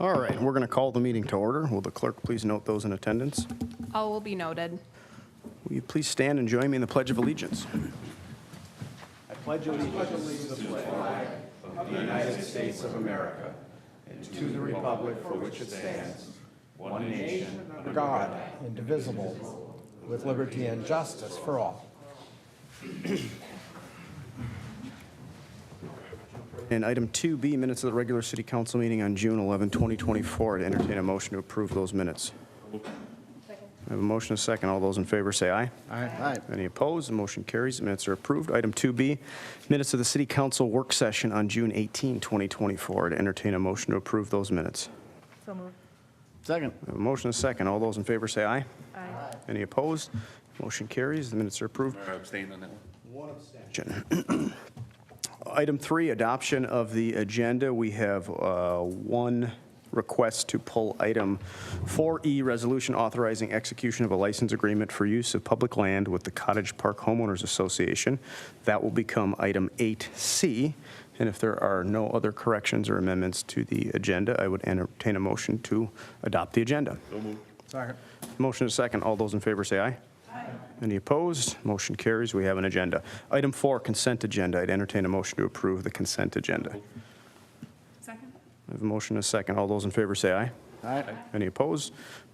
All right, we're going to call the meeting to order. Will the clerk please note those in attendance? All will be noted. Will you please stand and join me in the Pledge of Allegiance? I pledge allegiance to the flag of the United States of America and to the republic for which it stands, one nation, under God, indivisible, with liberty and justice for all. And item 2B, minutes of the regular city council meeting on June 11, 2024. To entertain a motion to approve those minutes. I have a motion and a second. All those in favor say aye. Aye. Any opposed? The motion carries. The minutes are approved. Item 2B, minutes of the city council work session on June 18, 2024. To entertain a motion to approve those minutes. So moved. Second. I have a motion and a second. All those in favor say aye. Aye. Any opposed? Motion carries. The minutes are approved. I abstain on that one. One abstention. Item 3, adoption of the agenda. We have one request to pull item 4E, resolution authorizing execution of a license agreement for use of public land with the Cottage Park Homeowners Association. That will become item 8C. And if there are no other corrections or amendments to the agenda, I would entertain a motion to adopt the agenda. So moved. Second. Motion is second. All those in favor say aye. Aye. Any opposed? Motion carries. We have an agenda. Item 4, consent agenda. I'd entertain a motion to approve the consent agenda. Second. I have a motion and a second. All those in favor say aye. Aye. Any opposed?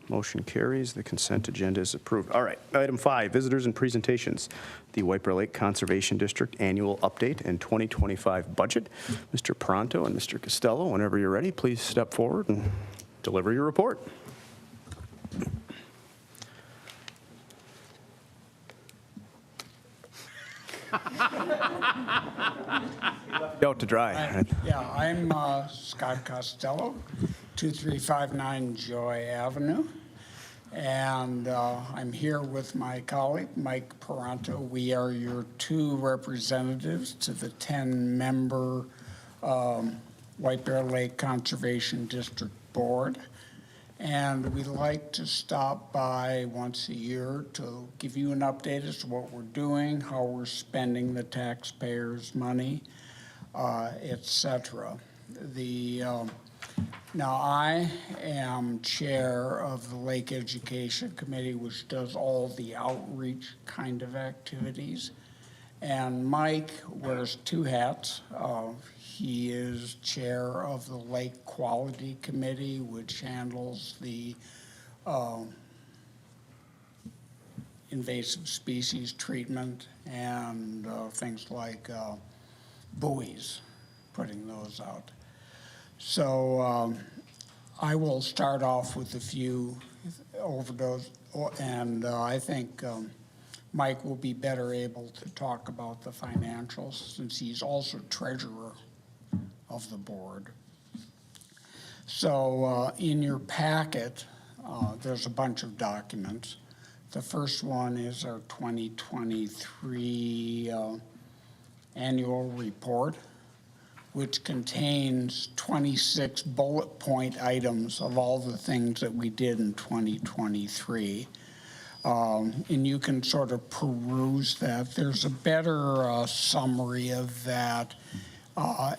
Motion carries. The consent agenda is approved. All right. Item 5, visitors and presentations. The White Bear Lake Conservation District annual update and 2025 budget. Mr. Paranto and Mr. Costello, whenever you're ready, please step forward and deliver your report. Out to dry. Yeah, I'm Scott Costello, 2359 Joy Avenue, and I'm here with my colleague, Mike Paranto. We are your 2 representatives to the 10-member White Bear Lake Conservation District Board, and we like to stop by once a year to give you an update as to what we're doing, how we're spending the taxpayers' money, etc. Now I am chair of the Lake Education Committee, which does all the outreach kind of activities. And Mike wears 2 hats. He is chair of the Lake Quality Committee, which handles the invasive species treatment and things like buoys, putting those out. So I will start off with a few overdose, and I think Mike will be better able to talk about the financials since he's also treasurer of the board. So in your packet, there's a bunch of documents. The first one is our 2023 annual report, which contains 26 bullet point items of all the things that we did in 2023. And you can sort of peruse that. There's a better summary of that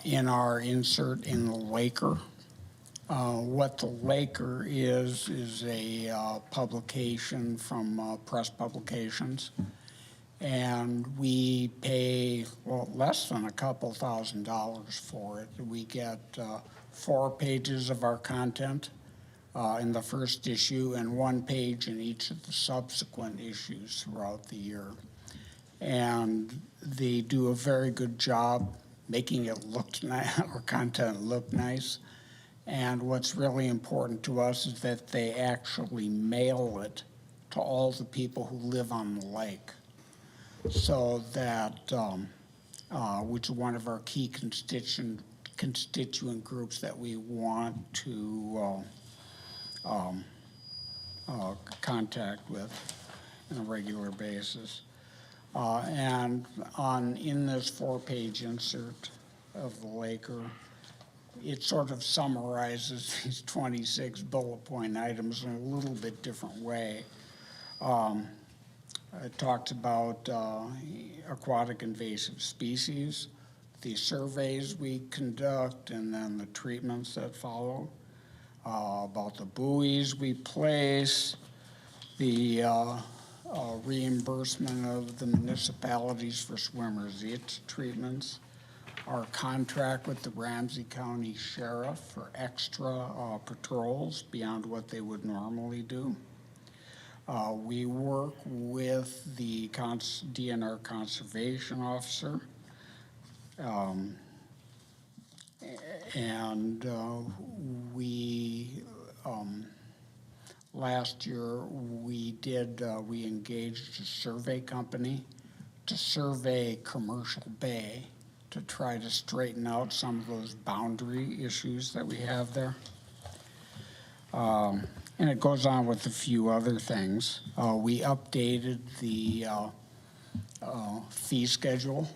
in our insert in the Laker. What the Laker is a publication from Press Publications. And we pay, well, less than a couple $1,000s for it. We get 4 pages of our content in the first issue and 1 page in each of the subsequent issues throughout the year. And they do a very good job making it look nice, our content look nice. And what's really important to us is that they actually mail it to all the people who live on the lake. So that, which is one of our key constituent groups that we want to contact with on a regular basis. And in this 4-page insert of the Laker, it sort of summarizes these 26 bullet point items in a little bit different way. It talks about aquatic invasive species, the surveys we conduct, and then the treatments that follow. about the buoys we place, the reimbursement of the municipalities for swimmers' itch treatments, our contract with the Ramsey County Sheriff for extra patrols beyond what they would normally do. We work with the DNR Conservation Officer. And we, last year, we engaged a survey company to survey Commercial Bay to try to straighten out some of those boundary issues that we have there. And it goes on with a few other things. We updated the fee schedule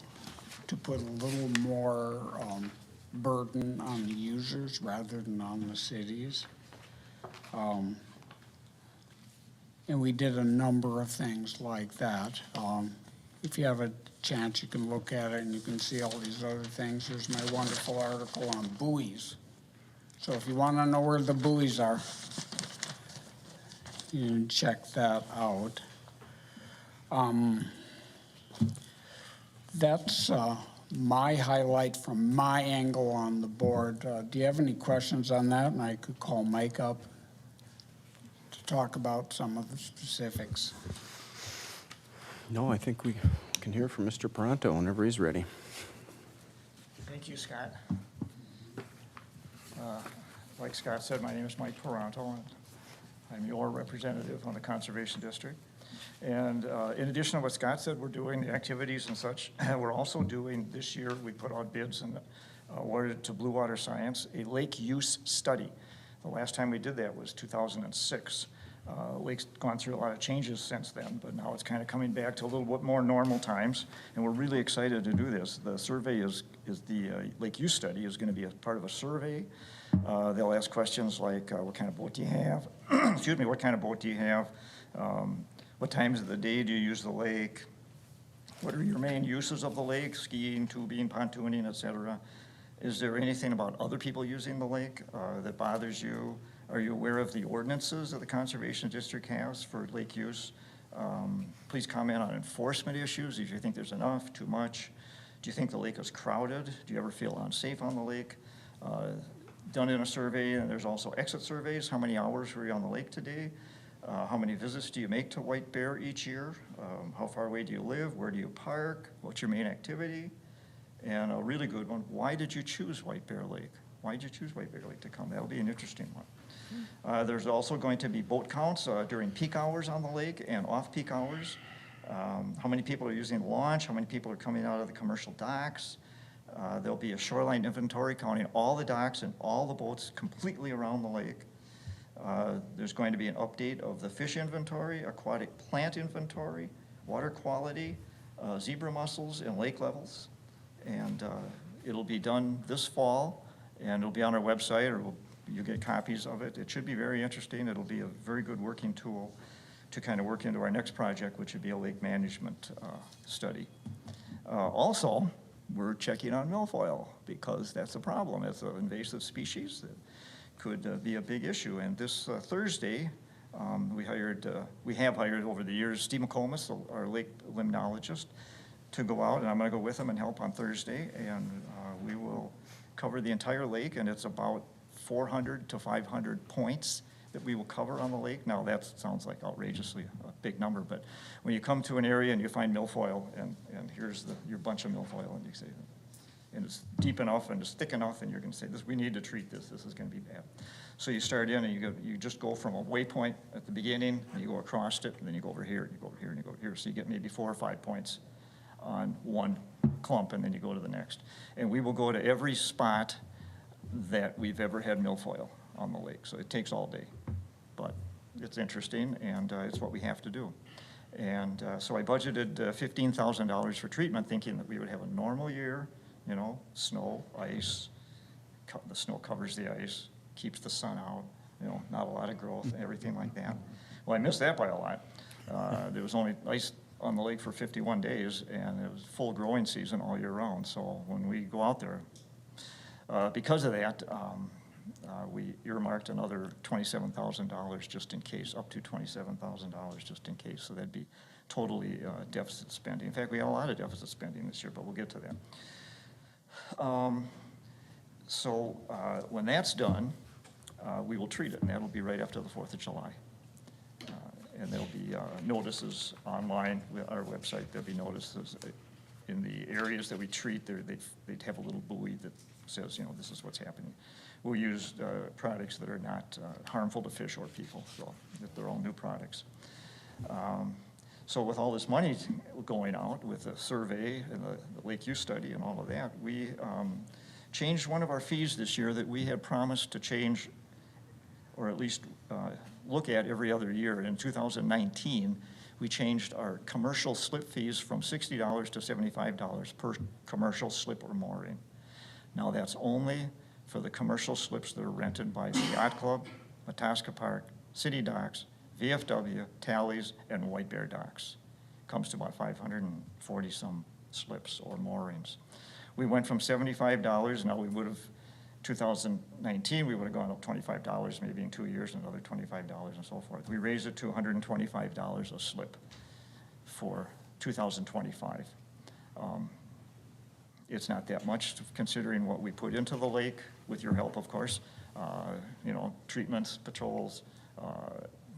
to put a little more burden on the users rather than on the cities. And we did a number of things like that. If you have a chance, you can look at it and you can see all these other things. There's my wonderful article on buoys. So if you want to know where the buoys are, you can check that out. That's my highlight from my angle on the board. Do you have any questions on that? And I could call Mike up to talk about some of the specifics. No, I think we can hear from Mr. Paranto whenever he's ready. Thank you, Scott. Like Scott said, my name is Mike Paranto, and I'm your representative on the Conservation District. And in addition to what Scott said, we're doing the activities and such. We're also doing, this year, we put out bids and awarded to Blue Water Science a lake use study. The last time we did that was 2006. Lake's gone through a lot of changes since then, but now it's kind of coming back to a little bit more normal times, and we're really excited to do this. The survey is the lake use study is going to be a part of a survey. They'll ask questions like, what kind of boat do you have? Excuse me, what kind of boat do you have? What times of the day do you use the lake? What are your main uses of the lake? Skiing, tubing, pontooning, et cetera. Is there anything about other people using the lake that bothers you? Are you aware of the ordinances that the Conservation District has for lake use? Please comment on enforcement issues, if you think there's enough, too much. Do you think the lake is crowded? Do you ever feel unsafe on the lake? Done in a survey, and there's also exit surveys. How many hours were you on the lake today? How many visits do you make to White Bear each year? How far away do you live? Where do you park? What's your main activity? And a really good one, why did you choose White Bear Lake? Why did you choose White Bear Lake to come? That'll be an interesting one. There's also going to be boat counts during peak hours on the lake and off-peak hours. How many people are using the launch? How many people are coming out of the commercial docks? There'll be a shoreline inventory counting all the docks and all the boats completely around the lake. There's going to be an update of the fish inventory, aquatic plant inventory, water quality, zebra mussels, and lake levels. And it'll be done this fall, and it'll be on our website, or you'll get copies of it. It should be very interesting. It'll be a very good working tool to kind of work into our next project, which would be a lake management study. Also, we're checking on milfoil because that's a problem. It's an invasive species that could be a big issue. And this Thursday, we have hired over the years Steve McComas, our lake limnologist, to go out, and I'm going to go with him and help on Thursday. And we will cover the entire lake, and it's about 400 to 500 points that we will cover on the lake. Now that sounds like outrageously a big number, but when you come to an area and you find milfoil, and here's your bunch of milfoil, and you say, and it's deep enough and it's thick enough, and you're going to say, we need to treat this. This is going to be bad. So you start in, and you just go from a waypoint at the beginning, and you go across it, and then you go over here, and you go over here, and you go over here. So you get maybe 4 or 5 points on one clump, and then you go to the next. And we will go to every spot that we've ever had milfoil on the lake. So it takes all day, but it's interesting, and it's what we have to do. And so I budgeted $15,000 for treatment, thinking that we would have a normal year, you know, snow, ice, the snow covers the ice, keeps the sun out, you know, not a lot of growth, everything like that. Well, I missed that by a lot. There was only ice on the lake for 51 days, and it was full growing season all year round. So when we go out there, because of that, We earmarked another $27,000 just in case, up to $27,000 just in case. So that'd be totally deficit spending. In fact, we had a lot of deficit spending this year, but we'll get to that. When that's done, we will treat it, and that'll be right after the 4th of July. And there'll be notices online, our website, there'll be notices in the areas that we treat. They'd have a little buoy that says, you know, this is what's happening. We'll use products that are not harmful to fish or people, so that they're all new products. So with all this money going out, with the survey and the Lake Use study and all of that, we changed one of our fees this year that we had promised to change, or at least look at every other year. In 2019, we changed our commercial slip fees from $60 to $75 per commercial slip or mooring. Now that's only for the commercial slips that are rented by the Yacht Club, Mataska Park, City Docks, VFW, Tallies, and White Bear Docks. Comes to about 540 some slips or moorings. We went from $75, now we would have, 2019, we would have gone up $25 maybe in 2 years, another $25 and so forth. We raised it to $125 a slip for 2025. It's not that much considering what we put into the lake, with your help, of course. You know, treatments, patrols,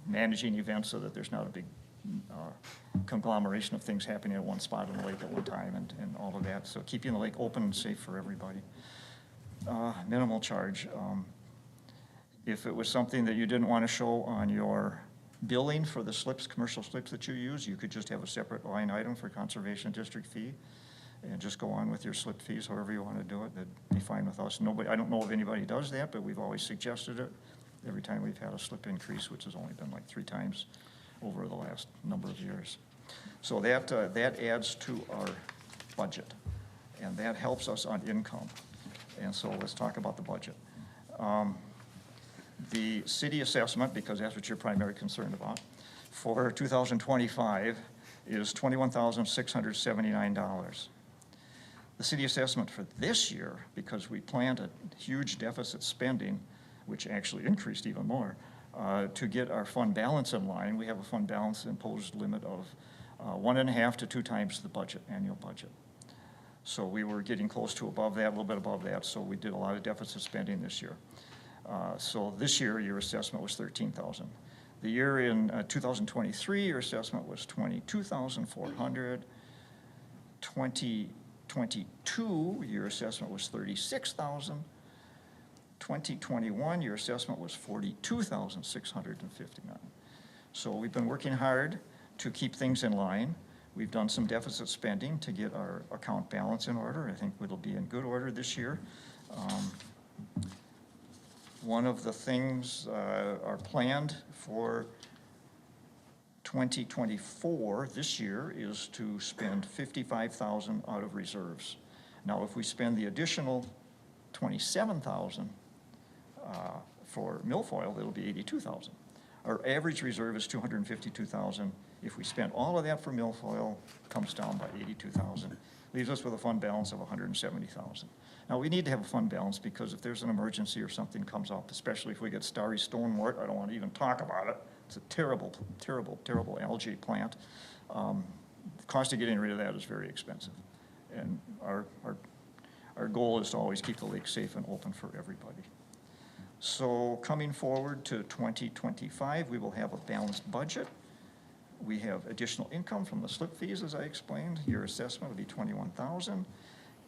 managing events so that there's not a big conglomeration of things happening at one spot in the lake at one time, and all of that. So keeping the lake open and safe for everybody. Minimal charge. If it was something that you didn't want to show on your billing for the slips, commercial slips that you use, you could just have a separate line item for conservation district fee and just go on with your slip fees however you want to do it. That'd be fine with us. Nobody, I don't know if anybody does that, but we've always suggested it every time we've had a slip increase, which has only been like 3 times over the last number of years. So that adds to our budget, and that helps us on income. And so let's talk about the budget. The city assessment, because that's what you're primarily concerned about, for 2025 is $21,679. The city assessment for this year, because we planned a huge deficit spending, which actually increased even more, to get our fund balance in line, we have a fund balance imposed limit of 1.5 to 2 times the budget, annual budget. So we were getting close to above that, a little bit above that, so we did a lot of deficit spending this year. So this year, your assessment was $13,000. The year in 2023, your assessment was $22,400. 2022, your assessment was $36,000. 2021, your assessment was $42,659. So we've been working hard to keep things in line. We've done some deficit spending to get our account balance in order. I think it'll be in good order this year. One of the things are planned for 2024 this year is to spend $55,000 out of reserves. Now, if we spend the additional $27,000 for milfoil, it'll be $82,000. Our average reserve is $252,000. If we spend all of that for milfoil, it comes down by $82,000. Leaves us with a fund balance of $170,000. Now, we need to have a fund balance because if there's an emergency or something comes up, especially if we get starry stonewort, I don't want to even talk about it. It's a terrible, terrible, terrible algae plant. The cost of getting rid of that is very expensive. And our goal is to always keep the lake safe and open for everybody. So coming forward to 2025, we will have a balanced budget. We have additional income from the slip fees, as I explained. Your assessment will be $21,000,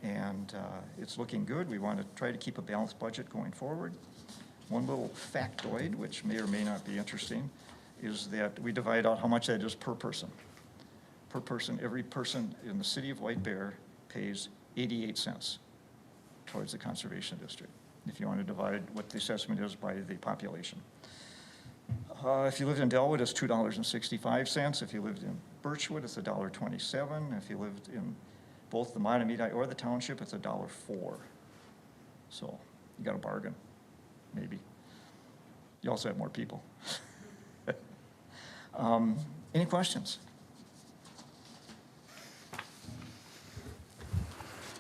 and it's looking good. We want to try to keep a balanced budget going forward. One little factoid, which may or may not be interesting, is that we divide out how much that is per person. Per person, every person in the city of White Bear pays 88 cents towards the conservation district, if you want to divide what the assessment is by the population. If you lived in Delwood, it's $2.65. If you lived in Birchwood, it's $1.27. If you lived in both the Matamidi or the township, it's $1.04. So you got a bargain, maybe. You also have more people. Any questions?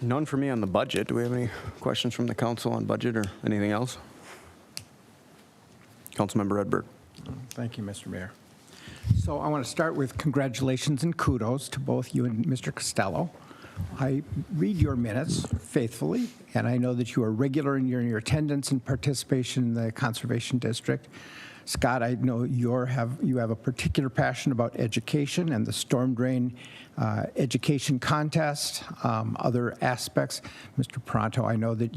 None for me on the budget. Do we have any questions from the council on budget or anything else? Councilmember Edberg. Thank you, Mr. Mayor. So I want to start with congratulations and kudos to both you and Mr. Costello. I read your minutes faithfully, and I know that you are regular in your attendance and participation in the Conservation District. Scott, I know you have a particular passion about education and the storm drain education contest, other aspects. Mr. Pronto, I know that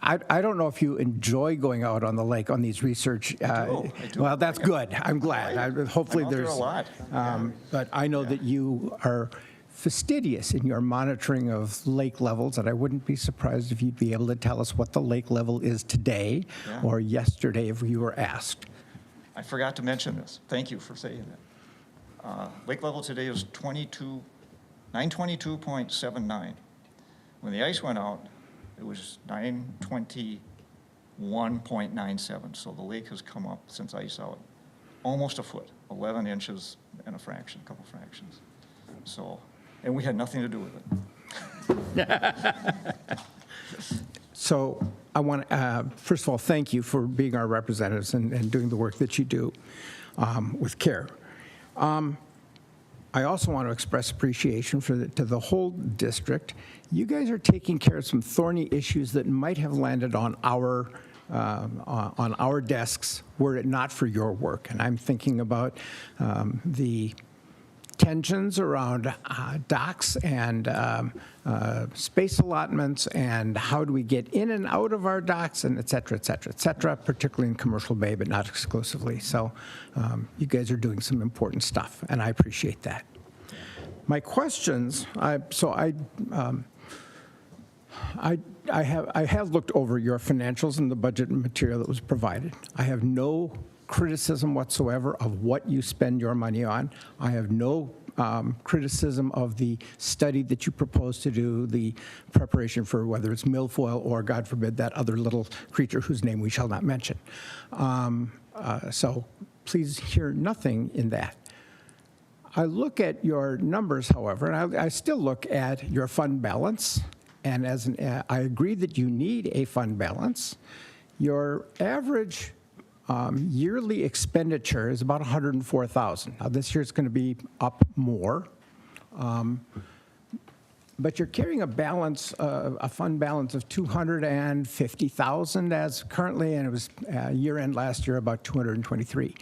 I don't know if you enjoy going out on the lake on these research. I do. Well, that's good. I'm glad. Hopefully I'm out there there's. a lot. But I know that you are fastidious in your monitoring of lake levels, and I wouldn't be surprised if you'd be able to tell us what the lake level is today Yeah. or yesterday if you were asked. I forgot to mention this. Thank you for saying that. Lake level today is 922.79. When the ice went out, it was 921.97. So the lake has come up since ice out almost a foot, 11 inches and a fraction, a couple fractions. So, and we had nothing to do with it. So I want to, first of all, thank you for being our representatives and doing the work that you do with care. I also want to express appreciation to the whole district. You guys are taking care of some thorny issues that might have landed on our desks were it not for your work. And I'm thinking about the tensions around docks and space allotments and how do we get in and out of our docks and et cetera, particularly in Commercial Bay, but not exclusively. So you guys are doing some important stuff, and I appreciate that. My questions, I have looked over your financials and the budget material that was provided. I have no criticism whatsoever of what you spend your money on. I have no criticism of the study that you propose to do, the preparation for whether it's milfoil or, God forbid, that other little creature whose name we shall not mention. So please hear nothing in that. I look at your numbers, however, and I still look at your fund balance, and I agree that you need a fund balance. Your average yearly expenditure is about $104,000. Now, this year it's going to be up more, but you're carrying a fund balance of $250,000 as currently, and it was year-end last year about $223,000.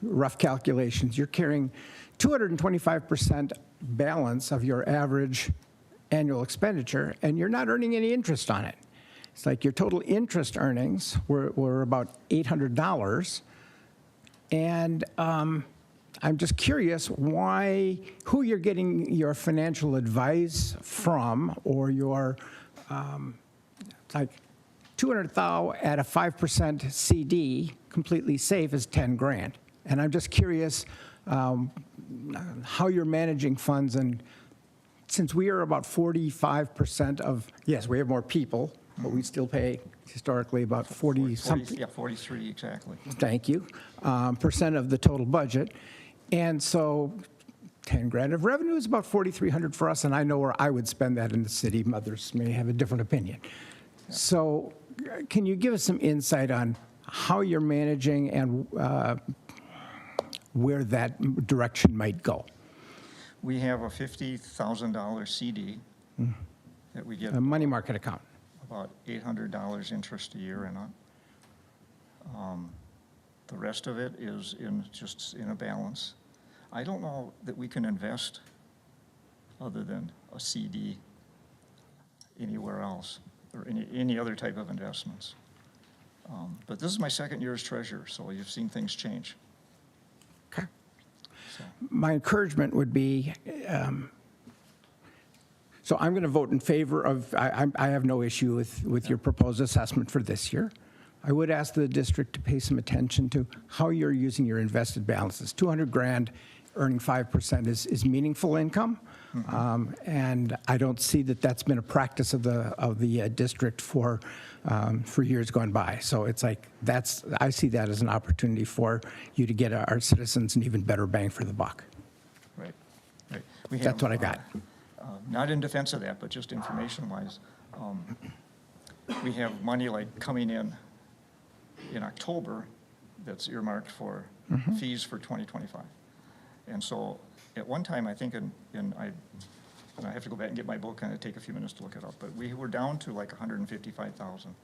Rough calculations. You're carrying 225% balance of your average annual expenditure, and you're not earning any interest on it. It's like your total interest earnings were about $800, and I'm just curious who you're getting your financial advice from, or your like $200,000 at a 5% CD, completely safe, is $10,000, and I'm just curious how you're managing funds, and since we are about 45% of, yes, we have more people, but we still pay historically about 40-something. Yeah, 43 exactly. Thank you, percent of the total budget. And so $10,000 of revenue is about $4,300 for us, and I know where I would spend that in the city. Others may have a different opinion. Yeah. So can you give us some insight on how you're managing and where that direction might go? We have a $50,000 CD that we get A money market account. about $800 interest a year in it. The rest of it is just in a balance. I don't know that we can invest other than a CD anywhere else or any other type of investments. But this is my second year as treasurer, so you've seen things change. Okay. So. My encouragement would be, so I'm going to vote in favor of, I have no issue with your proposed assessment for this year. I would ask the district to pay some attention to how you're using your invested balances. $200,000 earning 5% is meaningful income, and I don't see that that's been a practice of the district for years gone by. So it's like I see that as an opportunity for you to get our citizens an even better bang for the buck. Right. That's what I got. Not in defense of that, but just information-wise. We have money like coming in October that's earmarked for fees for 2025. And so at one time, I think and I have to go back and get my book, and it'd take a few minutes to look it up, but we were down to like 155,000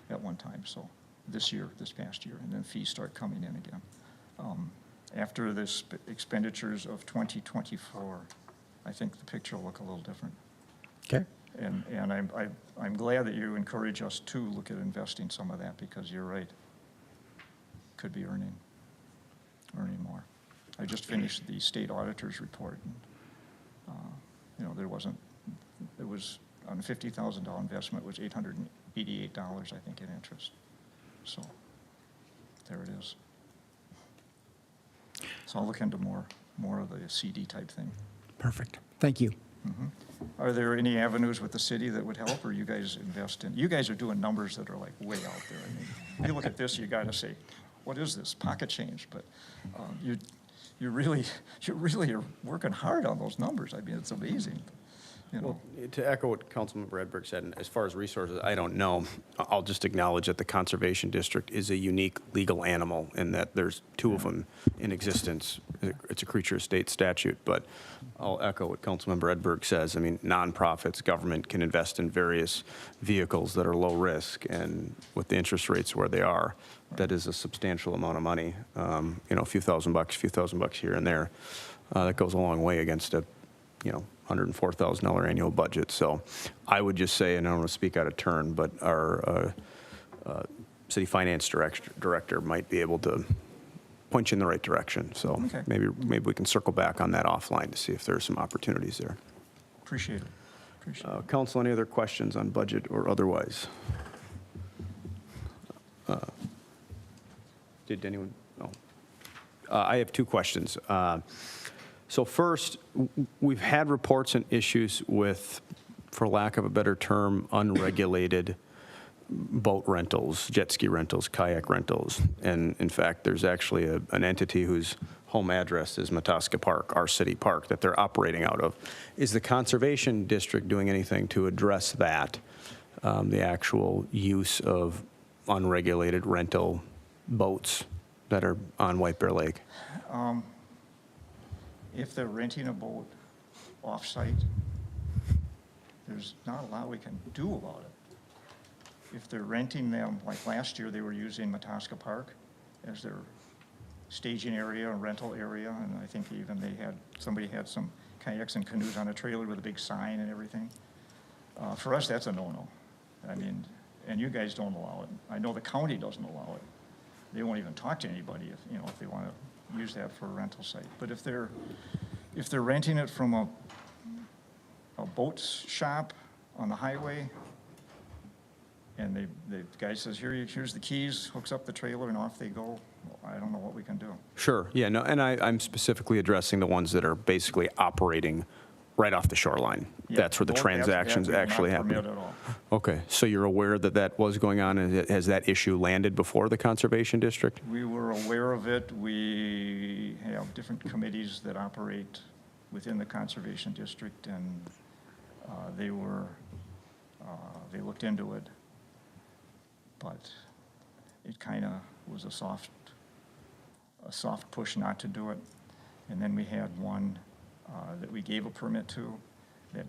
at one time, so this past year, and then fees start coming in again. After this expenditures of 2024, I think the picture will look a little different. Okay. And I'm glad that you encourage us to look at investing some of that, because you're right. Could be earning more. I just finished the state auditor's report. And, there was on a $50,000 investment was $888, I think, in interest. So there it is. So I'll look into more of the CD type thing. Perfect. Thank you. Are there any avenues with the city that would help, or you guys invest in? You guys are doing numbers that are like way out there. I mean, you look at this, you got to say, what is this? Pocket change. But you really are working hard on those numbers. I mean, it's amazing. You know. Well, to echo what Councilmember Edberg said, and as far as resources, I don't know. I'll just acknowledge that the Conservation District is a unique legal animal in that there's two of them in existence. It's a creature of state statute, but I'll echo what Councilmember Edberg says. I mean, nonprofits, government can invest in various vehicles that are low risk, and with the interest rates where they are, that is a substantial amount of money. A few thousand bucks here and there. That goes a long way against a, $104,000 annual budget. So I would just say, and I don't want to speak out of turn, but our city finance director might be able to point you in the right direction. So Okay. maybe we can circle back on that offline to see if there's some opportunities there. Appreciate it. Council, any other questions on budget or otherwise? Did anyone? No. I have two questions. So first, we've had reports and issues with, for lack of a better term, unregulated boat rentals, jet ski rentals, kayak rentals. And in fact, there's actually an entity whose home address is Mataska Park, our city park, that they're operating out of. Is the Conservation District doing anything to address that, the actual use of unregulated rental boats that are on White Bear Lake? If they're renting a boat off-site, there's not a lot we can do about it. If they're renting them, like last year, they were using Mataska Park as their staging area and rental area, and I think even somebody had some kayaks and canoes on a trailer with a big sign and everything. For us, that's a no-no. I mean, and you guys don't allow it. I know the county doesn't allow it. They won't even talk to anybody if they want to use that for a rental site. But if they're renting it from a boat shop on the highway, and the guy says, here's the keys, hooks up the trailer, and off they go, I don't know what we can do. Sure, yeah, no, and I'm specifically addressing the ones that are basically operating right off the shoreline. Yeah, That's where the boat, transactions that we do actually not happen. permit at all. Okay, so you're aware that was going on, and has that issue landed before the Conservation District? We were aware of it. We have different committees that operate within the Conservation District, and they looked into it, but it kind of was a soft push not to do it. And then we had one that we gave a permit to that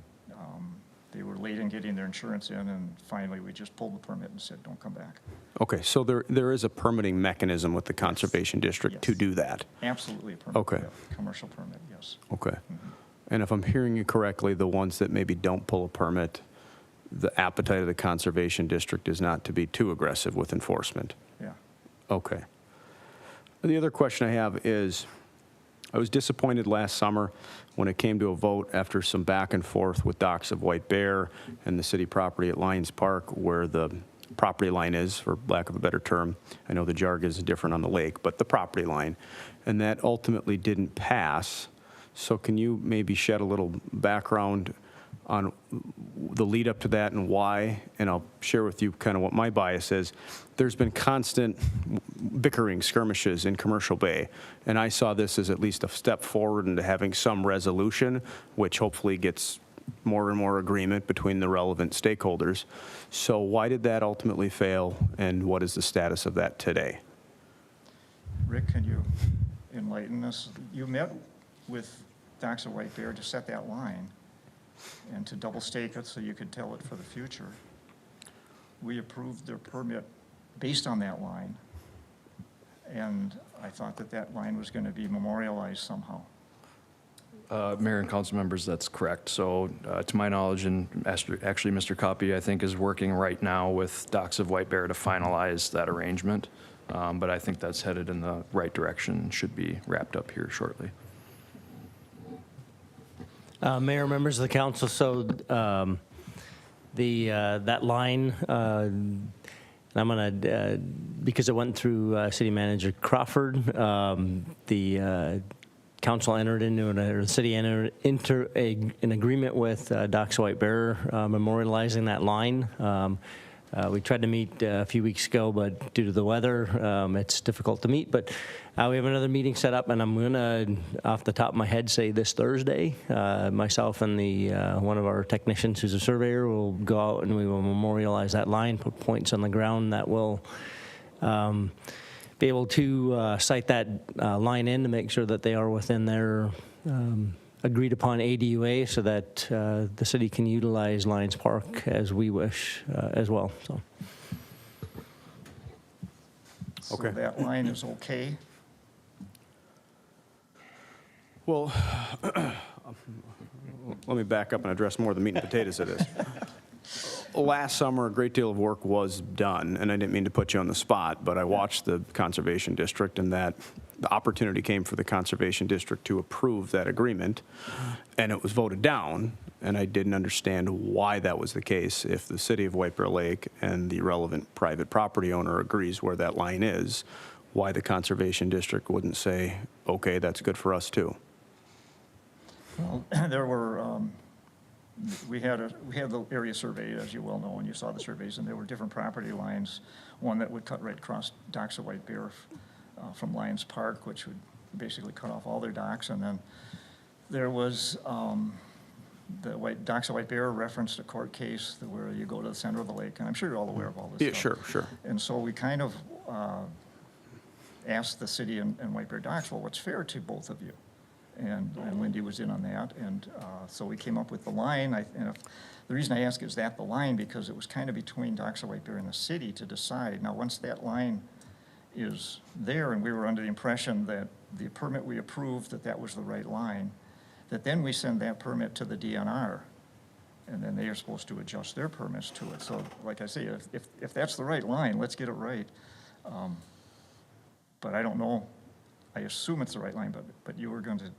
they were late in getting their insurance in, and finally we just pulled the permit and said, don't come back. Okay, so there is a permitting mechanism with the Conservation District to Yes. do that? Absolutely a permit. Okay. Yeah, commercial permit, yes. Okay. And if I'm hearing you correctly, the ones that maybe don't pull a permit, the appetite of the Conservation District is not to be too aggressive with enforcement? Yeah. Okay. The other question I have is, I was disappointed last summer when it came to a vote after some back and forth with Docks of White Bear and the city property at Lions Park, where the property line is, for lack of a better term. I know the jargon is different on the lake, but the property line. And that ultimately didn't pass. So can you maybe shed a little background on the lead up to that and why? And I'll share with you kind of what my bias is. There's been constant bickering, skirmishes in Commercial Bay, and I saw this as at least a step forward into having some resolution, which hopefully gets more and more agreement between the relevant stakeholders. So why did that ultimately fail, and what is the status of that today? Rick, can you enlighten us? You met with Docks of White Bear to set that line and to double stake it so you could tell it for the future. We approved their permit based on that line, and I thought that that line was going to be memorialized somehow. Mayor and council members, that's correct. So to my knowledge, and actually Mr. Copy, I think, is working right now with Docks of White Bear to finalize that arrangement. But I think that's headed in the right direction, should be wrapped up here shortly. Mayor, members of the council, so that line, I'm going to, because it went through City Manager Crawford, the council entered into, or the city entered into an agreement with Docks of White Bear memorializing that line. We tried to meet a few weeks ago, but due to the weather, it's difficult to meet. But we have another meeting set up, and I'm going to, off the top of my head, say this Thursday, myself and one of our technicians who's a surveyor will go out and we will memorialize that line, put points on the ground that will be able to cite that line in to make sure that they are within their agreed upon ADUA, so that the city can utilize Lions Park as we wish as well. So. Okay. So that line is okay? Well, let me back up and address more of the meat and potatoes of this. Last summer, a great deal of work was done, and I didn't mean to put you on the spot, but I watched the Conservation District, and that the opportunity came for the Conservation District to approve that agreement, and it was voted down, and I didn't understand why that was the case. If the city of White Bear Lake and the relevant private property owner agrees where that line is, why the Conservation District wouldn't say, okay, that's good for us too. Well, there were, we had the area surveyed, as you well know, and you saw the surveys, and there were different property lines. One that would cut right across Docks of White Bear from Lions Park, which would basically cut off all their docks. And then there was the Docks of White Bear referenced a court case where you go to the center of the lake, and I'm sure you're all aware of all this Yeah, stuff. sure. And so we kind of asked the city and White Bear Docks, well, what's fair to both of you? And Lindy was in on that, and so we came up with the line. The reason I ask is that the line, because it was kind of between Docks of White Bear and the city to decide. Now, once that line is there, and we were under the impression that the permit we approved, that was the right line, that then we send that permit to the DNR, and then they are supposed to adjust their permits to it. So, like I say, if that's the right line, let's get it right. But I don't know. I assume it's the right line, but you were going to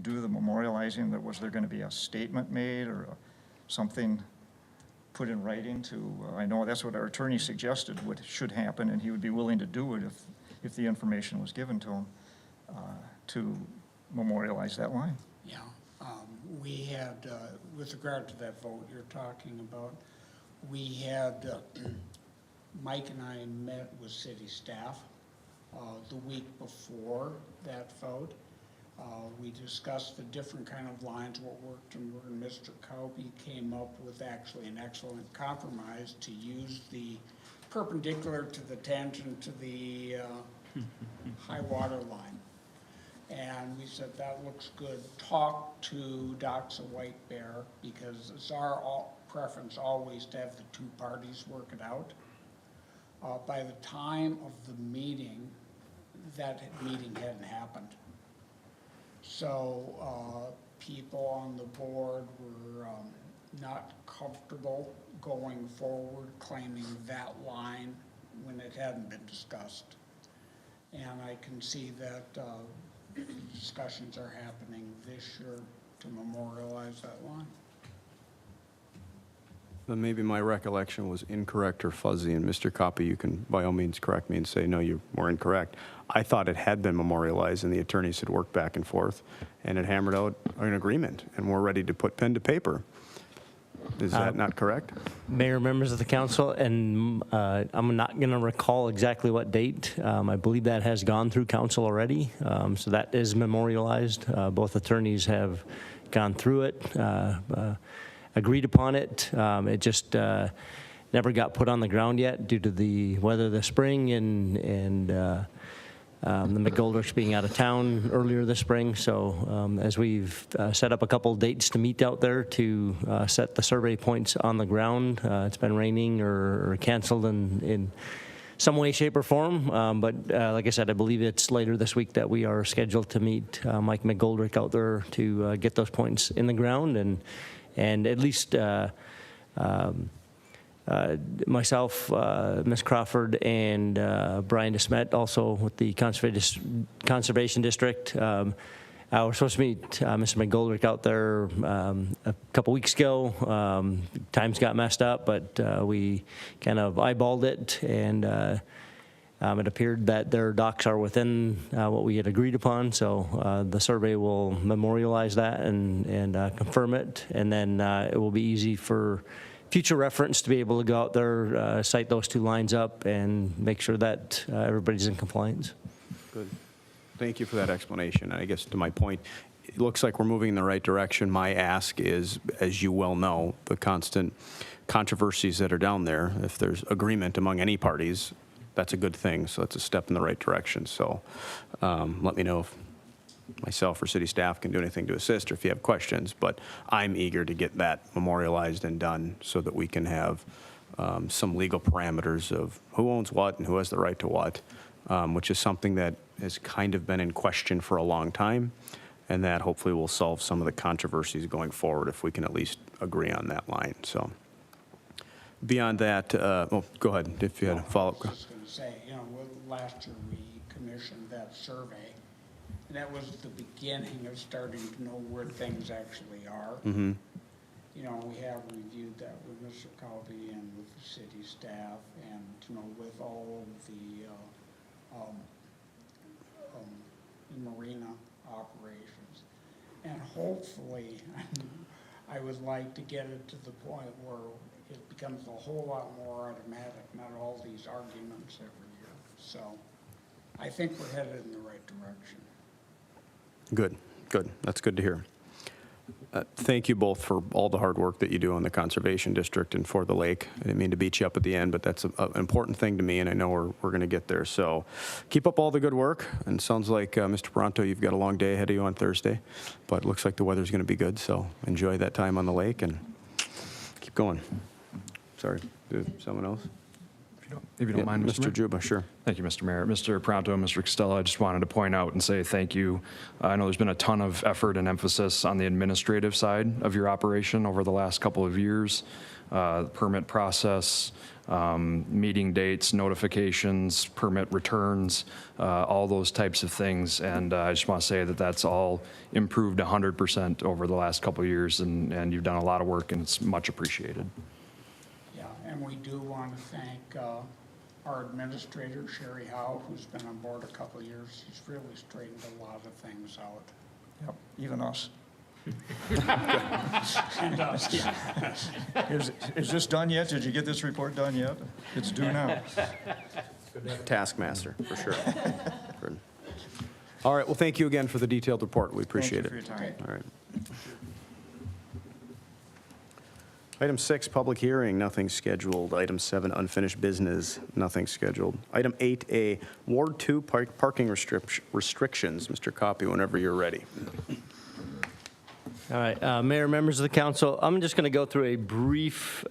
do the memorializing. Was there going to be a statement made or something put in writing to, I know that's what our attorney suggested should happen, and he would be willing to do it if the information was given to him to memorialize that line. Yeah, we had, with regard to that vote you're talking about, we had, Mike and I met with city staff the week before that vote. We discussed the different kind of lines, what worked, and Mr. Cowby came up with actually an excellent compromise to use the perpendicular to the tangent to the high water line. And we said, that looks good. Talk to Docks of White Bear, because it's our preference always to have the two parties work it out. By the time of the meeting, that meeting hadn't happened. So people on the board were not comfortable going forward claiming that line when it hadn't been discussed. And I can see that discussions are happening this year to memorialize that line. Then maybe my recollection was incorrect or fuzzy, and Mr. Copy, you can by all means correct me and say, no, you were incorrect. I thought it had been memorialized, and the attorneys had worked back and forth, and it hammered out an agreement, and we're ready to put pen to paper. Is that not correct? Mayor, members of the council, and I'm not going to recall exactly what date. I believe that has gone through council already, so that is memorialized. Both attorneys have gone through it, agreed upon it. It just never got put on the ground yet due to the weather this spring and the McGoldricks being out of town earlier this spring. So as we've set up a couple dates to meet out there to set the survey points on the ground, it's been raining or canceled in some way, shape, or form. But like I said, I believe it's later this week that we are scheduled to meet Mike McGoldrick out there to get those points in the ground and at least myself, Ms. Crawford, and Brian DeSmet, also with the Conservation District. We're supposed to meet Mr. McGoldrick out there a couple weeks ago. Times got messed up, but we kind of eyeballed it, and it appeared that their docks are within what we had agreed upon. So the survey will memorialize that and confirm it, and then it will be easy for future reference to be able to go out there, cite those two lines up, and make sure that everybody's in compliance. Good. Thank you for that explanation. I guess to my point, it looks like we're moving in the right direction. My ask is, as you well know, the constant controversies that are down there, if there's agreement among any parties, that's a good thing. So that's a step in the right direction. So let me know if myself or city staff can do anything to assist or if you have questions. But I'm eager to get that memorialized and done so that we can have some legal parameters of who owns what and who has the right to what, which is something that has kind of been in question for a long time, and that hopefully will solve some of the controversies going forward if we can at least agree on that line. So beyond that, oh, go ahead if you had a follow-up. I was just going to say, last year we commissioned that survey, and that was the beginning of starting to know where things actually are. Mm-hmm. We have reviewed that with Mr. Calby and with the city staff and, with all of the marina operations. And hopefully, I would like to get it to the point where it becomes a whole lot more automatic, not all these arguments every year. So I think we're headed in the right direction. Good, good. That's good to hear. Thank you both for all the hard work that you do on the Conservation District and for the lake. I didn't mean to beat you up at the end, but that's an important thing to me, and I know we're going to get there. So keep up all the good work. And it sounds like, Mr. Paranto, you've got a long day ahead of you on Thursday, but it looks like the weather's going to be good. So enjoy that time on the lake and keep going. Sorry, someone else? If you don't mind, Mr. Mayor. Juba, sure. Thank you, Mr. Mayor. Mr. Pronto, Mr. Costello, I just wanted to point out and say thank you. I know there's been a ton of effort and emphasis on the administrative side of your operation over the last couple of years. Permit process, meeting dates, notifications, permit returns, all those types of things. And I just want to say that that's all improved 100% over the last couple of years, and you've done a lot of work, and it's much appreciated. Yeah, and we do want to thank our administrator, Sherry Howe, who's been on board a couple of years. She's really straightened a lot of things out. Yep, even us. And us, yeah. Is this done yet? Did you get this report done yet? It's due now. Taskmaster, for sure. All right, well, thank you again for the detailed report. We appreciate it. Thank you for your time. All right. Item 6, public hearing, nothing scheduled. Item 7, unfinished business, nothing scheduled. Item 8A, Ward 2 parking restrictions. Mr. Copy, whenever you're ready. All right, Mayor, members of the council, I'm just going to go through a brief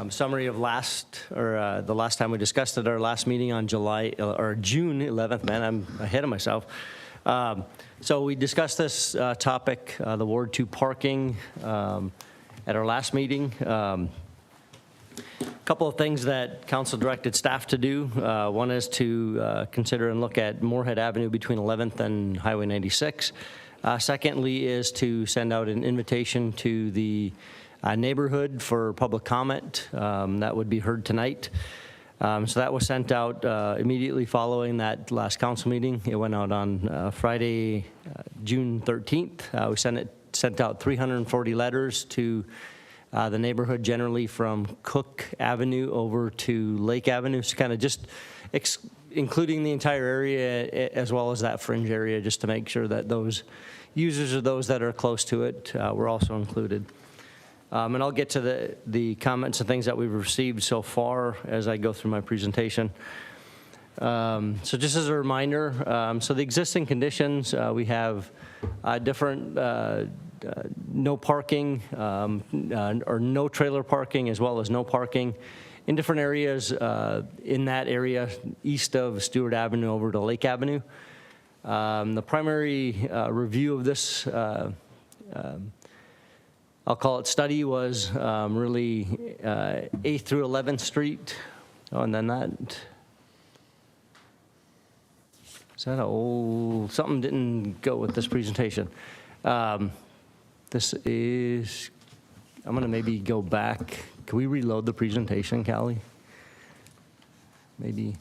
summary of the last time we discussed at our last meeting on June 11th. Man, I'm ahead of myself. So we discussed this topic, the Ward 2 parking, at our last meeting. A couple of things that council directed staff to do. One is to consider and look at Moorhead Avenue between 11th and Highway 96. Secondly is to send out an invitation to the neighborhood for public comment. That would be heard tonight. So that was sent out immediately following that last council meeting. It went out on Friday, June 13th. We sent out 340 letters to the neighborhood, generally from Cook Avenue over to Lake Avenue. So kind of just including the entire area as well as that fringe area, just to make sure that those users or those that are close to it were also included. And I'll get to the comments and things that we've received so far as I go through my presentation. So just as a reminder, so the existing conditions, we have different no parking or no trailer parking as well as no parking in different areas in that area east of Stewart Avenue over to Lake Avenue. The primary review of this, I'll call it study, was really 8th through 11th Street. Oh, and then that. Is that something didn't go with this presentation. This is, I'm going to maybe go back. Can we reload the presentation, Callie? Maybe.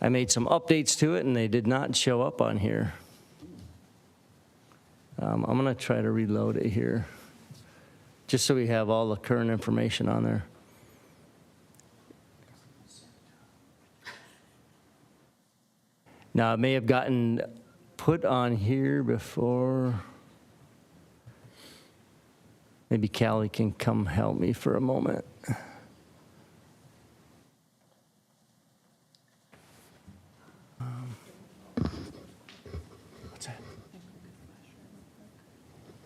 I made some updates to it and they did not show up on here. I'm going to try to reload it here, just so we have all the current information on there. Now, it may have gotten put on here before. Maybe Callie can come help me for a moment. What's that?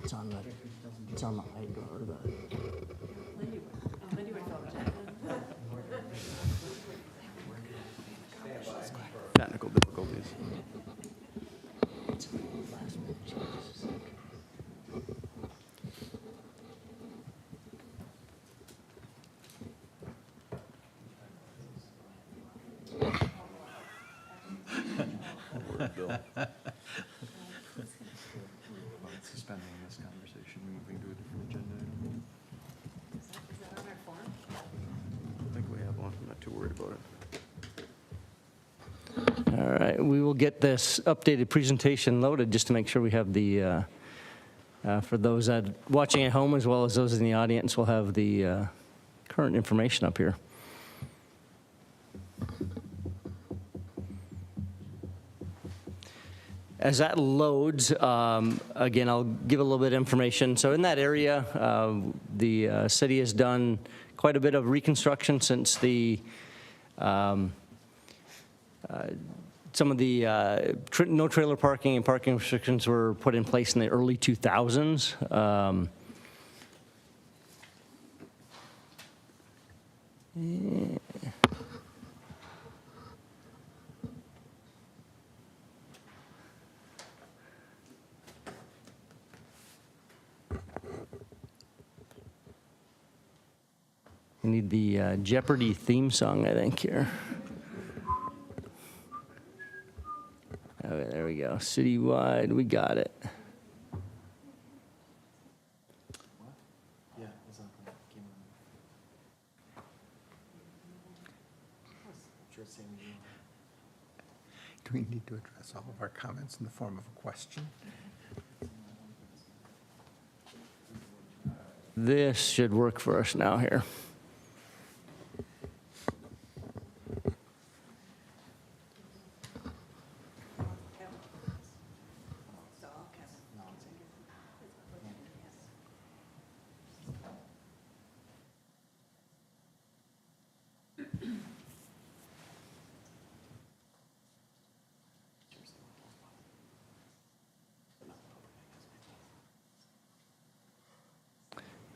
It's on the hydro or the. Technical difficulties. Suspending this conversation, moving to a different agenda. I think we have one. I'm not too worried about it. All right, we will get this updated presentation loaded just to make sure we have the, for those that watching at home as well as those in the audience, we'll have the current information up here. As that loads, again, I'll give a little bit of information. So in that area, the city has done quite a bit of reconstruction since the some of the no trailer parking and parking restrictions were put in place in the early 2000s. We need the Jeopardy theme song, I think, here. Okay, there we go. Citywide, we got it. Do we need to address all of our comments in the form of a question? This should work for us now here.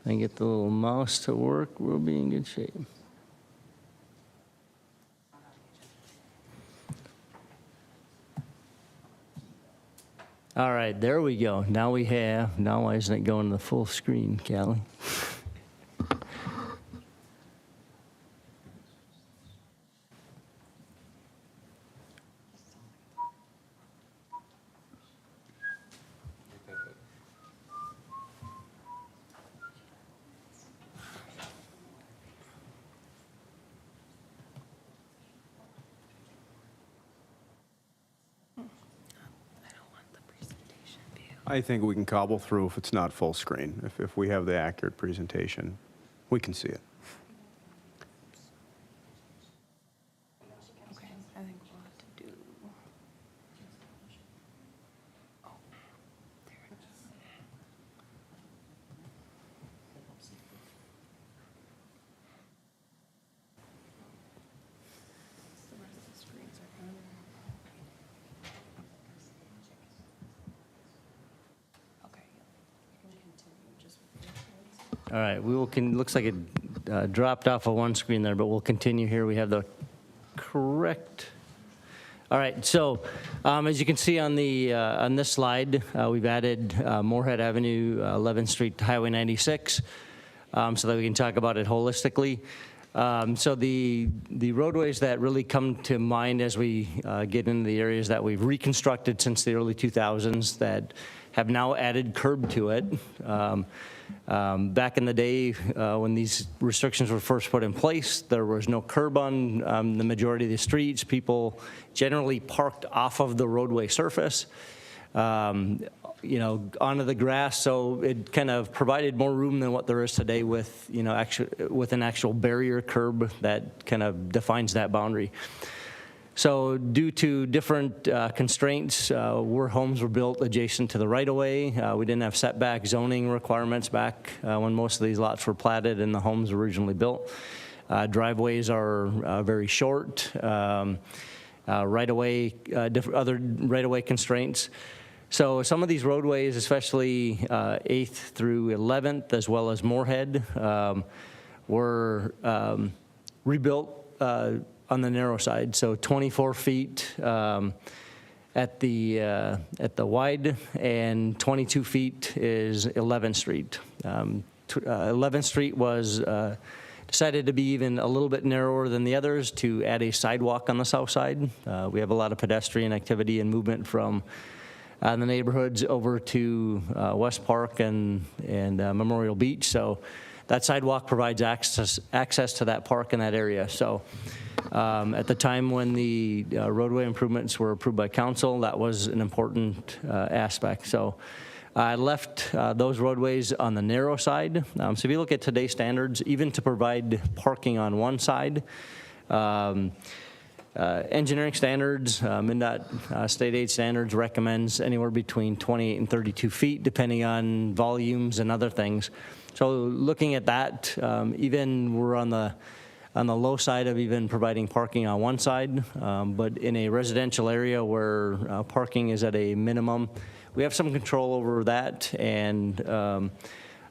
And get the little mouse to work, we'll be in good shape. All right, there we go. Now we have, now why isn't it going to the full screen, Callie? I think we can cobble through if it's not full screen. If we have the accurate presentation, we can see it. Okay, I think we'll have to do. Oh, there it is. The rest of the screen. All right, looks like it dropped off of one screen there, but we'll continue here. We have the correct. All right, so as you can see on this slide, we've added Moorhead Avenue, 11th Street to Highway 96, so that we can talk about it holistically. So the roadways that really come to mind as we get into the areas that we've reconstructed since the early 2000s that have now added curb to it. Back in the day when these restrictions were first put in place, there was no curb on the majority of the streets. People generally parked off of the roadway surface, you know, onto the grass. So it kind of provided more room than what there is today with, you know, with an actual barrier curb that kind of defines that boundary. So due to different constraints, where homes were built adjacent to the right-of-way, we didn't have setback zoning requirements back when most of these lots were platted and the homes were originally built. Driveways are very short. Right-of-way, other right-of-way constraints. So some of these roadways, especially 8th through 11th, as well as Moorhead, were rebuilt on the narrow side, so 24 feet at the wide, and 22 feet is 11th Street. 11th Street was decided to be even a little bit narrower than the others to add a sidewalk on the south side. We have a lot of pedestrian activity and movement from the neighborhoods over to West Park and Memorial Beach, so that sidewalk provides access to that park in that area. So at the time when the roadway improvements were approved by council, that was an important aspect. So I left those roadways on the narrow side. So if you look at today's standards, even to provide parking on one side, engineering standards, MnDOT state aid standards recommends anywhere between 28 and 32 feet, depending on volumes and other things. So looking at that, even we're on the low side of even providing parking on one side, but in a residential area where parking is at a minimum, we have some control over that. And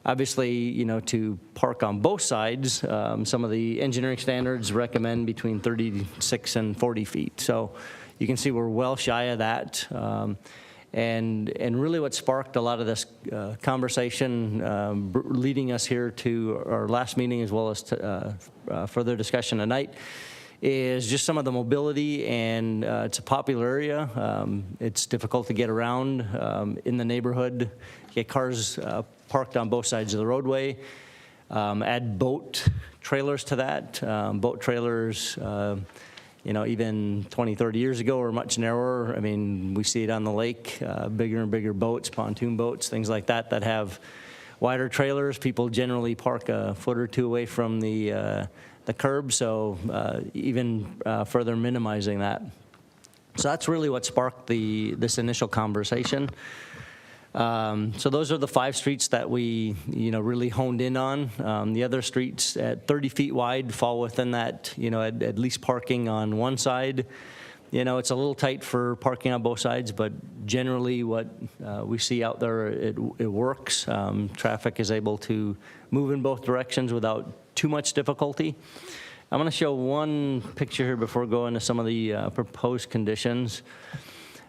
obviously, you know, to park on both sides, some of the engineering standards recommend between 36 and 40 feet. So you can see we're well shy of that. And really what sparked a lot of this conversation leading us here to our last meeting as well as to, further discussion tonight is just some of the mobility, and it's a popular area. It's difficult to get around in the neighborhood, get cars parked on both sides of the roadway. Add boat trailers to that. Boat trailers, you know, even 20, 30 years ago were much narrower. I mean, we see it on the lake, bigger and bigger boats, pontoon boats, things like that that have wider trailers. People generally park a foot or two away from the curb, so even further minimizing that. So that's really what sparked this initial conversation. So those are the 5 streets that we, you know, really honed in on. The other streets at 30 feet wide fall within that, you know, at least parking on one side. You know, it's a little tight for parking on both sides, but generally what we see out there, it works. Traffic is able to move in both directions without too much difficulty. I'm going to show one picture here before going to some of the proposed conditions.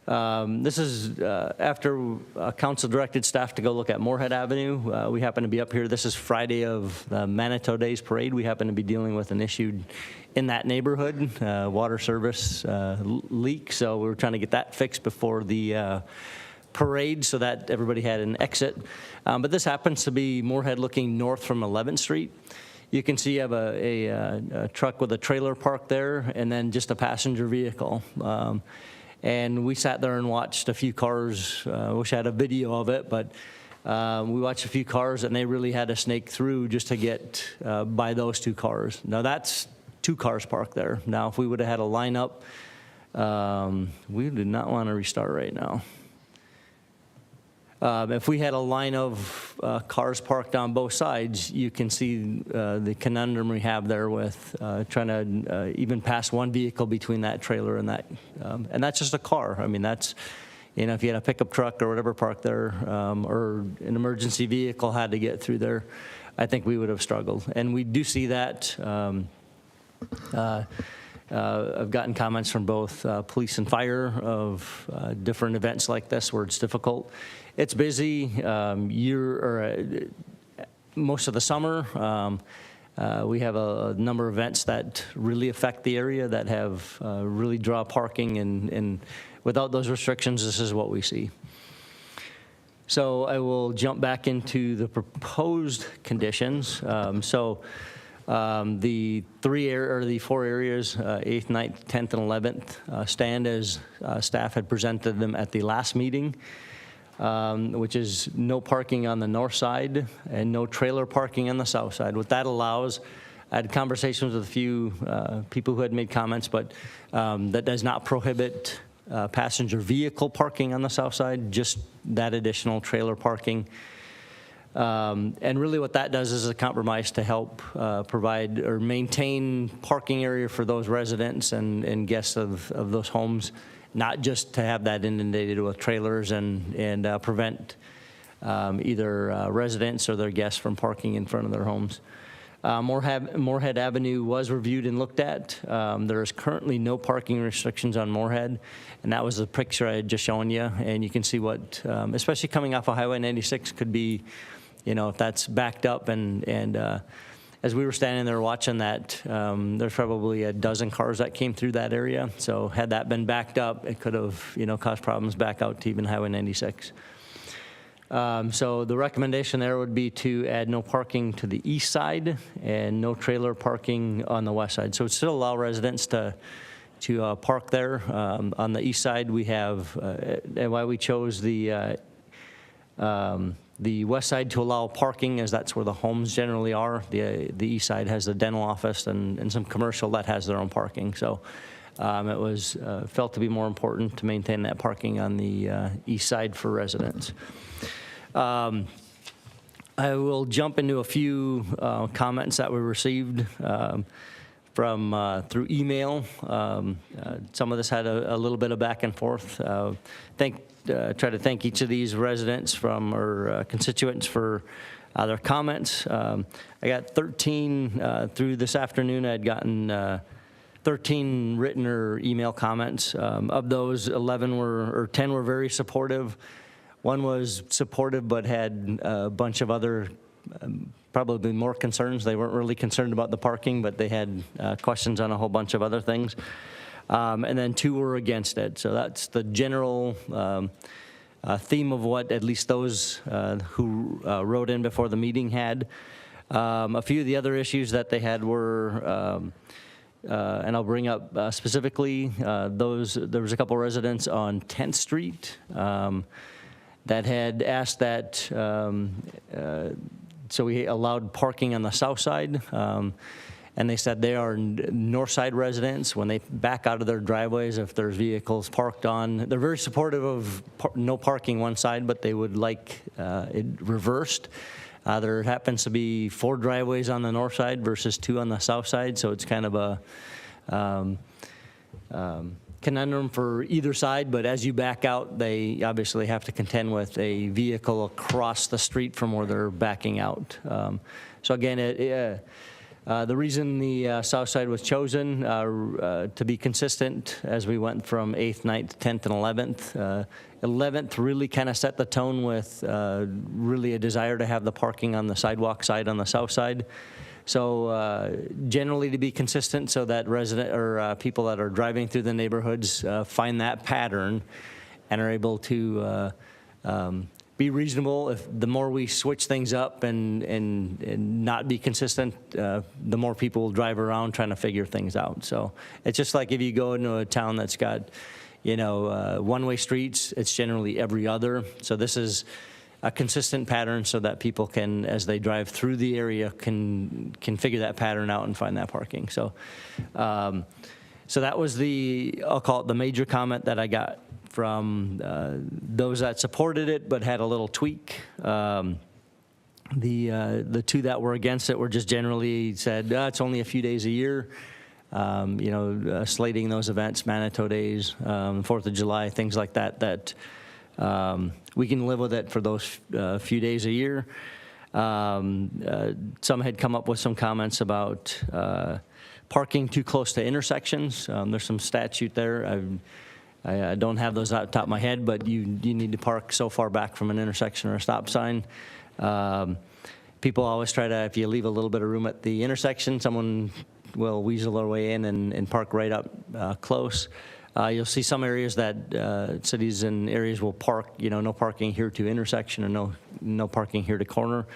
This is after council directed staff to go look at Moorhead Avenue. We happen to be up here. This is Friday of the Manitou Days Parade. We happen to be dealing with an issue in that neighborhood, water service leak. So we were trying to get that fixed before the parade so that everybody had an exit. But this happens to be Moorhead looking north from 11th Street. You can see you have a truck with a trailer parked there and then just a passenger vehicle. And we sat there and watched a few cars. I wish I had a video of it, but we watched a few cars, and they really had to snake through just to get by those 2 cars. Now, that's 2 cars parked there. Now, if we would have had a lineup, we did not want to restart right now. If we had a line of cars parked on both sides, you can see the conundrum we have there with trying to even pass one vehicle between that trailer and that. And that's just a car. I mean, that's, you know, if you had a pickup truck or whatever parked there, or an emergency vehicle had to get through there. I think we would have struggled. And we do see that. I've gotten comments from both police and fire of different events like this where it's difficult. It's busy most of the summer. We have a number of events that really affect the area that have really draw parking, and without those restrictions, this is what we see. So I will jump back into the proposed conditions. The 4 areas, 8th, 9th, 10th, and 11th, stand as staff had presented them at the last meeting, which is no parking on the north side and no trailer parking on the south side. What that allows, I had conversations with a few people who had made comments, but that does not prohibit passenger vehicle parking on the south side, just that additional trailer parking. And really what that does is a compromise to help provide or maintain parking area for those residents and guests of those homes, not just to have that inundated with trailers and prevent either residents or their guests from parking in front of their homes. Moorhead Avenue was reviewed and looked at. There is currently no parking restrictions on Moorhead, and that was the picture I had just shown you. And you can see what, especially coming off of Highway 96, could be, if that's backed up. And as we were standing there watching that, there's probably a dozen cars that came through that area. So had that been backed up, it could have, caused problems back out to even Highway 96. So the recommendation there would be to add no parking to the east side and no trailer parking on the west side. So it still allow residents to park there. On the east side, we have, and why we chose the west side to allow parking is that's where the homes generally are. The east side has the dental office and some commercial that has their own parking. So it was felt to be more important to maintain that parking on the east side for residents. I will jump into a few comments that we received from through email. Some of this had a little bit of back and forth. Try to thank each of these residents or constituents for their comments. I got 13 through this afternoon. I had gotten 13 written or email comments. Of those, 10 were very supportive. One was supportive but had a bunch of other probably more concerns. They weren't really concerned about the parking, but they had questions on a whole bunch of other things. And then 2 were against it. So that's the general theme of what at least those who wrote in before the meeting had. A few of the other issues that they had were, and I'll bring up specifically, there was a couple residents on 10th Street that had asked that, so we allowed parking on the south side. And they said they are north side residents. When they back out of their driveways, if there's vehicles parked on, they're very supportive of no parking one side, but they would like it reversed. There happens to be 4 driveways on the north side versus 2 on the south side, so it's kind of a conundrum for either side, but as you back out, they obviously have to contend with a vehicle across the street from where they're backing out. So again, the reason the south side was chosen to be consistent as we went from 8th, 9th, 10th, and 11th. 11th really kind of set the tone with really a desire to have the parking on the sidewalk side on the south side. So generally to be consistent so that people that are driving through the neighborhoods find that pattern and are able to be reasonable. If the more we switch things up and not be consistent, the more people will drive around trying to figure things out. So it's just like if you go into a town that's got, one-way streets, it's generally every other. So this is a consistent pattern so that people can, as they drive through the area, can figure that pattern out and find that parking. So, so that was I'll call it the major comment that I got from those that supported it but had a little tweak. The 2 that were against it were just generally said, it's only a few days a year. Slating those events, Manitou Days, 4th of July, things like that, we can live with it for those few days a year. Some had come up with some comments about parking too close to intersections. There's some statute there. I don't have those out the top of my head, but you need to park so far back from an intersection or a stop sign. People always try to, if you leave a little bit of room at the intersection, someone will weasel their way in and park right up close. You'll see some areas that cities and areas will park, no parking here to intersection or no parking here to corner.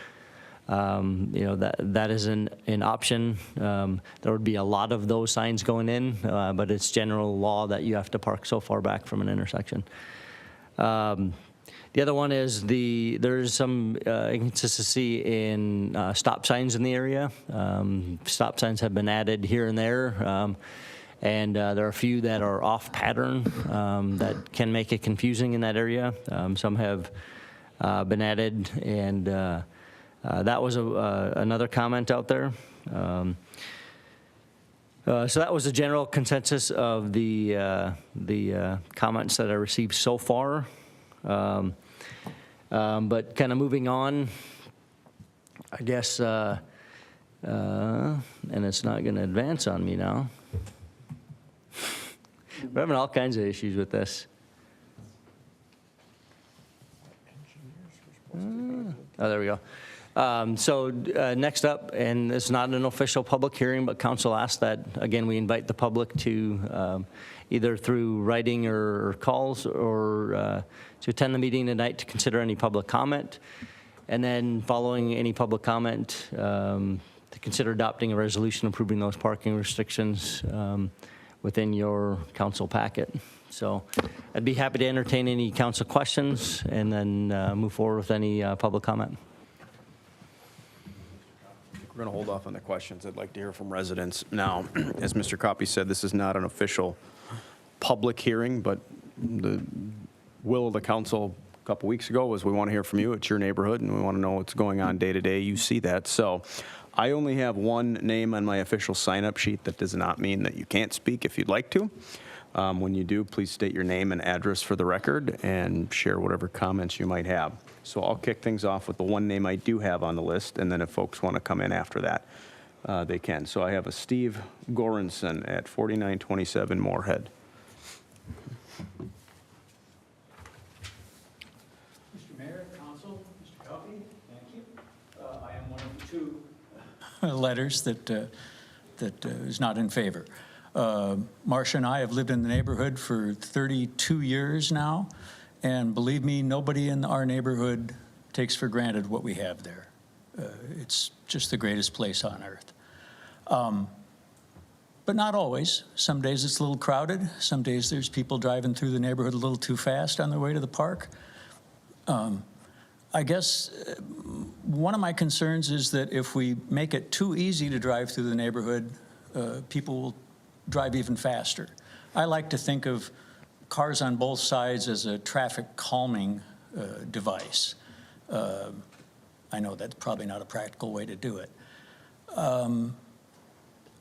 That is an option. There would be a lot of those signs going in, but it's general law that you have to park so far back from an intersection. The other one is there's some inconsistency in stop signs in the area. Stop signs have been added here and there, and there are a few that are off pattern that can make it confusing in that area. Some have been added, and that was another comment out there. So that was the general consensus of the comments that I received so far. But kind of moving on, I guess, and it's not going to advance on me now. We're having all kinds of issues with this. Oh, there we go. So next up, and it's not an official public hearing, but council asked that, again, we invite the public to either through writing or calls or to attend the meeting tonight to consider any public comment. And then following any public comment, to consider adopting a resolution approving those parking restrictions within your council packet. So I'd be happy to entertain any council questions and then move forward with any public comment. We're going to hold off on the questions. I'd like to hear from residents. Now, as Mr. Copy said, this is not an official public hearing, but the will of the council a couple weeks ago was we want to hear from you. It's your neighborhood, and we want to know what's going on day to day. You see that. So I only have one name on my official sign-up sheet. That does not mean that you can't speak if you'd like to. When you do, please state your name and address for the record and share whatever comments you might have. So I'll kick things off with the one name I do have on the list, and then if folks want to come in after that, they can. So I have a Steve Goranson at 4927 Moorhead. Mr. Mayor, Council, Mr. Coffey, thank you. I am one of the two letters that is not in favor. Marcia and I have lived in the neighborhood for 32 years now, and believe me, nobody in our neighborhood takes for granted what we have there. It's just the greatest place on earth. But not always. Some days it's a little crowded. Some days there's people driving through the neighborhood a little too fast on their way to the park. I guess one of my concerns is that if we make it too easy to drive through the neighborhood, people will drive even faster. I like to think of cars on both sides as a traffic calming device. I know that's probably not a practical way to do it.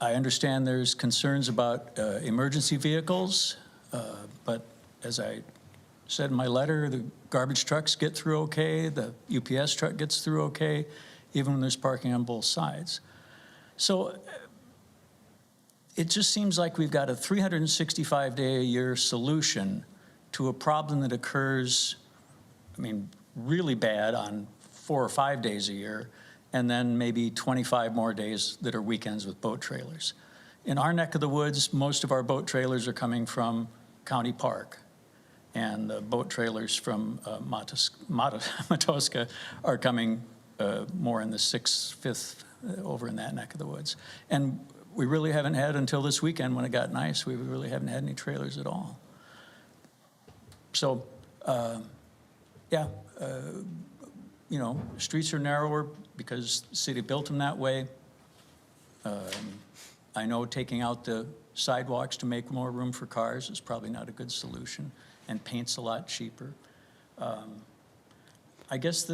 I understand there's concerns about emergency vehicles, but as I said in my letter, the garbage trucks get through okay, the UPS truck gets through okay, even when there's parking on both sides. So it just seems like we've got a 365-day-a-year solution to a problem that occurs, really bad on 4 or 5 days a year, and then maybe 25 more days that are weekends with boat trailers. In our neck of the woods, most of our boat trailers are coming from County Park, and the boat trailers from Matoska are coming more in the 6th, 5th, over in that neck of the woods. And we really haven't had, until this weekend when it got nice, we really haven't had any trailers at all. So, streets are narrower because the city built them that way. I know taking out the sidewalks to make more room for cars is probably not a good solution, and paint's a lot cheaper. I guess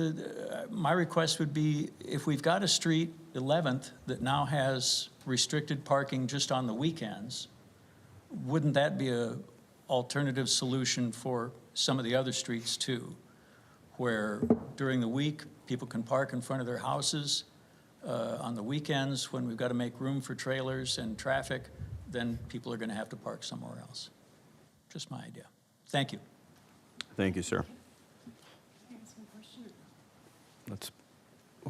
my request would be, if we've got a street, 11th, that now has restricted parking just on the weekends, wouldn't that be an alternative solution for some of the other streets too, where during the week people can park in front of their houses on the weekends when we've got to make room for trailers and traffic, then people are going to have to park somewhere else. Just my idea. Thank you. Thank you, sir.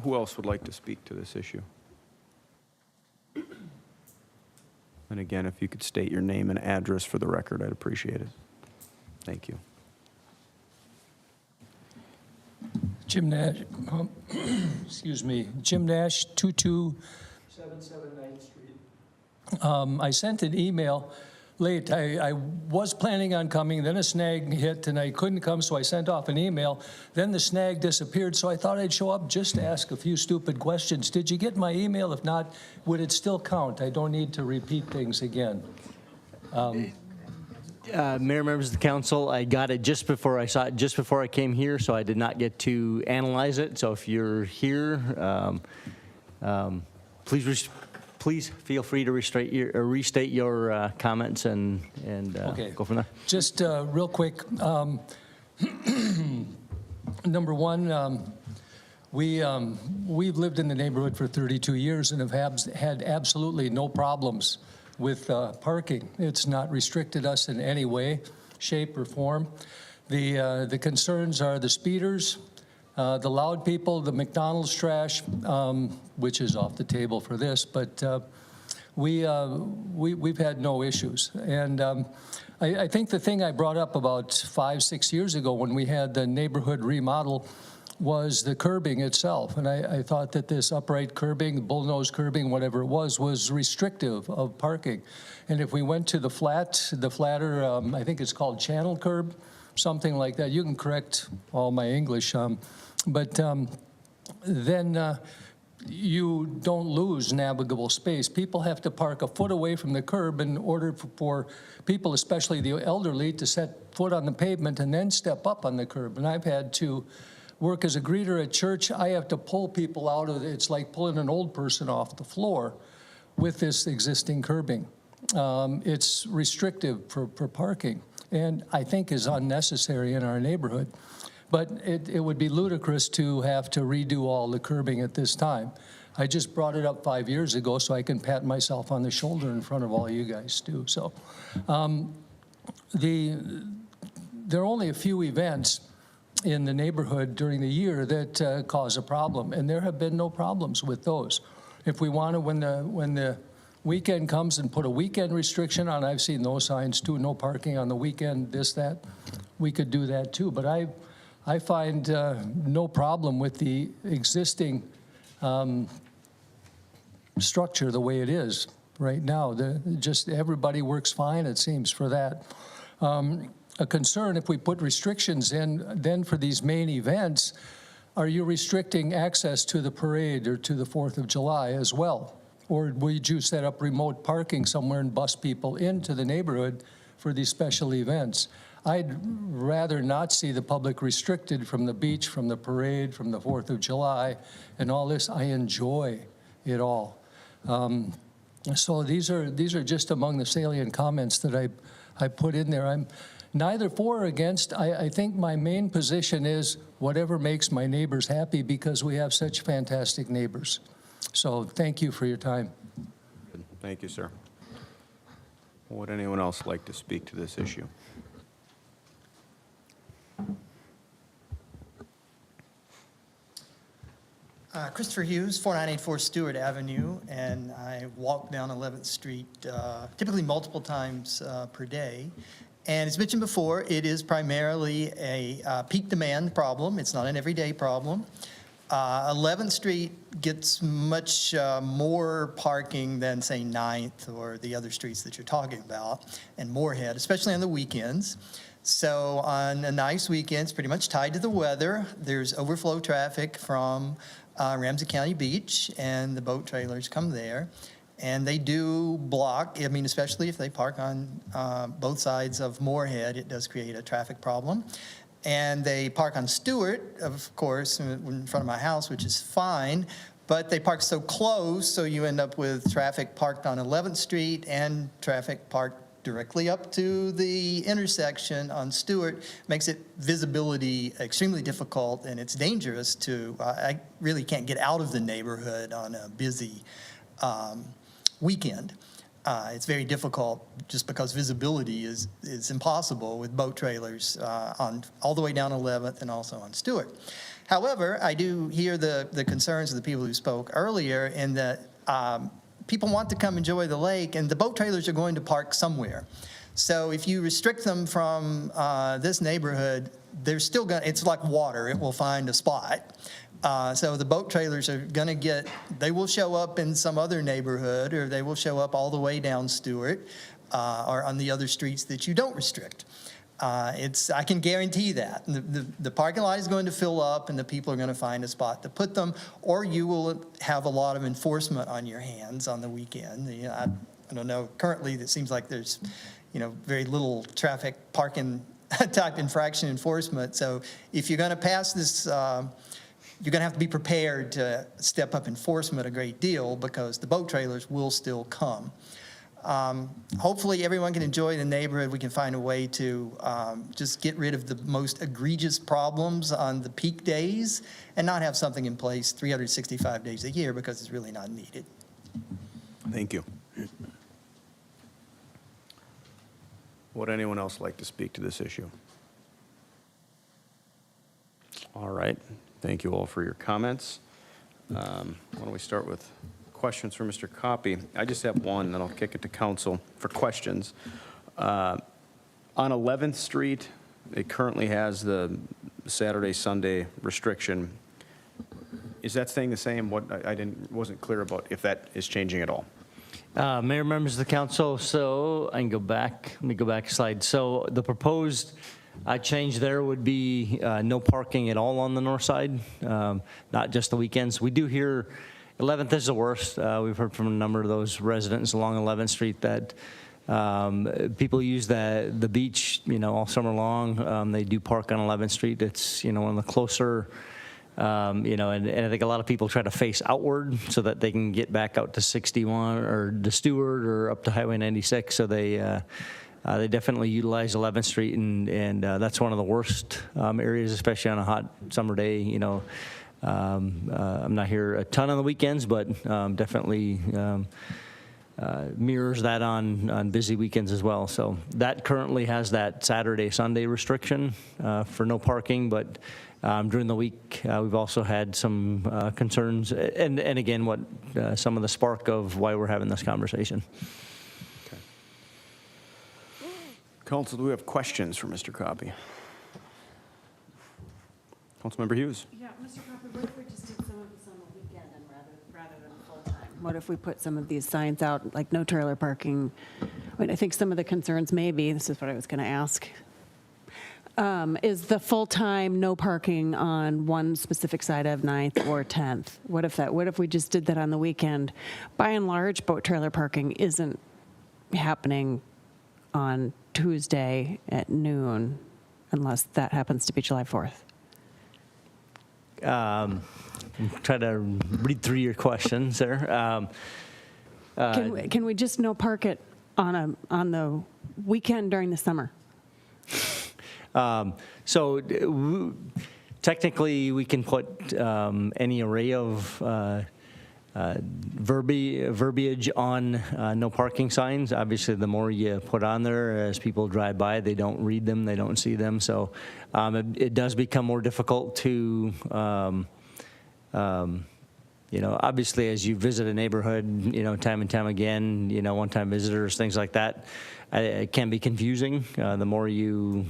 Who else would like to speak to this issue? And again, if you could state your name and address for the record, I'd appreciate it. Thank you. Jim Nash, excuse me, Jim Nash, 2277 9th Street. I sent an email late. I was planning on coming, then a snag hit, and I couldn't come, so I sent off an email. Then the snag disappeared, so I thought I'd show up just to ask a few stupid questions. Did you get my email? If not, would it still count? I don't need to repeat things again. Mayor, members of the council, I got it just before I saw it, just before I came here, so I did not get to analyze it. So if you're here, please feel free to restate your comments and Okay. go from there. Just real quick, number one, we've lived in the neighborhood for 32 years and have had absolutely no problems with parking. It's not restricted us in any way, shape, or form. The concerns are the speeders, the loud people, the McDonald's trash, which is off the table for this, but we've had no issues. And I think the thing I brought up about 5-6 years ago when we had the neighborhood remodel was the curbing itself. And I thought that this upright curbing, bullnose curbing, whatever it was restrictive of parking. And if we went to the flatter, I think it's called channel curb, something like that. You can correct all my English. But then you don't lose navigable space. People have to park a foot away from the curb in order for people, especially the elderly, to set foot on the pavement and then step up on the curb. And I've had to work as a greeter at church. I have to pull people out of it. It's like pulling an old person off the floor with this existing curbing. It's restrictive for parking, and I think is unnecessary in our neighborhood. But it would be ludicrous to have to redo all the curbing at this time. I just brought it up 5 years ago so I can pat myself on the shoulder in front of all you guys too. So there are only a few events in the neighborhood during the year that cause a problem, and there have been no problems with those. If we want to, when the weekend comes and put a weekend restriction on, I've seen those signs too, no parking on the weekend, this, that, we could do that too. But I find no problem with the existing structure the way it is right now. Just everybody works fine, it seems, for that. A concern if we put restrictions in then for these main events, are you restricting access to the parade or to the 4th of July as well? Or would you set up remote parking somewhere and bus people into the neighborhood for these special events? I'd rather not see the public restricted from the beach, from the parade, from the 4th of July, and all this. I enjoy it all. So these are just among the salient comments that I put in there. I'm neither for or against. I think my main position is whatever makes my neighbors happy, because we have such fantastic neighbors. So thank you for your time. Thank you, sir. Would anyone else like to speak to this issue? Christopher Hughes, 4984 Stewart Avenue, and I walk down 11th Street typically multiple times per day. And as mentioned before, it is primarily a peak demand problem. It's not an everyday problem. 11th Street gets much more parking than, say, 9th or the other streets that you're talking about, and Moorhead, especially on the weekends. So on a nice weekend, it's pretty much tied to the weather. There's overflow traffic from Ramsey County Beach, and the boat trailers come there. And they do block, I mean, especially if they park on both sides of Moorhead, it does create a traffic problem. And they park on Stewart, of course, in front of my house, which is fine, but they park so close, so you end up with traffic parked on 11th Street and traffic parked directly up to the intersection on Stewart makes it visibility extremely difficult, and it's dangerous to, I really can't get out of the neighborhood on a busy weekend. It's very difficult just because visibility is impossible with boat trailers on all the way down 11th and also on Stewart. However, I do hear the concerns of the people who spoke earlier in that people want to come enjoy the lake, and the boat trailers are going to park somewhere. So if you restrict them from this neighborhood, they're still going to, it's like water, it will find a spot. So the boat trailers are going to they will show up in some other neighborhood, or they will show up all the way down Stewart or on the other streets that you don't restrict. I can guarantee that. The parking lot is going to fill up, and the people are going to find a spot to put them, or you will have a lot of enforcement on your hands on the weekend. I don't know, currently it seems like there's very little traffic parking type infraction enforcement. So if you're going to pass this, you're going to have to be prepared to step up enforcement a great deal, because the boat trailers will still come. Hopefully everyone can enjoy the neighborhood. We can find a way to just get rid of the most egregious problems on the peak days and not have something in place 365 days a year, because it's really not needed. Thank you. Would anyone else like to speak to this issue? All right. Thank you all for your comments. Why don't we start with questions for Mr. Copy? I just have one, then I'll kick it to council for questions. On 11th Street, it currently has the Saturday, Sunday restriction. Is that staying the same? Wasn't clear about if that is changing at all. Mayor, members of the council, so I can go back. Let me go back a slide. So the proposed change there would be no parking at all on the north side, not just the weekends. We do hear 11th is the worst. We've heard from a number of those residents along 11th Street that people use the beach, all summer long. They do park on 11th Street. It's, one of the closer, and I think a lot of people try to face outward so that they can get back out to 61 or to Stewart or up to Highway 96. So they definitely utilize 11th Street, and that's one of the worst areas, especially on a hot summer day. I'm not here a ton on the weekends, but definitely mirrors that on busy weekends as well. So that currently has that Saturday, Sunday restriction for no parking, but during the week we've also had some concerns, and again, what some of the spark of why we're having this conversation. Council, do we have questions for Mr. Copy? Councilmember Hughes. Yeah, Mr. Copper, what if we just did some of this on the weekend and rather than full-time? What if we put some of these signs out, like no trailer parking? I think some of the concerns maybe, this is what I was going to ask, is the full-time no parking on one specific side of 9th or 10th. What if we just did that on the weekend? By and large, boat trailer parking isn't happening on Tuesday at noon, unless that happens to be July 4th. Try to read through your questions there. Can we just no park it on the weekend during the summer? Technically, we can put any array of verbiage on no parking signs. Obviously, the more you put on there, as people drive by, they don't read them, they don't see them. So it does become more difficult to, obviously, as you visit a neighborhood, time and time again, one-time visitors, things like that, it can be confusing. The more you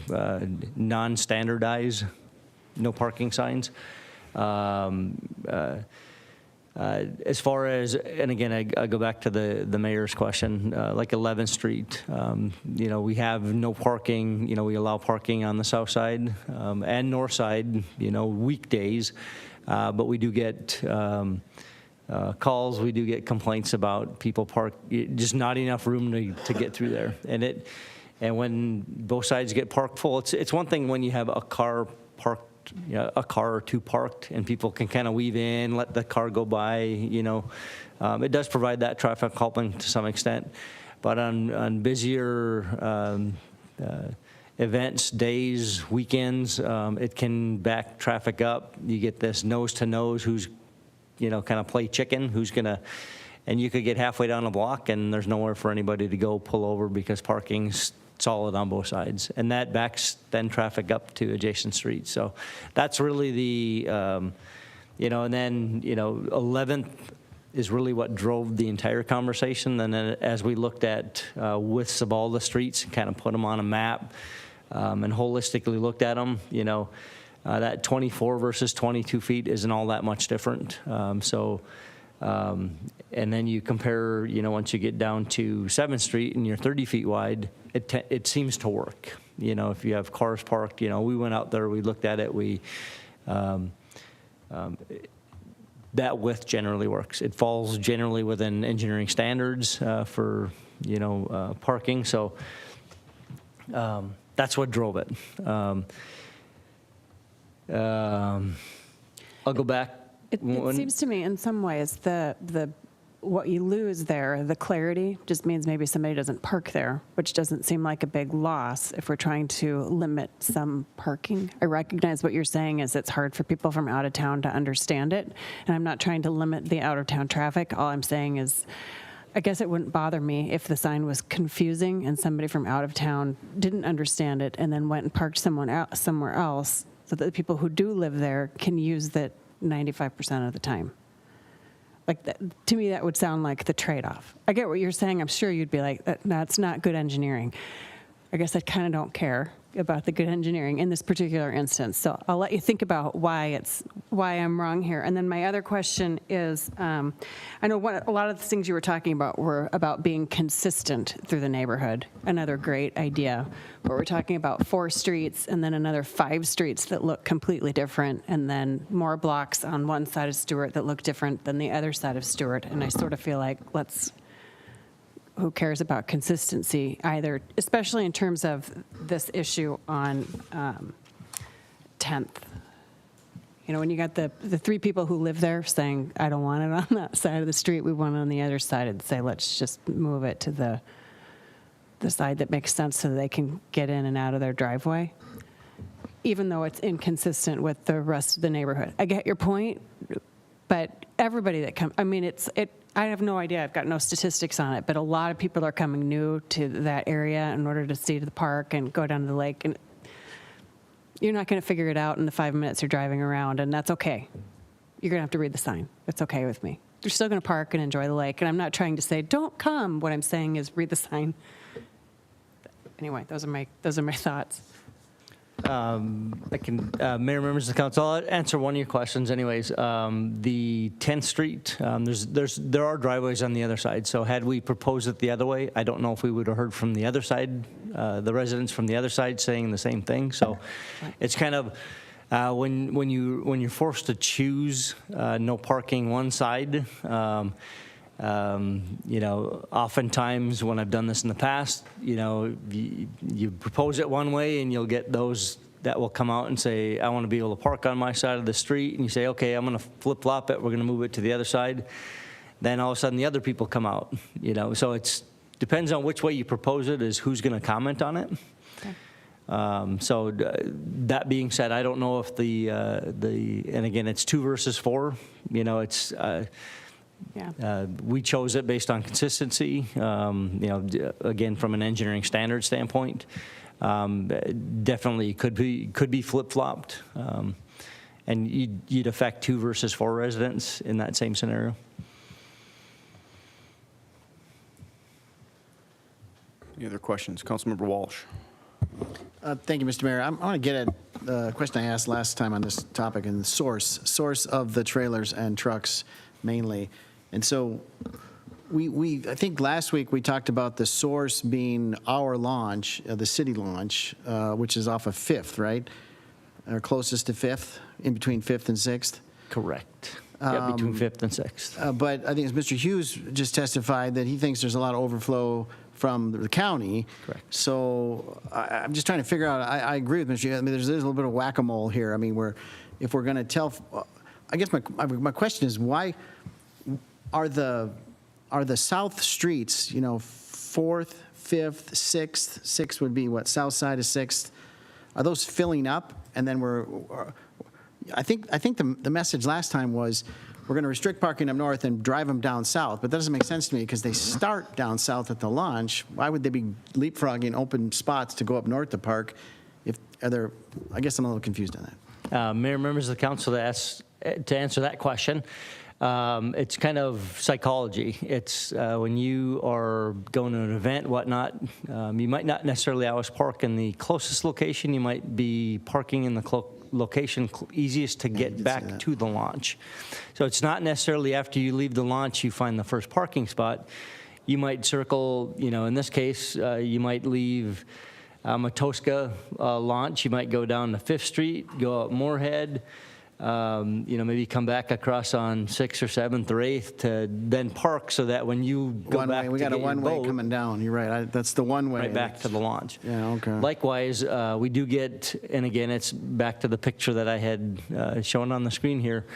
non-standardize no parking signs. As far as, and again, I go back to the mayor's question, like 11th Street, we have no parking, we allow parking on the south side and north side, weekdays, but we do get calls, we do get complaints about people just not enough room to get through there. And when both sides get parked full, it's one thing when you have a car parked, a car or two parked, and people can kind of weave in, let the car go by, it does provide that traffic calming to some extent. But on busier events, days, weekends, it can back traffic up. You get this nose to nose, who's, kind of play chicken, who's gonna, and you could get halfway down a block and there's nowhere for anybody to go pull over because parking's solid on both sides. And that backs then traffic up to adjacent streets. So that's really the, and then, 11th is really what drove the entire conversation. And then as we looked at widths of all the streets and kind of put them on a map and holistically looked at them, that 24 versus 22 feet isn't all that much different. And then you compare, once you get down to 7th Street and you're 30 feet wide, it seems to work. If you have cars parked, we went out there, we looked at it, that width generally works. It falls generally within engineering standards for, parking. So that's what drove it. I'll go back. It seems to me in some ways what you lose there, the clarity, just means maybe somebody doesn't park there, which doesn't seem like a big loss if we're trying to limit some parking. I recognize what you're saying is it's hard for people from out of town to understand it, and I'm not trying to limit the out of town traffic. All I'm saying is I guess it wouldn't bother me if the sign was confusing and somebody from out of town didn't understand it and then went and parked somewhere else so that the people who do live there can use that 95% of the time. Like, that, to me, that would sound like the trade-off. I get what you're saying. I'm sure you'd be like, that's not good engineering. I guess I kind of don't care about the good engineering in this particular instance. So I'll let you think about why I'm wrong here. And then my other question is, I know a lot of the things you were talking about were about being consistent through the neighborhood. Another great idea. But we're talking about 4 streets and then another 5 streets that look completely different, and then more blocks on one side of Stewart that look different than the other side of Stewart. And I sort of feel like who cares about consistency either, especially in terms of this issue on 10th. When you got the 3 people who live there saying, I don't want it on that side of the street, we want it on the other side, and say, let's just move it to the side that makes sense so that they can get in and out of their driveway, even though it's inconsistent with the rest of the neighborhood. I get your point, but everybody that comes, I have no idea. I've got no statistics on it, but a lot of people are coming new to that area in order to see the park and go down to the lake. And you're not going to figure it out in the 5 minutes you're driving around, and that's okay. You're going to have to read the sign. It's okay with me. You're still going to park and enjoy the lake. And I'm not trying to say, don't come. What I'm saying is read the sign. Anyway, those are my thoughts. Mayor, members of the council, I'll answer one of your questions anyways. The 10th Street, there are driveways on the other side. So had we proposed it the other way, I don't know if we would have heard from the other side, the residents from the other side saying the same thing. So it's kind of, when you're forced to choose no parking one side, oftentimes when I've done this in the past, you propose it one way and you'll get those that will come out and say, I want to be able to park on my side of the street. And you say, okay, I'm going to flip-flop it. We're going to move it to the other side. Then all of a sudden the other people come out, So it depends on which way you propose it is who's going to comment on it. Okay. That being said, I don't know if and again, it's 2 versus 4. We chose it based on consistency, again, from an engineering standard standpoint. Definitely could be flip-flopped, and you'd affect 2 versus 4 residents in that same scenario. Any other questions? Councilmember Walsh. Thank you, Mr. Mayor. I want to get at the question I asked last time on this topic and the source of the trailers and trucks mainly. And so I think last week we talked about the source being our launch, the city launch, which is off of 5th, right? Or closest to 5th, in between 5th and 6th? Correct. Between 5th and 6th. But I think as Mr. Hughes just testified that he thinks there's a lot of overflow from the county. Correct. So I'm just trying to figure out, I agree with Mr. Hughes. There's a little bit of whack-a-mole here. If we're going to tell, I guess my question is, why are the south streets, 4th, 5th, 6th. 6th would be what, south side of 6th. Are those filling up? And then I think the message last time was we're going to restrict parking up north and drive them down south. But that doesn't make sense to me because they start down south at the launch. Why would they be leapfrogging open spots to go up north to park? I guess I'm a little confused on that. Mayor, members of the council, to answer that question, it's kind of psychology. It's when you are going to an event, whatnot, you might not necessarily always park in the closest location. You might be parking in the location easiest to get back to the launch. So it's not necessarily after you leave the launch you find the first parking spot. You might circle, in this case, you might leave Matoska launch. You might go down to 5th Street, go up Moorhead, maybe come back across on 6th or 7th or 8th to then park so that when you go One back way. We to got a get your one-way boat, coming down. You're right. That's the one way. right back to the launch. Yeah, okay. Likewise, we do get, and again, it's back to the picture that I had shown on the screen here.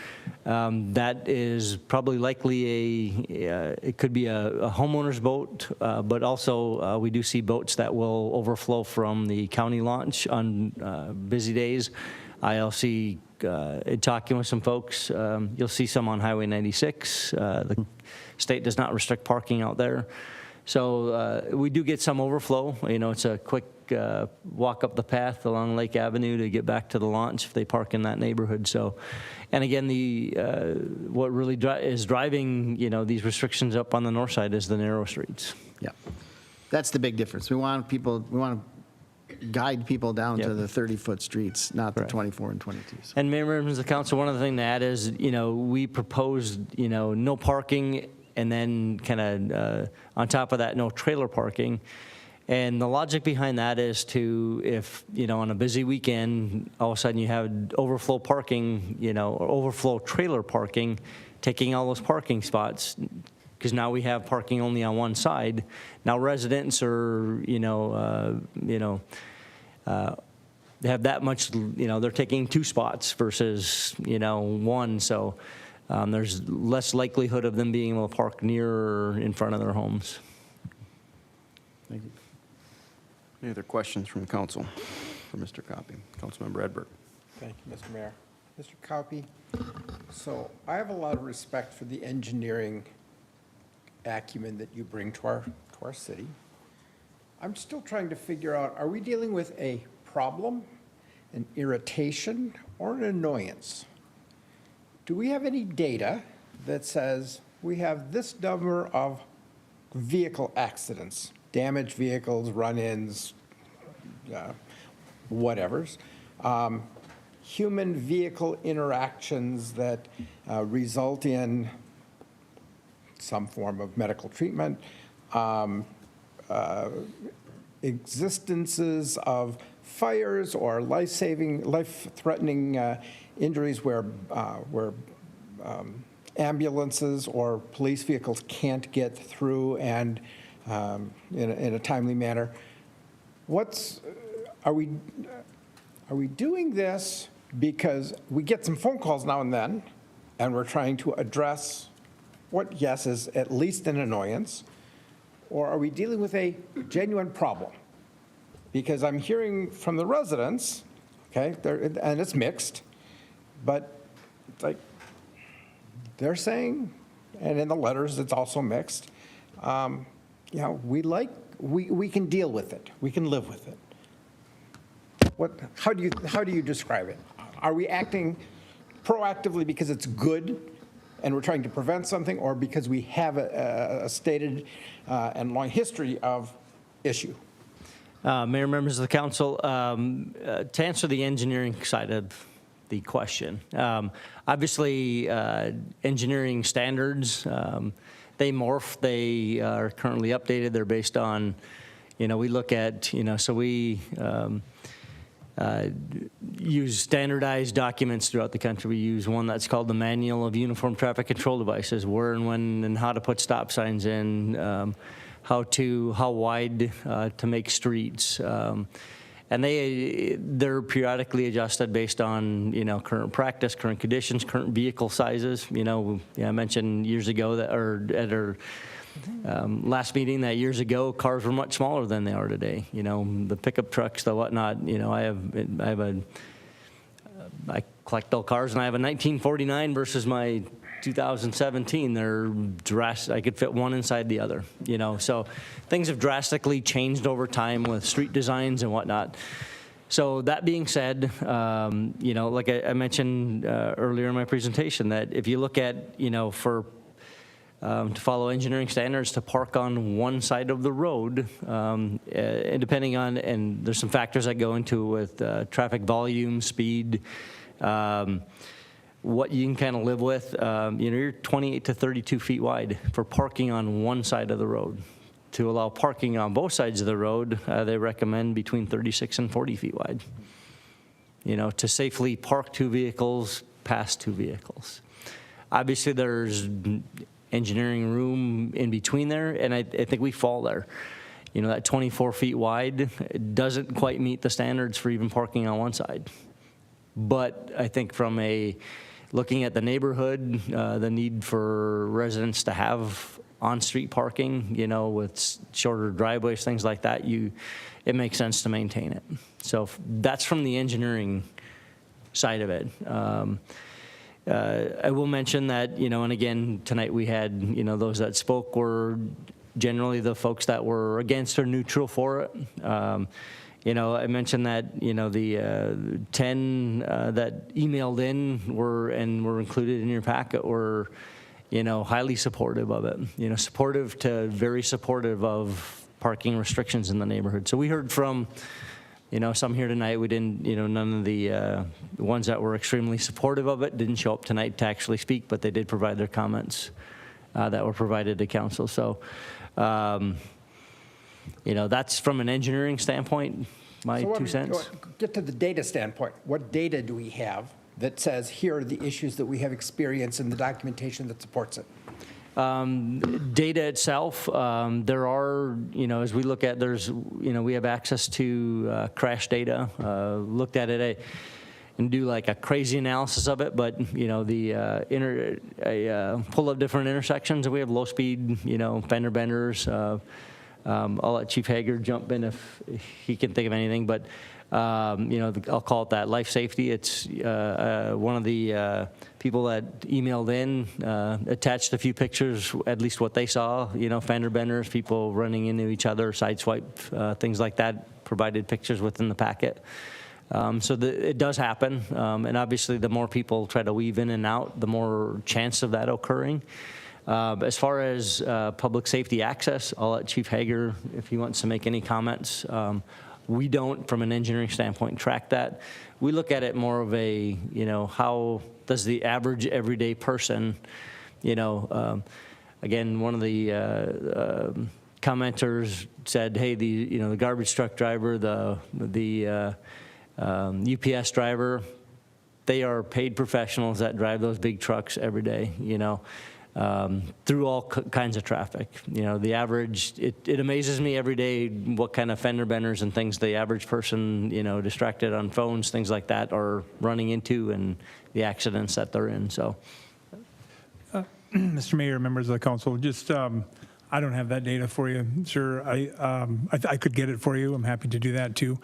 That is probably likely it could be a homeowner's boat, but also we do see boats that will overflow from the county launch on busy days. I'll see, in talking with some folks, you'll see some on Highway 96. The state does not restrict parking out there. So we do get some overflow. It's a quick walk up the path along Lake Avenue to get back to the launch if they park in that neighborhood. So, and again, what really is driving, these restrictions up on the north side is the narrow streets. Yeah. That's the big difference. We want to guide people down to the 30-foot streets, not the Correct. 24 and 22. So. And members of the council, one other thing to add is, we proposed, no parking, and then kind of on top of that, no trailer parking. And the logic behind that is if, on a busy weekend, all of a sudden you have overflow parking, or overflow trailer parking, taking all those parking spots, because now we have parking only on one side. Now residents are, they have that much, they're taking 2 spots versus, 1. So there's less likelihood of them being able to park near or in front of their homes. Thank you. Any other questions from the council for Mr. Copy? Councilmember Edberg. Thank you, Mr. Mayor. Mr. Copy, so I have a lot of respect for the engineering acumen that you bring to our city. I'm still trying to figure out, are we dealing with a problem, an irritation, or an annoyance? Do we have any data that says we have this number of vehicle accidents, damaged vehicles, run-ins, whatevers, human-vehicle interactions that result in some form of medical treatment, existences of fires or life-threatening injuries where ambulances or police vehicles can't get through and in a timely manner. Are we doing this because we get some phone calls now and then, and we're trying to address what, yes, is at least an annoyance, or are we dealing with a genuine problem? Because I'm hearing from the residents, okay, and it's mixed, but it's like they're saying, and in the letters it's also mixed, we can deal with it, we can live with it. How do you describe it? Are we acting proactively because it's good and we're trying to prevent something, or because we have a stated and long history of issue? Mayor, members of the council, to answer the engineering side of the question, obviously engineering standards, they morph, they are currently updated, they're based on, we look at, so we use standardized documents throughout the country. We use one that's called the Manual of Uniform Traffic Control Devices, where and when and how to put stop signs in, how wide to make streets. And they're periodically adjusted based on, current practice, current conditions, current vehicle sizes. I mentioned years ago that, or at our last meeting that years ago, cars were much smaller than they are today. You know, the pickup trucks, the whatnot. You know, I collect all cars, and I have a 1949 versus my 2017. They're drastic. I could fit one inside the other. You know, so things have drastically changed over time with street designs and whatnot. So that being said, you know, like I mentioned earlier in my presentation, that if you look at, you know, for to follow engineering standards to park on one side of the road, and depending on, and there's some factors that go into with traffic volume, speed, what you can kind of live with. You know, you're 28 to 32 feet wide for parking on one side of the road. To allow parking on both sides of the road, they recommend between 36 and 40 feet wide. You know, to safely park two vehicles, past two vehicles. Obviously, there's engineering room in between there, and I think we fall there. You know, that 24 feet wide doesn't quite meet the standards for even parking on one side. But I think from looking at the neighborhood, the need for residents to have on-street parking, you know, with shorter driveways, things like that, it makes sense to maintain it. So that's from the engineering side of it. I will mention that, you know, and again, tonight we had, you know, those that spoke were generally the folks that were against or neutral for it. You know, I mentioned that, you know, the 10 that emailed in were included in your packet were, you know, highly supportive of it. You know, supportive to very supportive of parking restrictions in the neighborhood. So we heard from, you know, some here tonight. We didn't, you know, none of the ones that were extremely supportive of it didn't show up tonight to actually speak, but they did provide their comments that were provided to council. So, you know, that's from an engineering standpoint, my 2 cents. Get to the data standpoint. What data do we have that says here are the issues that we have experienced and the documentation that supports it? Data itself, there are, you know, as we look at, there's, you know, we have access to crash data, looked at it and do like a crazy analysis of it, but, you know, pull up different intersections, and we have low speed, you know, fender benders. I'll let Chief Hager jump in if he can think of anything, but you know, I'll call it that life safety. It's one of the people that emailed in attached a few pictures, at least what they saw, you know, fender benders, people running into each other, sideswipe, things like that, provided pictures within the packet. So it does happen, and obviously the more people try to weave in and out, the more chance of that occurring. As far as public safety access, I'll let Chief Hager, if he wants to make any comments. We don't, from an engineering standpoint, track that. We look at it more of a, you know, how does the average everyday person, you know, again, one of the commenters said, hey, the garbage truck driver, the UPS driver, they are paid professionals that drive those big trucks every day, you know. Through all kinds of traffic. You know, the average, it amazes me every day what kind of fender benders and things the average person, you know, distracted on phones, things like that, are running into, and the accidents that they're in, so. Mr. Mayor, members of the council, just, I don't have that data for you, sir. I could get it for you. I'm happy to do that too.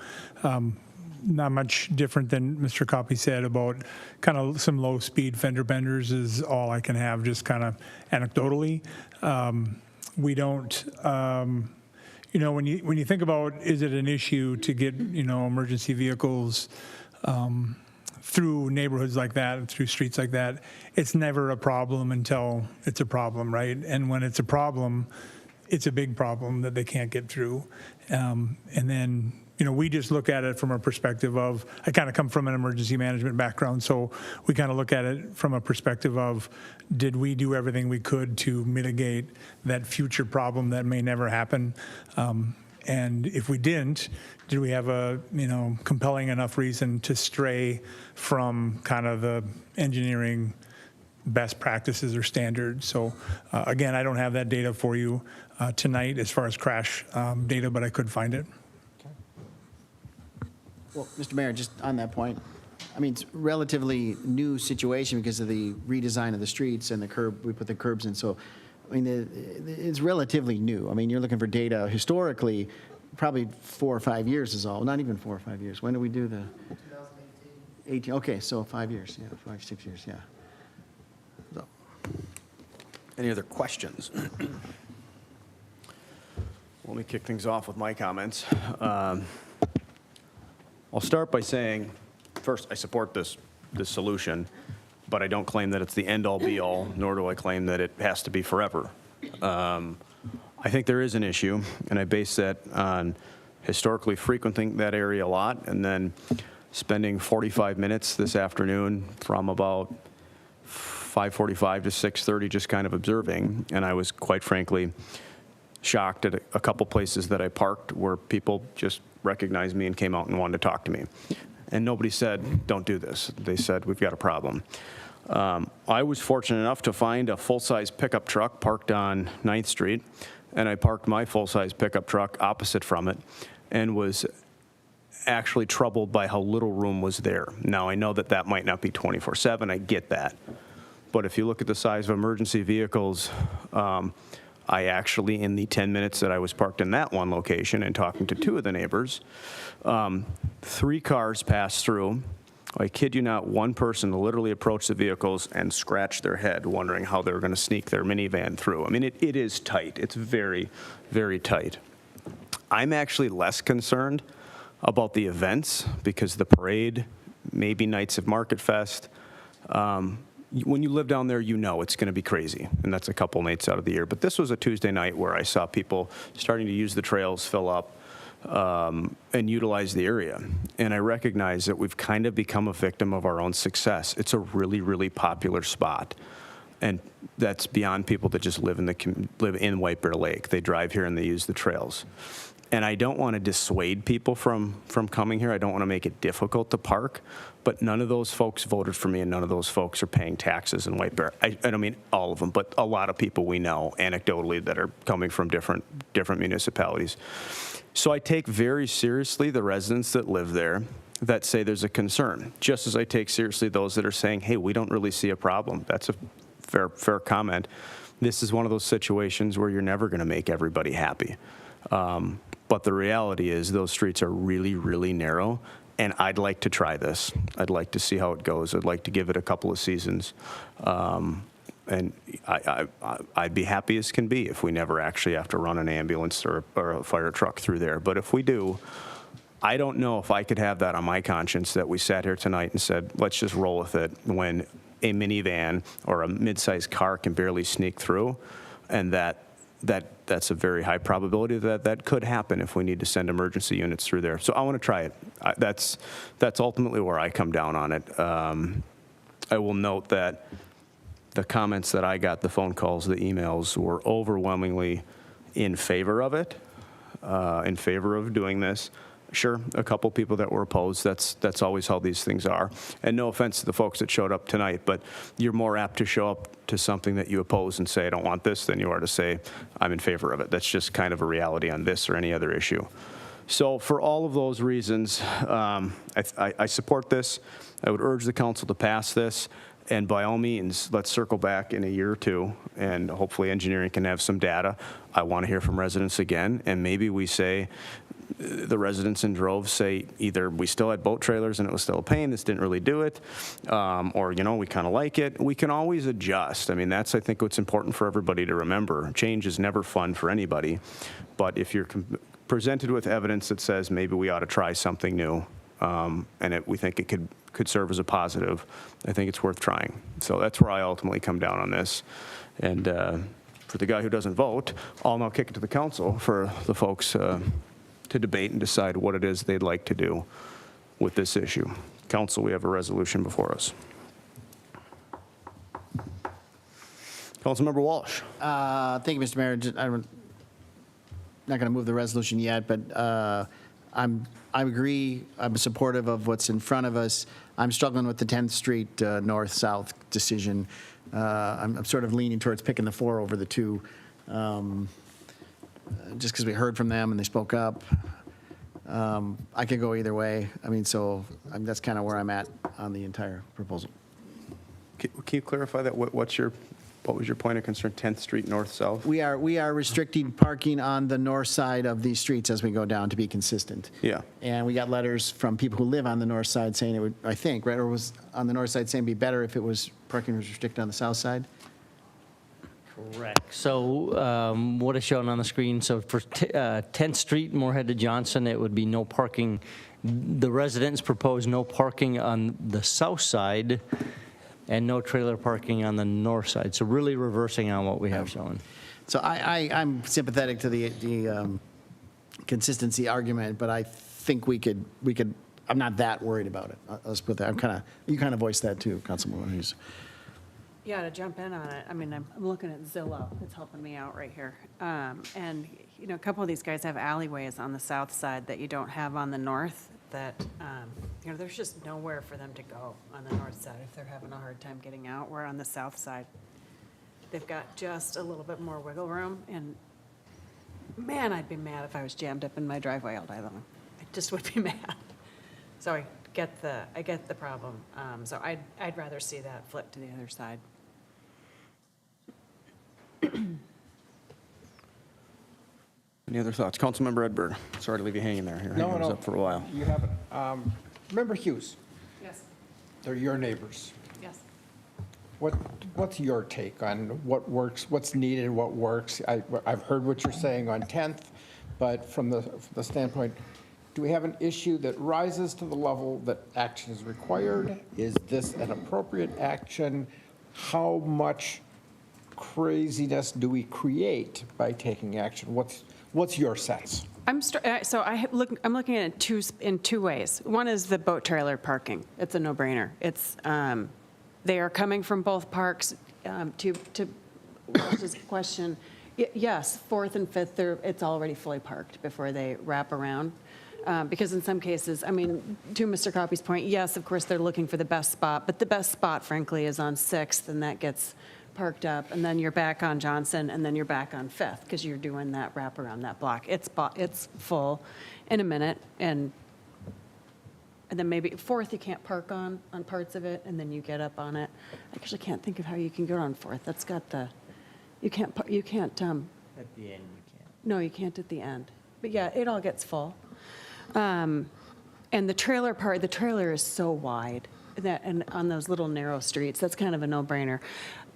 Not much different than Mr. Coppy said about kind of some low-speed fender benders is all I can have, just kind of anecdotally. We don't, you know, when you think about, is it an issue to get, you know, emergency vehicles through neighborhoods like that, through streets like that, it's never a problem until it's a problem, right? And when it's a problem, it's a big problem that they can't get through. And then, you know, we just look at it from a perspective of, I kind of come from an emergency management background, so we kind of look at it from a perspective of, did we do everything we could to mitigate that future problem that may never happen? And if we didn't, did we have a, you know, compelling enough reason to stray from kind of the engineering best practices or standards? So again, I don't have that data for you tonight as far as crash data, but I could find it. Well, Mr. Mayor, just on that point, I mean, it's a relatively new situation because of the redesign of the streets and the curb, we put the curbs in. So I mean, it's relatively new. I mean, you're looking for data historically, probably 4 or 5 years is all, not even 4 or 5 years. When did we do the? 2018. Okay, so 5 years, yeah, 5, 6 years, yeah. So. Any other questions? Let me kick things off with my comments. I'll start by saying, first, I support this solution, but I don't claim that it's the end-all, be-all, nor do I claim that it has to be forever. I think there is an issue, and I base that on historically frequenting that area a lot, and then spending 45 minutes this afternoon from about 5:45 to 6:30 just kind of observing, and I was quite frankly shocked at a couple places that I parked where people just recognized me and came out and wanted to talk to me. And nobody said, don't do this. They said, we've got a problem. I was fortunate enough to find a full-size pickup truck parked on 9th Street, and I parked my full-size pickup truck opposite from it and was actually troubled by how little room was there. Now, I know that that might not be 24/7. I get that. But if you look at the size of emergency vehicles, I actually, in the 10 minutes that I was parked in that one location and talking to 2 of the neighbors, 3 cars passed through. I kid you not, one person literally approached the vehicles and scratched their head, wondering how they were going to sneak their minivan through. I mean, it is tight. It's very, very tight. I'm actually less concerned about the events because the parade, maybe nights of Market Fest, when you live down there, you know it's going to be crazy, and that's a couple nights out of the year. But this was a Tuesday night where I saw people starting to use the trails, fill up, and utilize the area. And I recognize that we've kind of become a victim of our own success. It's a really, really popular spot. And that's beyond people that just live in White Bear Lake. They drive here and they use the trails. And I don't want to dissuade people from coming here. I don't want to make it difficult to park. But none of those folks voted for me, and none of those folks are paying taxes in White Bear. I don't mean all of them, but a lot of people we know anecdotally that are coming from different municipalities. So I take very seriously the residents that live there that say there's a concern, just as I take seriously those that are saying, hey, we don't really see a problem. That's a fair comment. This is one of those situations where you're never going to make everybody happy. But the reality is those streets are really, really narrow, and I'd like to try this. I'd like to see how it goes. I'd like to give it a couple of seasons. And I'd be happy as can be if we never actually have to run an ambulance or a fire truck through there. But if we do, I don't know if I could have that on my conscience that we sat here tonight and said, let's just roll with it when a minivan or a mid-sized car can barely sneak through, and that's a very high probability that could happen if we need to send emergency units through there. So I want to try it. That's ultimately where I come down on it. I will note that the comments that I got, the phone calls, the emails, were overwhelmingly in favor of it, in favor of doing this. Sure, a couple people that were opposed. That's always how these things are. And no offense to the folks that showed up tonight, but you're more apt to show up to something that you oppose and say, I don't want this, than you are to say, I'm in favor of it. That's just kind of a reality on this or any other issue. So for all of those reasons, I support this. I would urge the council to pass this. And by all means, let's circle back in a year or two, and hopefully engineering can have some data. I want to hear from residents again, and maybe we say, the residents in droves say either we still had boat trailers and it was still a pain, this didn't really do it, or, we kind of like it. We can always adjust. I mean, that's, I think, what's important for everybody to remember. Change is never fun for anybody, but if you're presented with evidence that says maybe we ought to try something new, and we think it could serve as a positive, I think it's worth trying. So that's where I ultimately come down on this. And for the guy who doesn't vote, I'll now kick it to the council for the folks to debate and decide what it is they'd like to do with this issue. Council, we have a resolution before us. Councilmember Walsh. Thank you, Mr. Mayor. I'm not going to move the resolution yet, but I agree. I'm supportive of what's in front of us. I'm struggling with the 10th Street north-south decision. I'm sort of leaning towards picking the 4 over the 2, just because we heard from them and they spoke up. I could go either way. I mean, that's kind of where I'm at on the entire proposal. Can you clarify that? What's your What was your point of concern, 10th Street north-south? We are restricting parking on the north side of these streets as we go down to be consistent. Yeah. And we got letters from people who live on the north side saying it would, I think, right, or was on the north side saying it'd be better if it was, parking was restricted on the south side? Correct. So what is shown on the screen, so for 10th Street, Moorhead to Johnson, it would be no parking. The residents propose no parking on the south side and no trailer parking on the north side. So really reversing on what we have shown. So I'm sympathetic to the consistency argument, but I think we could, I'm not that worried about it. Let's put that, you kind of voiced that too, Councilwoman Hughes. Yeah, to jump in on it, I mean, I'm looking at Zillow, it's helping me out right here. And, you know, a couple of these guys have alleyways on the south side that you don't have on the north, that, you know, there's just nowhere for them to go on the north side if they're having a hard time getting out. Where on the south side, they've got just a little bit more wiggle room, and man, I'd be mad if I was jammed up in my driveway all day long. I just would be mad. So I get the problem. So I'd rather see that flip to the other side. Any other thoughts? Councilmember Edberg, sorry to leave you hanging there. Your hand was up for a while. You haven't. Member Hughes, Yes, they're your neighbors. yes. What's your take on what works, what's needed, what works? I've heard what you're saying on 10th, but from the standpoint, do we have an issue that rises to the level that action is required? Is this an appropriate action? How much craziness do we create by taking action? What's your sense? I'm looking at it in two ways. One is the boat trailer parking. It's a no-brainer. It's they are coming from both parks. To Walsh's question, yes, 4th and 5th, it's already fully parked before they wrap around. Because in some cases, I mean, to Mr. Coppy's point, yes, of course, they're looking for the best spot, but the best spot, frankly, is on 6th, and that gets parked up, and then you're back on Johnson, and then you're back on 5th, because you're doing that wrap around that block. It's full in a minute, and then maybe 4th you can't park on parts of it, and then you get up on it. I actually can't think of how you can go on 4th. That's got the, you can't, At the end, you can't. no, you can't at the end. But yeah, it all gets full. And the trailer is so wide and on those little narrow streets, that's kind of a no-brainer.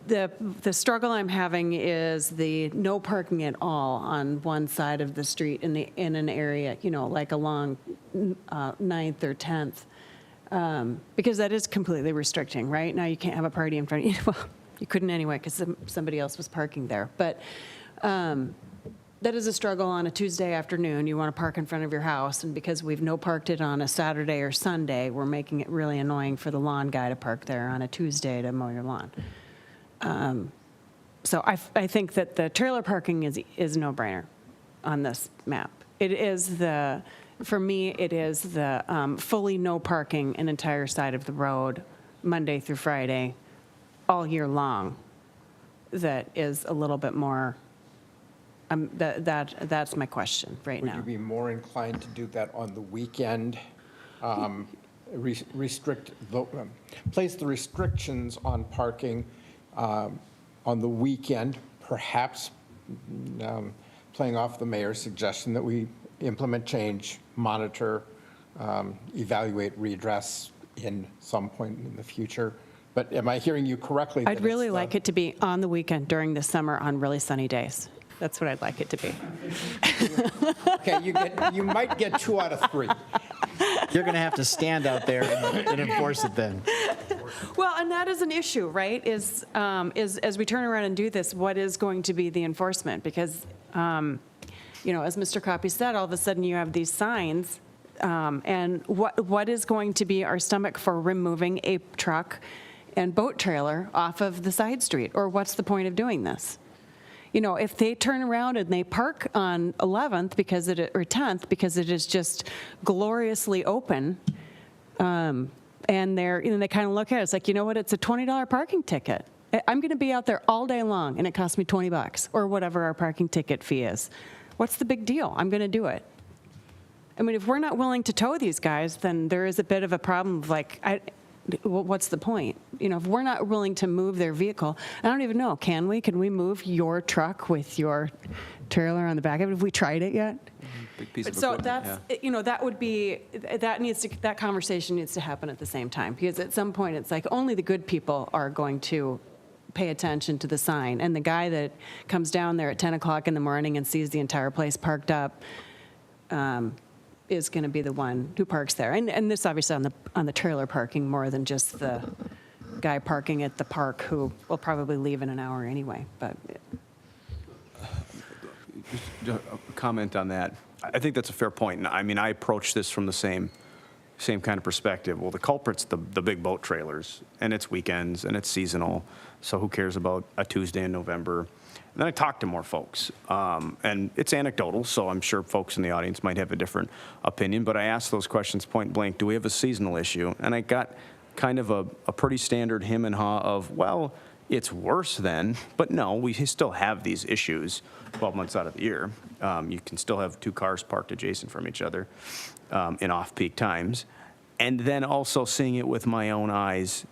The struggle I'm having is the no parking at all on one side of the street in an area, you know, like along 9th or 10th, because that is completely restricting, right? Now you can't have a party in front of you. Well, you couldn't anyway because somebody else was parking there. But that is a struggle on a Tuesday afternoon. You want to park in front of your house, and because we've no parked it on a Saturday or Sunday, we're making it really annoying for the lawn guy to park there on a Tuesday to mow your lawn. So I think that the trailer parking is a no-brainer on this map. It is for me, it is the fully no parking an entire side of the road, Monday through Friday, all year long, that is a little bit more, that's my question right now. Would you be more inclined to do that on the weekend? Place the restrictions on parking on the weekend, perhaps playing off the mayor's suggestion that we implement change, monitor, evaluate, readdress in some point in the future. But am I hearing you correctly? I'd really like it to be on the weekend during the summer on really sunny days. That's what I'd like it to be. Okay, you might get 2 out of 3. You're going to have to stand out there and enforce it then. Well, and that is an issue, right? Is as we turn around and do this, what is going to be the enforcement? Because, you know, as Mr. Coppy said, all of a sudden you have these signs, and what is going to be our stomach for removing a truck and boat trailer off of the side street? Or what's the point of doing this? You know, if they turn around and they park on 11th or 10th because it is just gloriously open, and they kind of look at it, it's like, you know what, it's a $20 parking ticket. I'm going to be out there all day long, and it costs me $20 or whatever our parking ticket fee is. What's the big deal? I'm going to do it. I mean, if we're not willing to tow these guys, then there is a bit of a problem of like, what's the point? if we're not willing to move their vehicle, I don't even know, can we? Can we move your truck with your trailer on the back of it? Have we tried it yet? Big piece of So equipment, that's, yeah. that would be, that conversation needs to happen at the same time, because at some point, it's like, only the good people are going to pay attention to the sign, and the guy that comes down there at 10 o'clock in the morning and sees the entire place parked up is going to be the one who parks there. And this obviously on the trailer parking more than just the guy parking at the park who will probably leave in an hour anyway, but. Just a comment on that. I think that's a fair point. And I mean, I approach this from the same kind of perspective. Well, the culprit's the big boat trailers, and it's weekends, and it's seasonal, so who cares about a Tuesday in November? And then I talk to more folks, and it's anecdotal, so I'm sure folks in the audience might have a different opinion, but I asked those questions point blank, do we have a seasonal issue? And I got kind of a pretty standard hem and haw of, well, it's worse then, but no, we still have these issues 12 months out of the year. You can still have two cars parked adjacent from each other in off-peak times. And then also seeing it with my own eyes,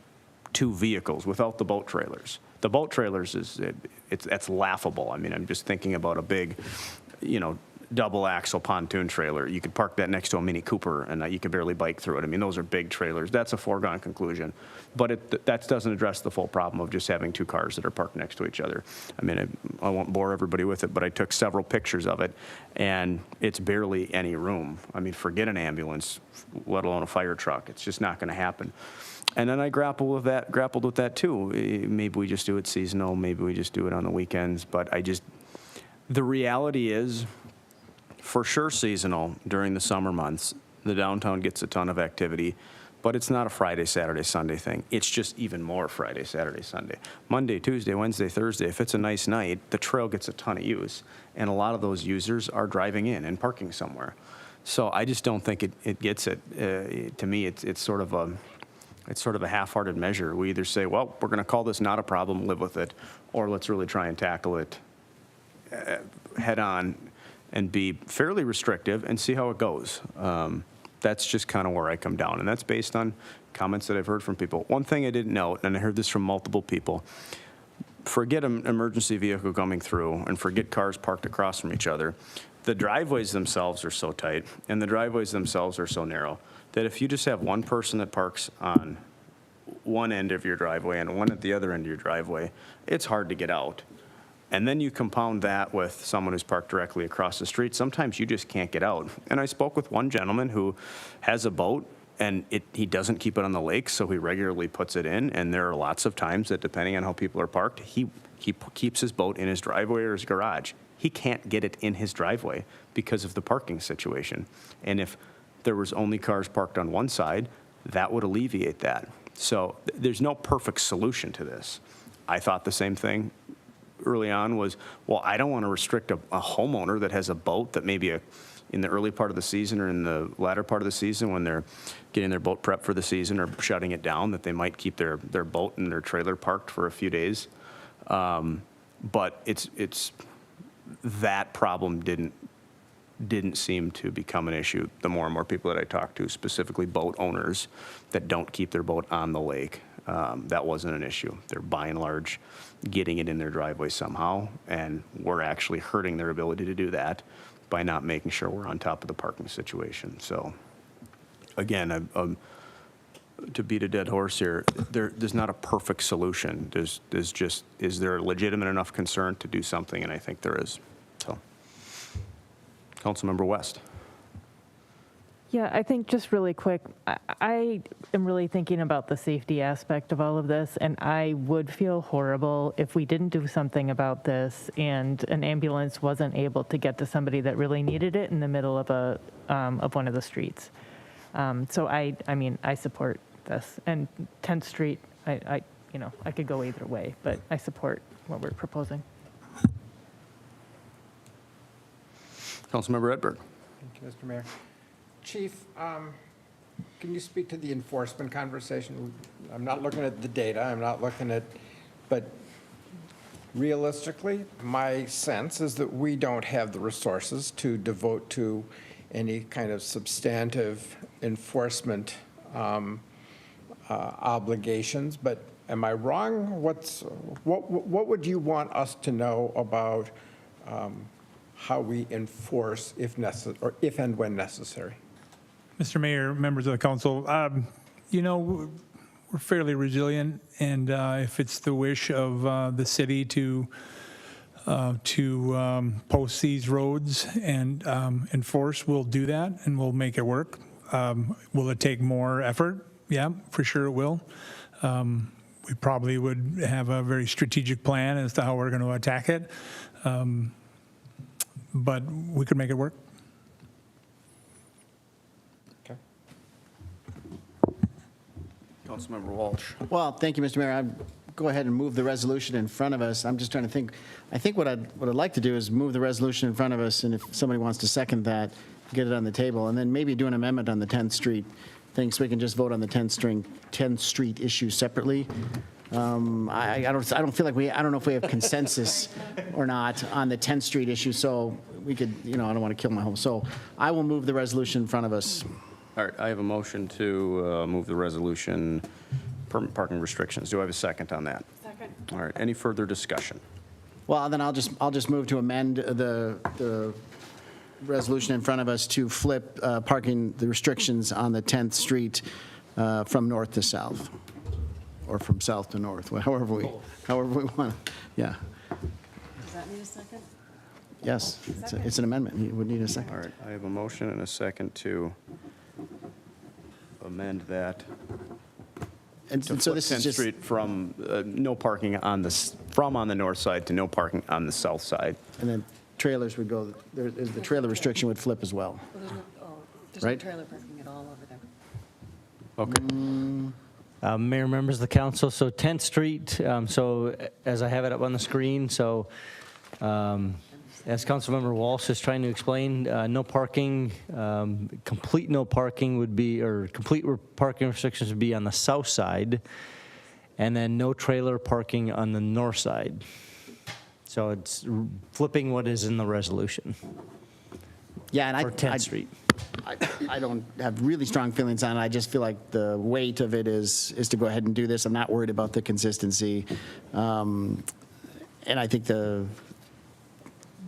two vehicles without the boat trailers. The boat trailers, that's laughable. I mean, I'm just thinking about a big, double axle pontoon trailer. You could park that next to a Mini Cooper and you could barely bike through it. I mean, those are big trailers. That's a foregone conclusion. But that doesn't address the full problem of just having two cars that are parked next to each other. I mean, I won't bore everybody with it, but I took several pictures of it, and it's barely any room. I mean, forget an ambulance, let alone a fire truck. It's just not going to happen. And then I grappled with that too. Maybe we just do it seasonal. Maybe we just do it on the weekends. But the reality is, for sure seasonal during the summer months, the downtown gets a ton of activity, but it's not a Friday, Saturday, Sunday thing. It's just even more Friday, Saturday, Sunday. Monday, Tuesday, Wednesday, Thursday, if it's a nice night, the trail gets a ton of use, and a lot of those users are driving in and parking somewhere. So I just don't think it gets it. To me, it's sort of a half-hearted measure. We either say, well, we're going to call this not a problem, live with it, or let's really try and tackle it head on and be fairly restrictive and see how it goes. That's just kind of where I come down, and that's based on comments that I've heard from people. One thing I didn't note, and I heard this from multiple people, forget an emergency vehicle coming through and forget cars parked across from each other. The driveways themselves are so tight and the driveways themselves are so narrow that if you just have one person that parks on one end of your driveway and one at the other end of your driveway, it's hard to get out. And then you compound that with someone who's parked directly across the street. Sometimes you just can't get out. And I spoke with one gentleman who has a boat, and he doesn't keep it on the lake, so he regularly puts it in. And there are lots of times that, depending on how people are parked, he keeps his boat in his driveway or his garage. He can't get it in his driveway because of the parking situation. And if there was only cars parked on one side, that would alleviate that. So there's no perfect solution to this. I thought the same thing early on was, well, I don't want to restrict a homeowner that has a boat that maybe in the early part of the season or in the latter part of the season when they're getting their boat prep for the season or shutting it down, that they might keep their boat and their trailer parked for a few days. But it's that problem didn't seem to become an issue the more and more people that I talked to, specifically boat owners that don't keep their boat on the lake. That wasn't an issue. They're by and large getting it in their driveway somehow, and we're actually hurting their ability to do that by not making sure we're on top of the parking situation. So again, to beat a dead horse here, there's not a perfect solution. There's just, is there a legitimate enough concern to do something? And I think there is. So, Councilmember West. Yeah, I think just really quick, I am really thinking about the safety aspect of all of this, and I would feel horrible if we didn't do something about this and an ambulance wasn't able to get to somebody that really needed it in the middle of one of the streets. So I mean, I support this, and 10th Street, I could go either way, but I support what we're proposing. Councilmember Edberg. Thank you, Mr. Mayor. Chief, can you speak to the enforcement conversation? I'm not looking at the data, but realistically, my sense is that we don't have the resources to devote to any kind of substantive enforcement obligations, but Am I wrong? What would you want us to know about how we enforce if necessary, or if and when necessary? Mr. Mayor, members of the council, you know, we're fairly resilient, and if it's the wish of the city to post these roads and enforce, we'll do that, and we'll make it work. Will it take more effort? Yeah, for sure it will. We probably would have a very strategic plan as to how we're going to attack it, but we could make it work. Okay. Councilmember Walsh. Well, thank you, Mr. Mayor. I'd go ahead and move the resolution in front of us. I'm just trying to think. I think what I'd like to do is move the resolution in front of us, and if somebody wants to second that, get it on the table, and then maybe do an amendment on the 10th Street thing, so we can just vote on the 10th Street issue separately. I don't feel like I don't know if we have consensus or not on the 10th Street issue, so we could, you know, I don't want to kill my home. So I will move the resolution in front of us. All right, I have a motion to move the resolution, permit parking restrictions. Do I have a second on that? Second. All right, any further discussion? Well, then I'll just move to amend the resolution in front of us to flip parking, the restrictions on the 10th Street from north to south, or from south to north, however we want. Yeah. Does that need a second? Yes, it's an amendment. You would need a second. All right, I have a motion and a second to amend that. And To so flip this 10th is just, Street from no parking on the north side to no parking on the south side. and then trailers would go, the trailer restriction would flip as well. There's Right. no trailer parking at all over there. Okay. Mayor, members of the council, so 10th Street, so as I have it up on the screen, so as Councilmember Walsh is trying to explain, no parking, complete no parking would be, or complete parking restrictions would be on the south side, and then no trailer parking on the north side. So it's flipping what is in the resolution Yeah, and for 10th Street. I don't have really strong feelings on it. I just feel like the weight of it is to go ahead and do this. I'm not worried about the consistency. And I think the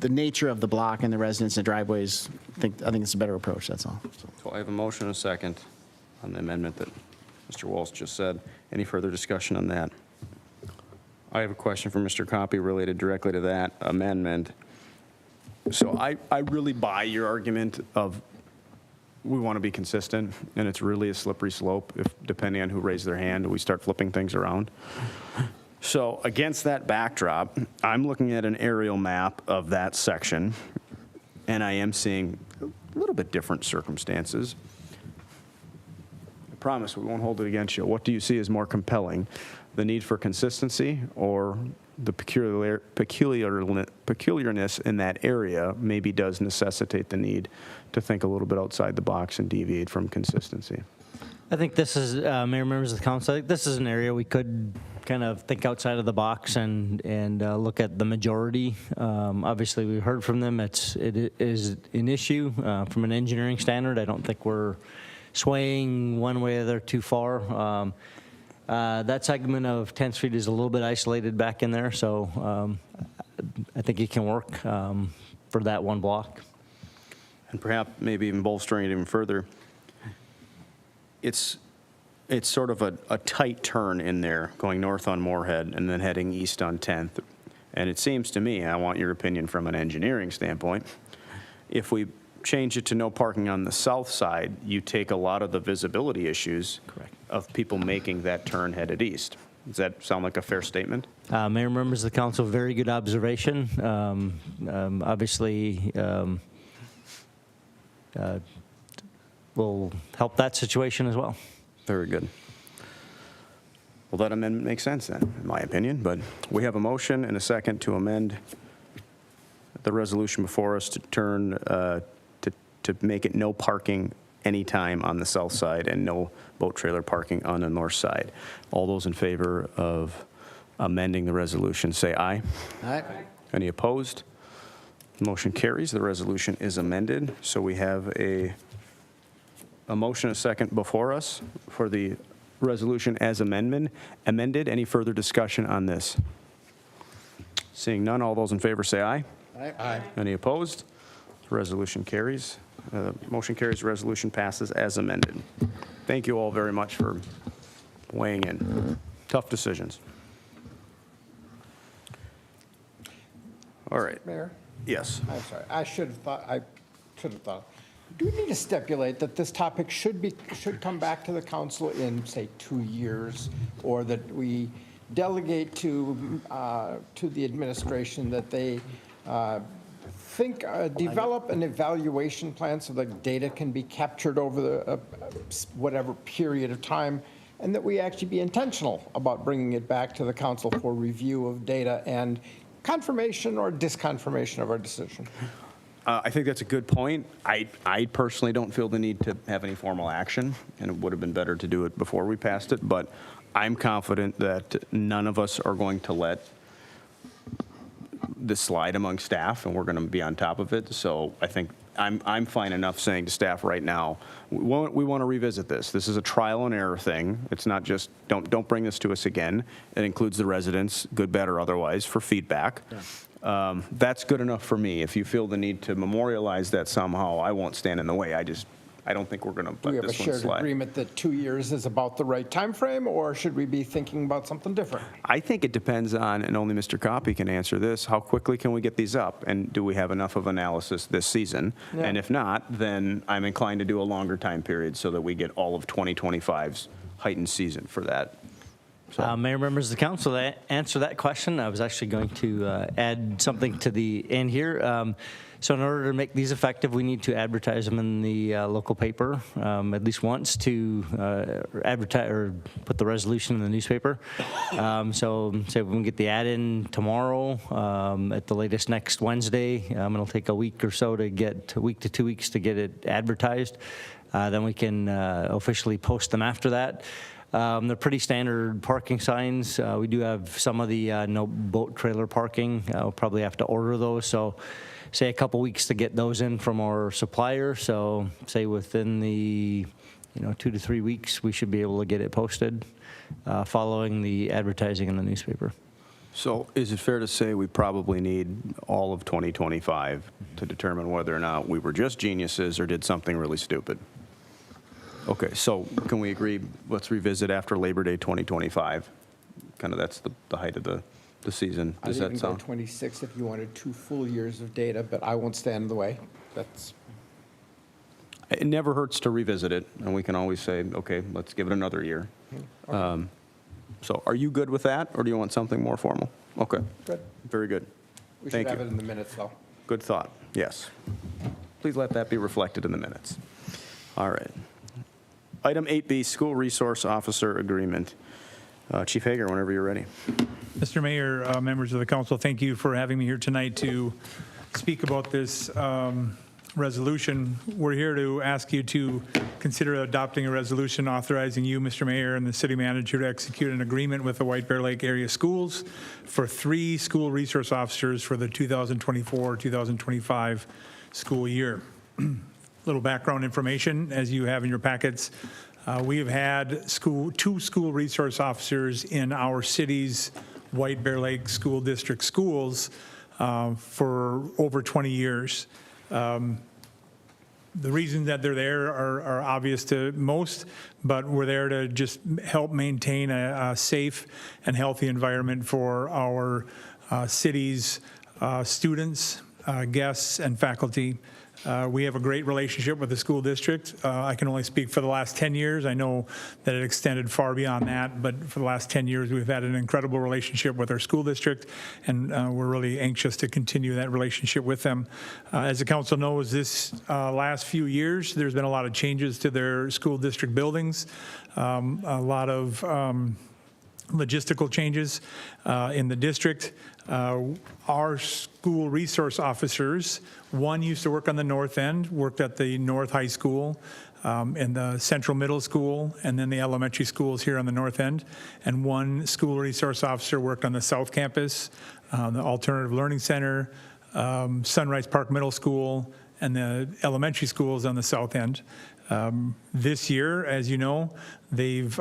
nature of the block and the residents and driveways, I think it's a better approach, that's all. So I have a motion and a second on the amendment that Mr. Walsh just said. Any further discussion on that? I have a question for Mr. Copy related directly to that amendment. So I really buy your argument of we want to be consistent, and it's really a slippery slope if, depending on who raised their hand, we start flipping things around. So against that backdrop, I'm looking at an aerial map of that section, and I am seeing a little bit different circumstances. I promise we won't hold it against you. What do you see as more compelling, the need for consistency or the peculiarness in that area maybe does necessitate the need to think a little bit outside the box and deviate from consistency? I think this is, Mayor, members of the council, I think this is an area we could kind of think outside of the box and look at the majority. Obviously, we heard from them. It is an issue from an engineering standard. I don't think we're swaying one way or the other too far. That segment of 10th Street is a little bit isolated back in there, so I think it can work for that one block. And perhaps maybe even bolstering it even further, it's sort of a tight turn in there, going north on Moorhead and then heading east on 10th. And it seems to me, I want your opinion from an engineering standpoint, if we change it to no parking on the south side, you take a lot of the visibility issues Correct. of people making that turn headed east. Does that sound like a fair statement? Mayor, members of the council, very good observation. Obviously, will help that situation as well. Very good. Well, that amendment makes sense then, in my opinion, but we have a motion and a second to amend the resolution before us to turn, to make it no parking anytime on the south side and no boat trailer parking on the north side. All those in favor of amending the resolution, say aye. Aye. Any opposed? Motion carries. The resolution is amended. So we have a motion, a second before us for the resolution as amended. Any further discussion on this? Seeing none, all those in favor say aye. Aye. Any opposed? Resolution carries. Motion carries, resolution passes as amended. Thank you all very much for weighing in. Tough decisions. All right. Mayor? Yes. I'm sorry, I should have thought. Do we need to stipulate that this topic should come back to the council in, say, 2 years? Or that we delegate to the administration that they develop an evaluation plan so that data can be captured over the whatever period of time, and that we actually be intentional about bringing it back to the council for review of data and confirmation or disconfirmation of our decision? I think that's a good point. I personally don't feel the need to have any formal action, and it would have been better to do it before we passed it, but I'm confident that none of us are going to let this slide among staff, and we're going to be on top of it. So I think I'm fine enough saying to staff right now, we want to revisit this. This is a trial and error thing. It's not just, don't bring this to us again. It includes the residents, good, bad, or otherwise, for feedback. Yeah. That's good enough for me. If you feel the need to memorialize that somehow, I won't stand in the way. I don't think we're going to Do we let have a this one shared slide. agreement that 2 years is about the right time frame, or should we be thinking about something different? I think it depends on, and only Mr. Copy can answer this, how quickly can we get these up? And do we have enough of analysis this season? Yeah. And if not, then I'm inclined to do a longer time period so that we get all of 2025's heightened season for that. So. Mayor, members of the council, to answer that question, I was actually going to add something to the end here. So in order to make these effective, we need to advertise them in the local paper at least once to advertise or put the resolution in the newspaper. So say we can get the ad in tomorrow, at the latest next Wednesday. It'll take a week or so to get, a week to 2 weeks to get it advertised. Then we can officially post them after that. They're pretty standard parking signs. We do have some of the no boat trailer parking. We'll probably have to order those. So say a couple weeks to get those in from our supplier. So say within the 2 to 3 weeks, we should be able to get it posted following the advertising in the newspaper. So is it fair to say we probably need all of 2025 to determine whether or not we were just geniuses or did something really stupid? Okay, so can we agree, let's revisit after Labor Day 2025? Kind of that's the height of the season. Does that I'd even sound? go 26 if you wanted 2 full years of data, but I won't stand in the way. It never hurts to revisit it, and we can always say, okay, let's give it another year. Okay. So are you good with that, or do you want something more formal? Okay. Good. Very good. We Thank should you. have it in the minutes, though. Good thought, yes. Please let that be reflected in the minutes. All right. Item 8B, School Resource Officer Agreement. Chief Hager, whenever you're ready. Mr. Mayor, members of the council, thank you for having me here tonight to speak about this resolution. We're here to ask you to consider adopting a resolution authorizing you, Mr. Mayor, and the city manager to execute an agreement with the White Bear Lake area schools for 3 school resource officers for the 2024-2025 school year. Little background information, as you have in your packets. We have had 2 school resource officers in our city's White Bear Lake School District schools for over 20 years. The reasons that they're there are obvious to most, but we're there to just help maintain a safe and healthy environment for our city's students, guests, and faculty. We have a great relationship with the school district. I can only speak for the last 10 years. I know that it extended far beyond that, but for the last 10 years, we've had an incredible relationship with our school district, and we're really anxious to continue that relationship with them. As the council knows, this last few years, there's been a lot of changes to their school district buildings, a lot of logistical changes in the district. Our school resource officers, one used to work on the north end, worked at the North High School and the Central Middle School, and then the elementary schools here on the north end. And one school resource officer worked on the South Campus, the Alternative Learning Center, Sunrise Park Middle School, and the elementary schools on the south end. This year, as you know, they've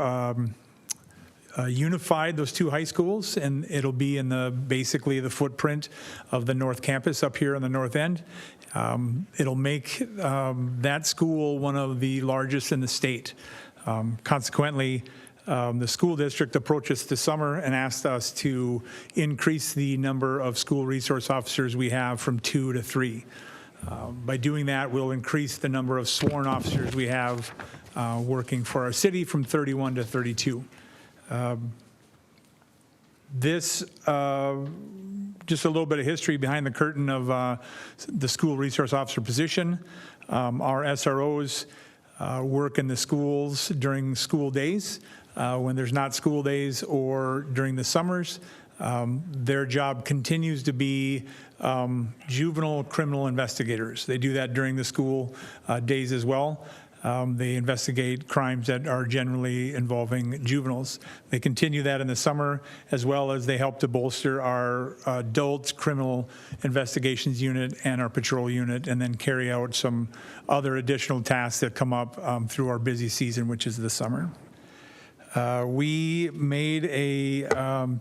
unified those two high schools, and it'll be in basically the footprint of the North Campus up here on the north end. It'll make that school one of the largest in the state. Consequently, the school district approached us this summer and asked us to increase the number of school resource officers we have from 2 to 3. By doing that, we'll increase the number of sworn officers we have working for our city from 31 to 32. This, just a little bit of history behind the curtain of the school resource officer position. Our SROs work in the schools during school days, when there's not school days, or during the summers. Their job continues to be juvenile criminal investigators. They do that during the school days as well. They investigate crimes that are generally involving juveniles. They continue that in the summer, as well as they help to bolster our adult criminal investigations unit and our patrol unit, and then carry out some other additional tasks that come up through our busy season, which is the summer. We made a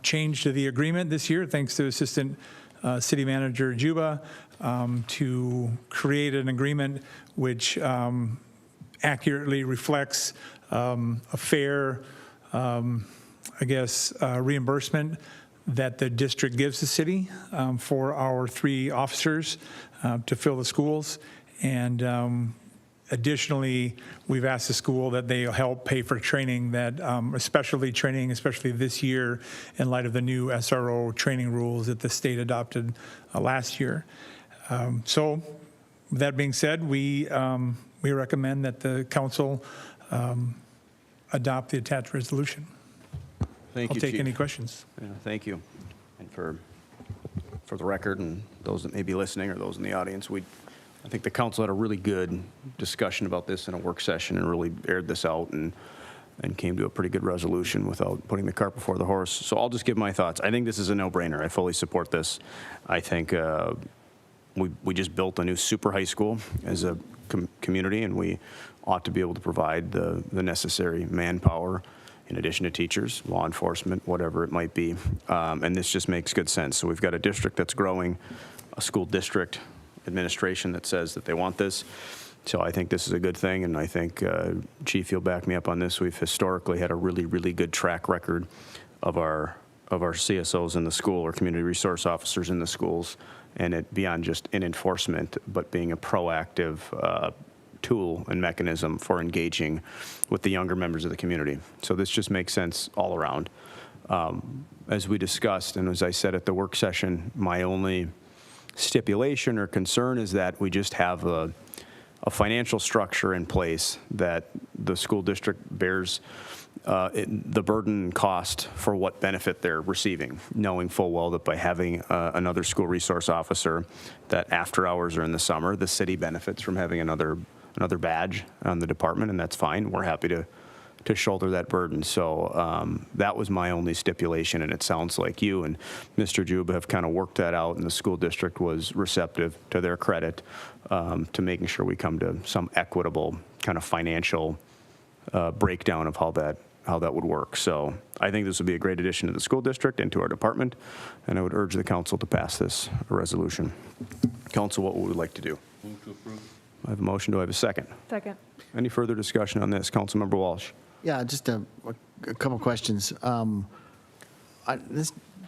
change to the agreement this year, thanks to Assistant City Manager Juba, to create an agreement which accurately reflects a fair, reimbursement that the district gives the city for our 3 officers to fill the schools. And additionally, we've asked the school that they help pay for training that, especially this year in light of the new SRO training rules that the state adopted last year. So with that being said, we recommend that the council adopt the attached resolution. Thank you, I'll take Chief. any questions. Yeah, thank you. And for the record, and those that may be listening or those in the audience, I think the council had a really good discussion about this in a work session and really aired this out and came to a pretty good resolution without putting the cart before the horse. So I'll just give my thoughts. I think this is a no-brainer. I fully support this. I think we just built a new super high school as a community, and we ought to be able to provide the necessary manpower in addition to teachers, law enforcement, whatever it might be. And this just makes good sense. So we've got a district that's growing, a school district administration that says that they want this. So I think this is a good thing, and I think, Chief, you'll back me up on this. We've historically had a really, really good track record of our CSOs in the school, or community resource officers in the schools, and it beyond just in enforcement, but being a proactive tool and mechanism for engaging with the younger members of the community. So this just makes sense all around. As we discussed, and as I said at the work session, my only stipulation or concern is that we just have a financial structure in place that the school district bears the burden cost for what benefit they're receiving, knowing full well that by having another school resource officer, that after hours or in the summer, the city benefits from having another badge on the department, and that's fine. We're happy to shoulder that burden. So that was my only stipulation, and it sounds like you and Mr. Juba have kind of worked that out, and the school district was receptive, to their credit, to making sure we come to some equitable kind of financial breakdown of how that would work. So I think this would be a great addition to the school district and to our department, and I would urge the council to pass this resolution. Council, what would we like to do? Move to approve. I have a motion. Do I have a second? Second. Any further discussion on this? Councilmember Walsh. Yeah, just a couple questions. I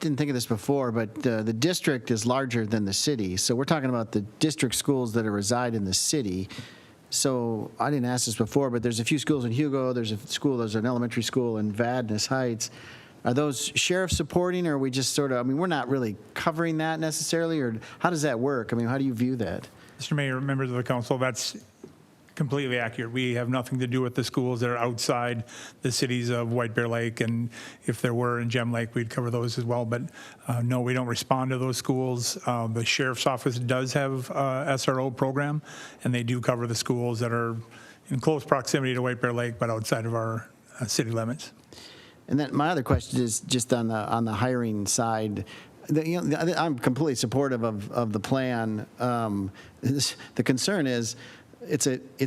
didn't think of this before, but the district is larger than the city. So we're talking about the district schools that reside in the city. So I didn't ask this before, but there's a few schools in Hugo. There's an elementary school in Vadnais Heights. Are those sheriff supporting, or are we just sort of, we're not really covering that necessarily, or how does that work? How do you view that? Mr. Mayor, members of the council, that's completely accurate. We have nothing to do with the schools that are outside the cities of White Bear Lake, and if there were in Gem Lake, we'd cover those as well. But no, we don't respond to those schools. The sheriff's office does have a SRO program, and they do cover the schools that are in close proximity to White Bear Lake, but outside of our city limits. And then my other question is just on the hiring side. I'm completely supportive of the plan. The concern is, it's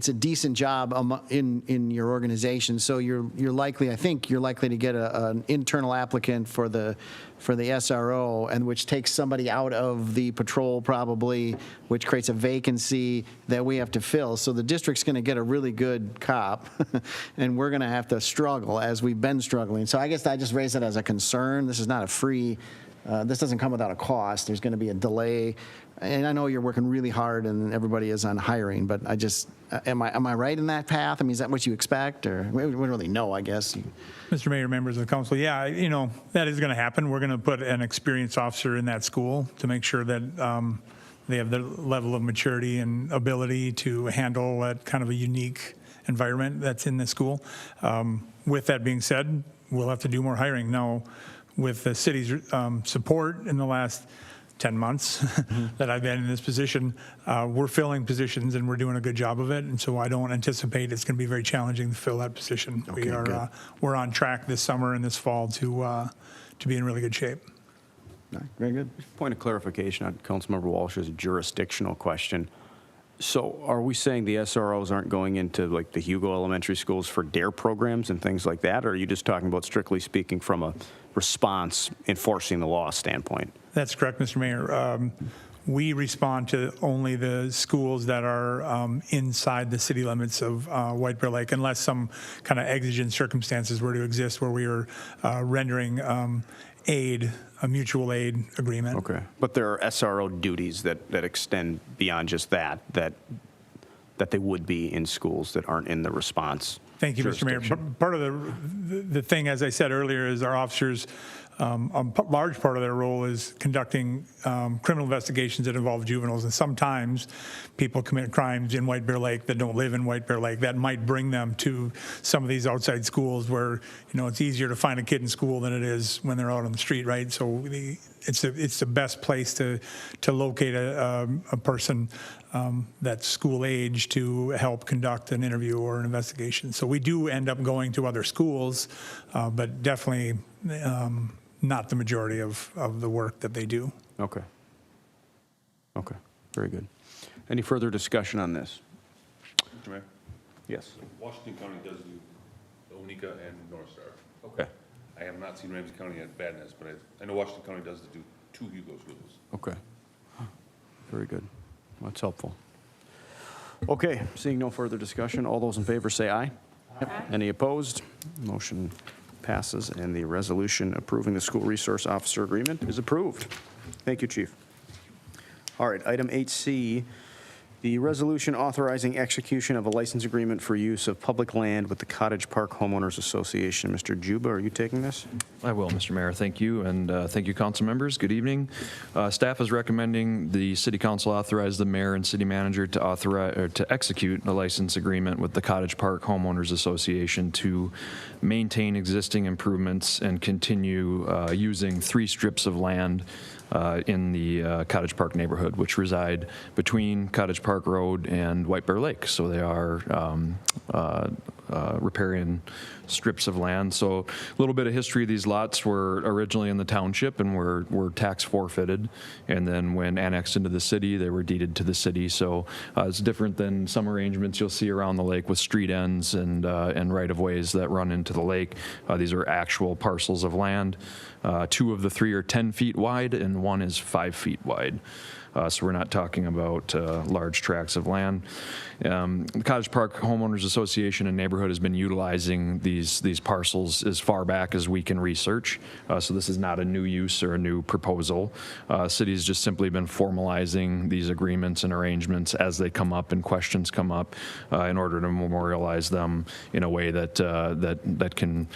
a decent job in your organization. So I think you're likely to get an internal applicant for the SRO, and which takes somebody out of the patrol probably, which creates a vacancy that we have to fill. So the district's going to get a really good cop, and we're going to have to struggle as we've been struggling. So I guess I just raise it as a concern. This is not a free. This doesn't come without a cost. There's going to be a delay. And I know you're working really hard and everybody is on hiring, but I just, am I right in that path? I mean, is that what you expect, or we don't really know, I guess? Mr. Mayor, members of the council, yeah, that is going to happen. We're going to put an experienced officer in that school to make sure that they have the level of maturity and ability to handle that kind of a unique environment that's in the school. With that being said, we'll have to do more hiring. Now, with the city's support in the last 10 months that I've been in this position, we're filling positions and we're doing a good job of it. And so I don't anticipate it's going to be very challenging to fill that position. Okay, We're on track this summer and this fall to be in really good shape. All right, very good. Point of clarification on Councilmember Walsh's jurisdictional question. So are we saying the SROs aren't going into like the Hugo Elementary schools for DARE programs and things like that? Or are you just talking about strictly speaking from a response enforcing the law standpoint? That's correct, Mr. Mayor. We respond to only the schools that are inside the city limits of White Bear Lake, unless some kind of exigent circumstances were to exist where we are rendering aid, a mutual aid agreement. Okay. But there are SRO duties that extend beyond just that they would be in schools that aren't in the response. Thank you, Mr. Mayor. Part of the thing, as I said earlier, is our officers, a large part of their role is conducting criminal investigations that involve juveniles. And sometimes people commit crimes in White Bear Lake that don't live in White Bear Lake. That might bring them to some of these outside schools where, it's easier to find a kid in school than it is when they're out on the street, right? So it's the best place to locate a person that's school age to help conduct an interview or an investigation. So we do end up going to other schools, but definitely not the majority of the work that they do. Okay. Okay. Very good. Any further discussion on this? Mr. Mayor? Yes. Washington County does do Onika and North Star. Okay. I have not seen Ramsey County at Badness, but I know Washington County does do 2 Hugo schools. Okay. Very good. That's helpful. Okay, seeing no further discussion, all those in favor say aye. Aye. Any opposed? Motion passes, and the resolution approving the school resource officer agreement is approved. Thank you, Chief. All right, item 8C, the resolution authorizing execution of a license agreement for use of public land with the Cottage Park Homeowners Association. Mr. Juba, are you taking this? I will, Mr. Mayor. Thank you, and thank you, council members. Good evening. Staff is recommending the City Council authorize the mayor and city manager to execute a license agreement with the Cottage Park Homeowners Association to maintain existing improvements and continue using 3 strips of land in the Cottage Park neighborhood, which reside between Cottage Park Road and White Bear Lake. So they are riparian strips of land. So a little bit of history. These lots were originally in the township and were tax forfeited. And then when annexed into the city, they were deeded to the city. So it's different than some arrangements you'll see around the lake with street ends and right-of-ways that run into the lake. These are actual parcels of land. 2 of the 3 are 10 feet wide and 1 is 5 feet wide. So we're not talking about large tracts of land. The Cottage Park Homeowners Association and Neighborhood has been utilizing these parcels as far back as we can research. So this is not a new use or a new proposal. City's just simply been formalizing these agreements and arrangements as they come up and questions come up in order to memorialize them in a way that that can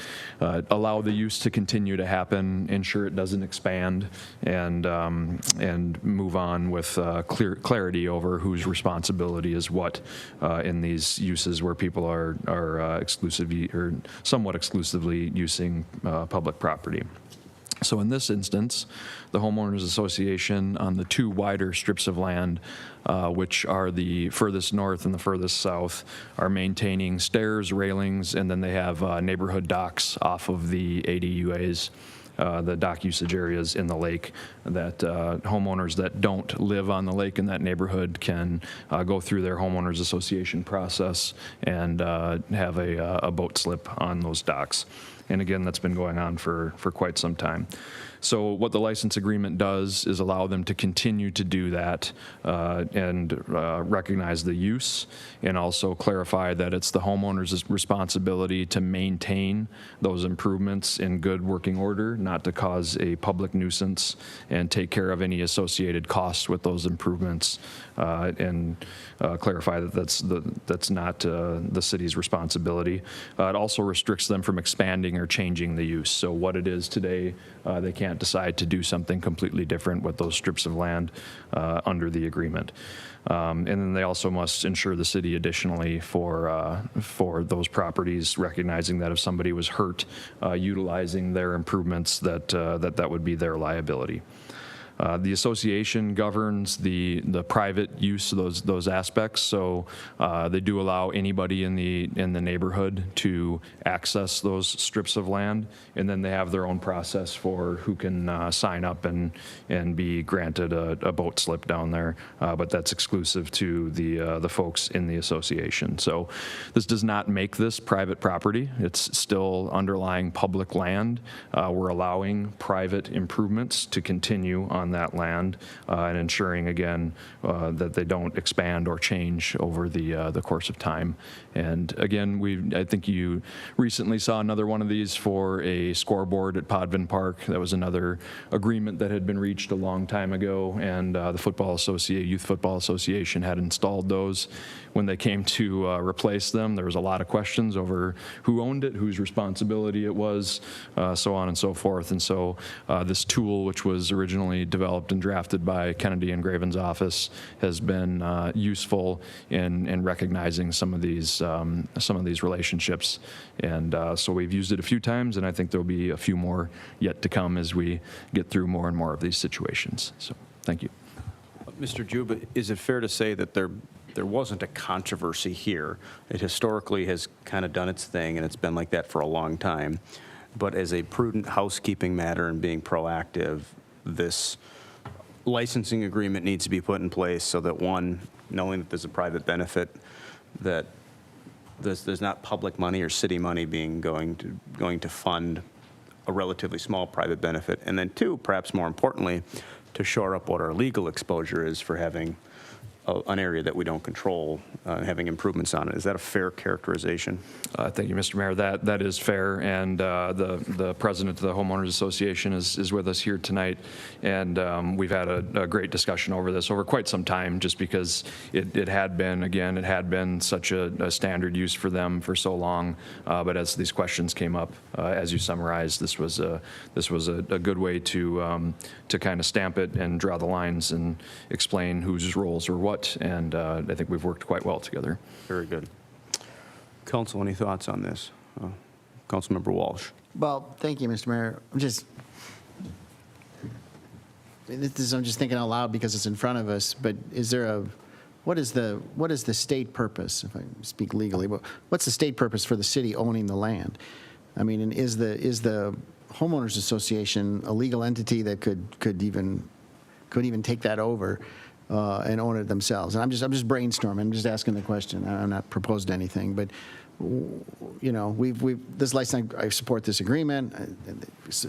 allow the use to continue to happen, ensure it doesn't expand, and move on with clarity over whose responsibility is what in these uses where people are exclusively or somewhat exclusively using public property. So in this instance, the Homeowners Association on the 2 wider strips of land, which are the furthest north and the furthest south, are maintaining stairs, railings, and then they have neighborhood docks off of the ADUAs. the dock usage areas in the lake, that homeowners that don't live on the lake in that neighborhood can go through their homeowners association process and have a boat slip on those docks. And again, that's been going on for quite some time. So what the license agreement does is allow them to continue to do that and recognize the use, and also clarify that it's the homeowner's responsibility to maintain those improvements in good working order, not to cause a public nuisance, and take care of any associated costs with those improvements, and clarify that that's not the city's responsibility. It also restricts them from expanding or changing the use. So what it is today, they can't decide to do something completely different with those strips of land under the agreement. And then they also must insure the city additionally for those properties, recognizing that if somebody was hurt utilizing their improvements, that would be their liability. The association governs the private use of those aspects, so they do allow anybody in the neighborhood to access those strips of land, and then they have their own process for who can sign up and be granted a boat slip down there, but that's exclusive to the folks in the association. So this does not make this private property. It's still underlying public land. We're allowing private improvements to continue on that land, and ensuring again that they don't expand or change over the course of time. And again, I think you recently saw another one of these for a scoreboard at Podvin Park. That was another agreement that had been reached a long time ago, and the Youth Football Association had installed those. When they came to replace them, there was a lot of questions over who owned it, whose responsibility it was, so on and so forth. And so this tool, which was originally developed and drafted by Kennedy and Graven's office, has been useful in recognizing some of these relationships. And so we've used it a few times, and I think there'll be a few more yet to come as we get through more and more of these situations. So thank you. Mr. Juba, is it fair to say that there wasn't a controversy here? It historically has kind of done its thing, and it's been like that for a long time. But as a prudent housekeeping matter and being proactive, this licensing agreement needs to be put in place so that, one, knowing that there's a private benefit, that there's not public money or city money going to fund a relatively small private benefit, and then two, perhaps more importantly, to shore up what our legal exposure is for having an area that we don't control, having improvements on it. Is that a fair characterization? Thank you, Mr. Mayor. That is fair, and the president of the Homeowners Association is with us here tonight, and we've had a great discussion over this over quite some time, just because it had been such a standard use for them for so long, but as these questions came up, as you summarized, this was a good way to kind of stamp it and draw the lines and explain whose roles are what. And I think we've worked quite well together. Very good. Council, any thoughts on this? Councilmember Walsh. Well, thank you, Mr. Mayor. I'm just thinking out loud because it's in front of us, but what is the state purpose, if I speak legally? What's the state purpose for the city owning the land? I mean, and is the homeowners association a legal entity that could even take that over and own it themselves? And I'm just brainstorming. I'm just asking the question. I'm not proposing anything, but this license. I support this agreement.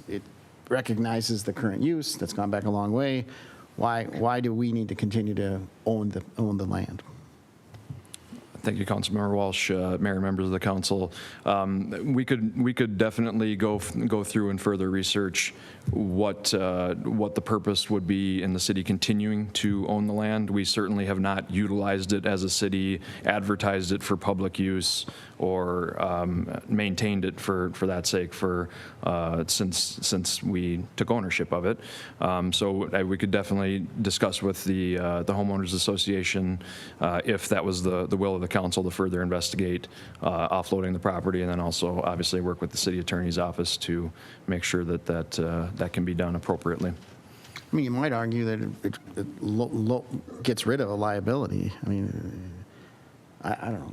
It recognizes the current use. That's gone back a long way. Why do we need to continue to own the land? Thank you, Councilmember Walsh, Mayor and members of the council. We could definitely go through and further research what the purpose would be in the city continuing to own the land. We certainly have not utilized it as a city, advertised it for public use, or maintained it for that sake since we took ownership of it. So we could definitely discuss with the homeowners association if that was the will of the council to further investigate offloading the property, and then also obviously work with the city attorney's office to make sure that can be done appropriately. I mean, you might argue that it gets rid of a liability. I mean, I don't know.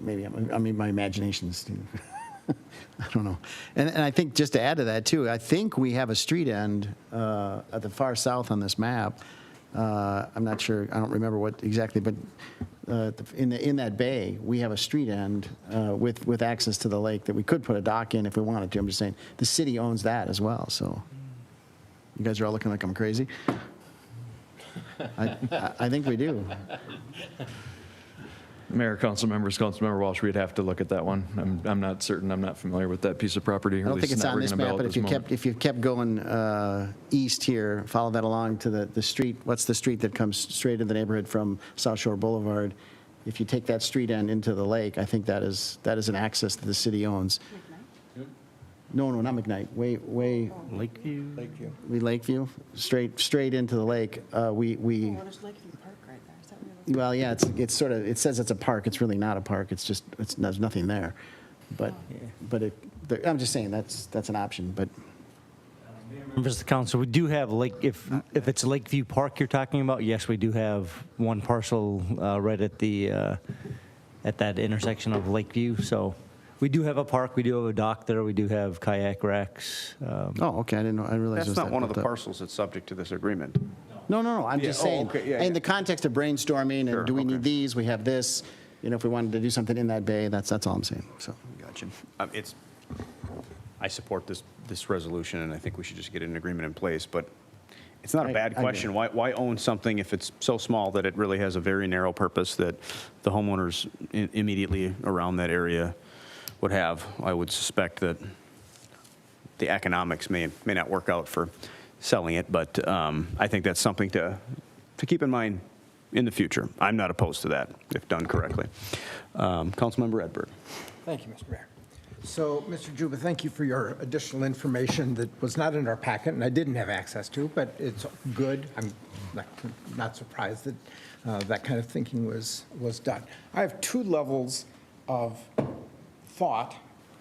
Maybe my imagination's too. I don't know. And I think just to add to that too, I think we have a street end at the far south on this map. I'm not sure, I don't remember what exactly, but in that bay, we have a street end with access to the lake that we could put a dock in if we wanted to. I'm just saying, the city owns that as well, so. You guys are all looking like I'm crazy. I think we do. Mayor, council members, Councilmember Walsh, we'd have to look at that one. I'm not certain, I'm not familiar with that piece of property. I don't think it's on this map, but if you kept going east here, follow that along to the street, what's the street that comes straight to the neighborhood from South Shore Boulevard? If you take that street end into the lake, I think that is an access that the city owns. No, not McKnight, way. Lakeview? Lakeview, straight into the lake. Well, there's Lakeview Park right there. Is that where you're looking? Well, yeah, it's sort of, it says it's a park. It's really not a park. It's just, there's nothing there. But I'm just saying, that's an option, but. Members of the council, we do have if it's Lakeview Park you're talking about, yes, we do have one parcel right at that intersection of Lakeview. So we do have a park, we do have a dock there, we do have kayak racks. Oh, okay, I didn't know, I realized. That's not one of the parcels that's subject to this agreement. No, I'm just saying, in the context of brainstorming, Sure, and do we okay. need these, we have this, if we wanted to do something in that bay, that's all I'm saying, so. Gotcha. I support this resolution, and I think we should just get an agreement in place, but it's not a bad agree. question. Why own something if it's so small that it really has a very narrow purpose that the homeowners immediately around that area would have? I would suspect that the economics may not work out for selling it, but I think that's something to keep in mind in the future. I'm not opposed to that if done correctly. Councilmember Edberg. Thank you, Mr. Mayor. So, Mr. Juba, thank you for your additional information that was not in our packet and I didn't have access to, but it's good. I'm not surprised that that kind of thinking was done. I have two levels of thought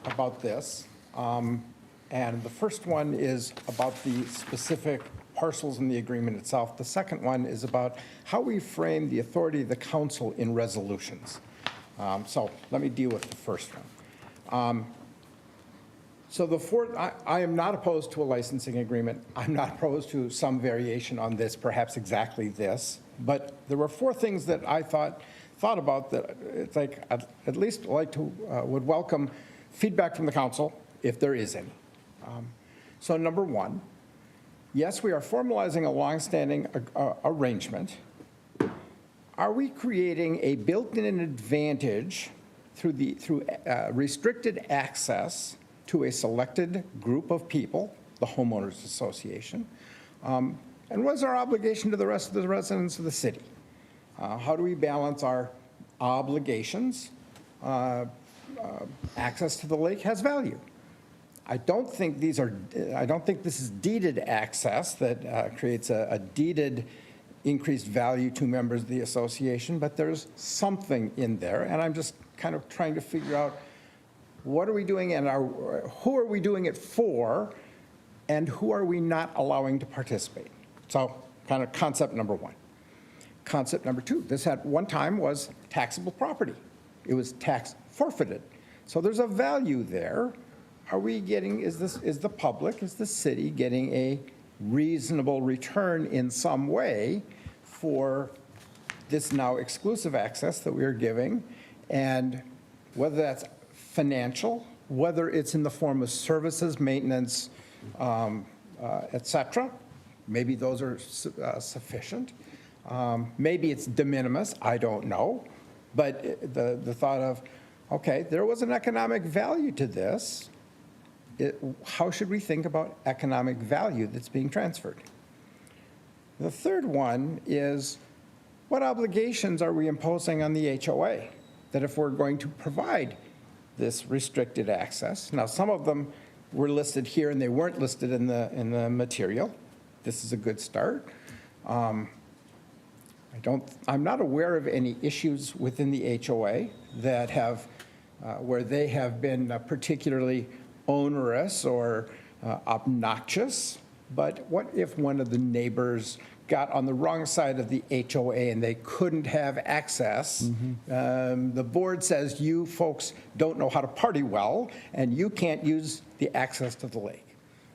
about this. And the first one is about the specific parcels in the agreement itself. The second one is about how we frame the authority of the council in resolutions. So let me deal with the first one. So I am not opposed to a licensing agreement. I'm not opposed to some variation on this, perhaps exactly this. But there were four things that I thought about that it's like I'd at least like to would welcome feedback from the council if there is any. So number one, yes, we are formalizing a longstanding arrangement. Are we creating a built-in advantage through restricted access to a selected group of people, the homeowners association? And what is our obligation to the rest of the residents of the city? How do we balance our obligations? Access to the lake has value. I don't think this is deeded access that creates a deeded increased value to members of the association, but there's something in there, and I'm just kind of trying to figure out what are we doing and who are we doing it for, and who are we not allowing to participate? So kind of concept number one. Concept number two, this at one time was taxable property. It was tax forfeited. So there's a value there. Are we getting, is the public, is the city getting a reasonable return in some way for this now exclusive access that we are giving? And whether that's financial, whether it's in the form of services, maintenance, et cetera, maybe those are sufficient. Maybe it's de minimis, I don't know. But the thought of, okay, there was an economic value to this. How should we think about economic value that's being transferred? The third one is, what obligations are we imposing on the HOA? That if we're going to provide this restricted access, now some of them were listed here and they weren't listed in the material. This is a good start. I'm not aware of any issues within the HOA that have, where they have been particularly onerous or obnoxious, but what if one of the neighbors got on the wrong side of the HOA and they couldn't have access. The board says you folks don't know how to party well and you can't use the access to the lake.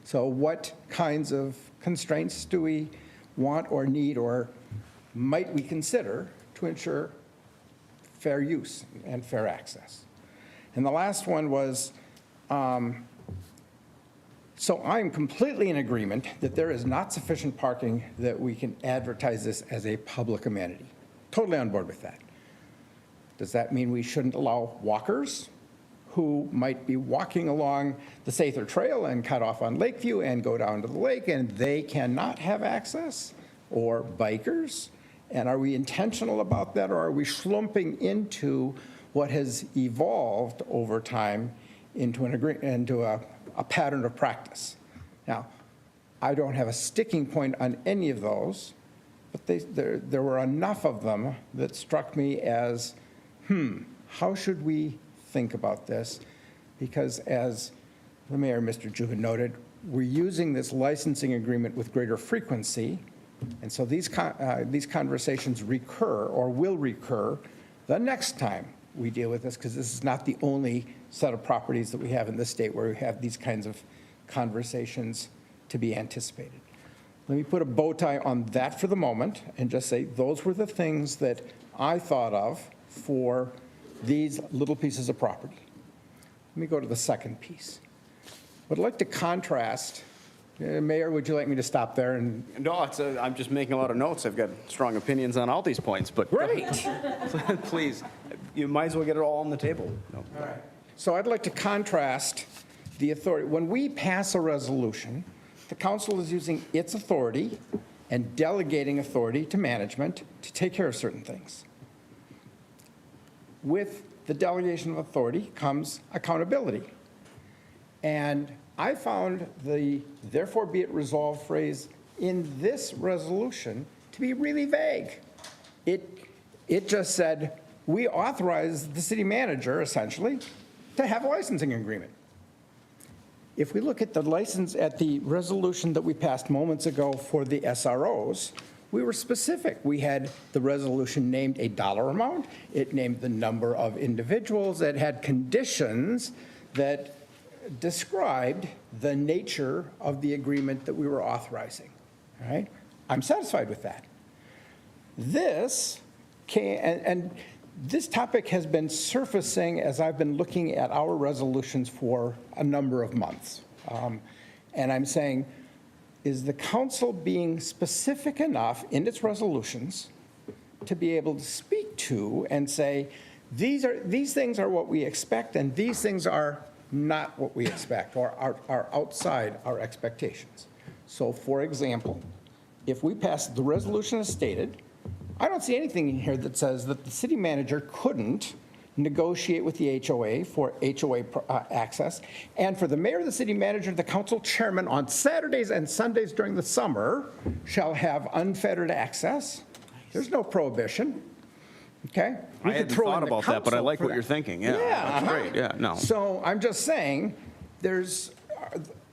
So what kinds of constraints do we want or need or might we consider to ensure fair use and fair access? And the last one was, so I'm completely in agreement that there is not sufficient parking that we can advertise this as a public amenity. Totally on board with that. Does that mean we shouldn't allow walkers who might be walking along the Sather Trail and cut off on Lakeview and go down to the lake and they cannot have access? Or bikers? And are we intentional about that, or are we slumping into what has evolved over time into a pattern of practice? Now, I don't have a sticking point on any of those, but there were enough of them that struck me as, how should we think about this? Because as the mayor, Mr. Juhan, noted, we're using this licensing agreement with greater frequency, and so these conversations recur or will recur the next time we deal with this, because this is not the only set of properties that we have in this state where we have these kinds of conversations to be anticipated. Let me put a bow tie on that for the moment and just say those were the things that I thought of for these little pieces of property. Let me go to the second piece. I'd like to contrast. Mayor, would you like me to stop there? No, I'm just making a lot of notes. I've got strong opinions on all these points, but Great. please, you might as well get it all on the table. No. All right. So I'd like to contrast the authority. When we pass a resolution, the council is using its authority and delegating authority to management to take care of certain things. With the delegation of authority comes accountability. And I found the "therefore be it resolved" phrase in this resolution to be really vague. It just said, we authorize the city manager, essentially, to have a licensing agreement. If we look at the resolution that we passed moments ago for the SROs, we were specific. We had the resolution named a dollar amount. It named the number of individuals. It had conditions that described the nature of the agreement that we were authorizing. All right? I'm satisfied with that. This and this topic has been surfacing as I've been looking at our resolutions for a number of months. And I'm saying, is the council being specific enough in its resolutions to be able to speak to and say, these things are what we expect and these things are not what we expect or are outside our expectations? So, for example, if we pass the resolution as stated, I don't see anything in here that says that the city manager couldn't negotiate with the HOA for HOA access, and for the mayor, the city manager, the council chairman on Saturdays and Sundays during the summer shall have unfettered access. There's no prohibition. Okay? I hadn't thought about that, but I like what you're thinking. Yeah, that's great. Yeah, no. So I'm just saying,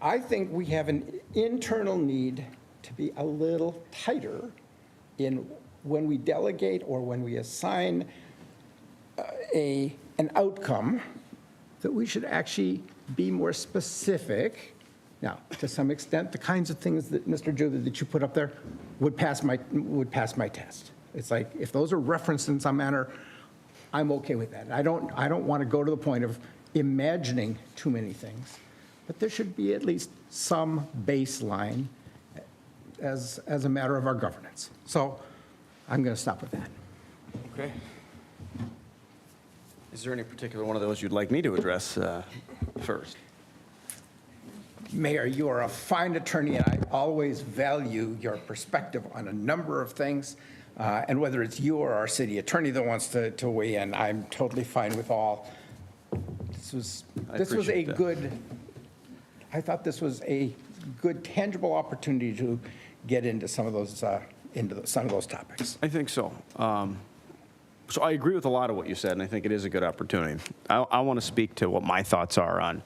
I think we have an internal need to be a little tighter in when we delegate or when we assign an outcome, that we should actually be more specific. Now, to some extent, the kinds of things that Mr. Judah that you put up there would pass my test. It's like, if those are referenced in some manner, I'm okay with that. I don't want to go to the point of imagining too many things, but there should be at least some baseline as a matter of our governance. So I'm going to stop with that. Okay. Is there any particular one of those you'd like me to address first? Mayor, you are a fine attorney, and I always value your perspective on a number of things. And whether it's you or our city attorney that wants to weigh in, I'm totally fine with all. I thought this was a good, tangible opportunity to get into some of those topics. I think so. So I agree with a lot of what you said, and I think it is a good opportunity. I want to speak to what my thoughts are on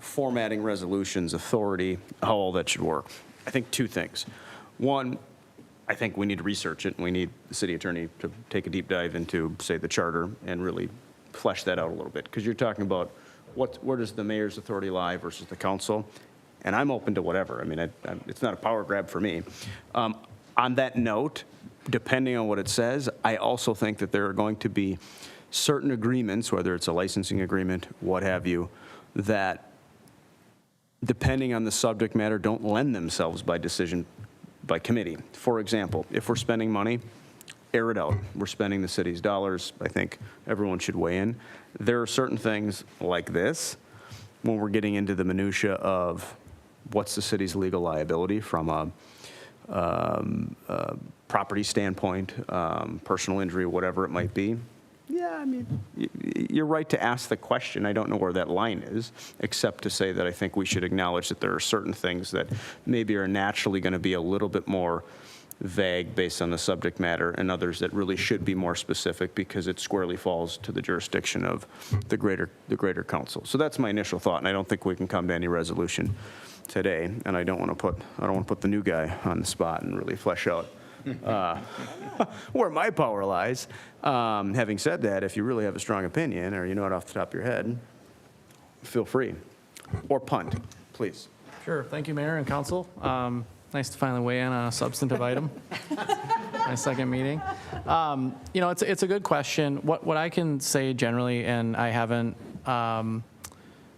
formatting resolutions, authority, how all that should work. I think two things. One, I think we need to research it, and we need the city attorney to take a deep dive into, say, the charter and really flesh that out a little bit. Because you're talking about where does the mayor's authority lie versus the council? And I'm open to whatever. I mean, it's not a power grab for me. On that note, depending on what it says, I also think that there are going to be certain agreements, whether it's a licensing agreement, what have you, that depending on the subject matter, don't lend themselves by decision by committee. For example, if we're spending money, air it out. We're spending the city's dollars. I think everyone should weigh in. There are certain things like this, when we're getting into the minutia of what's the city's legal liability from a property standpoint, personal injury, whatever it might be. Yeah, I mean, you're right to ask the question. I don't know where that line is, except to say that I think we should acknowledge that there are certain things that maybe are naturally going to be a little bit more vague based on the subject matter, and others that really should be more specific because it squarely falls to the jurisdiction of the greater council. So that's my initial thought, and I don't think we can come to any resolution today. And I don't want to put the new guy on the spot and really flesh out where my power lies. Having said that, if you really have a strong opinion or you know it off the top of your head, feel free. Or punt, please. Sure. Thank you, Mayor and Council. Nice to finally weigh in on a substantive item. My second meeting. You know, it's a good question. What I can say generally, and I haven't,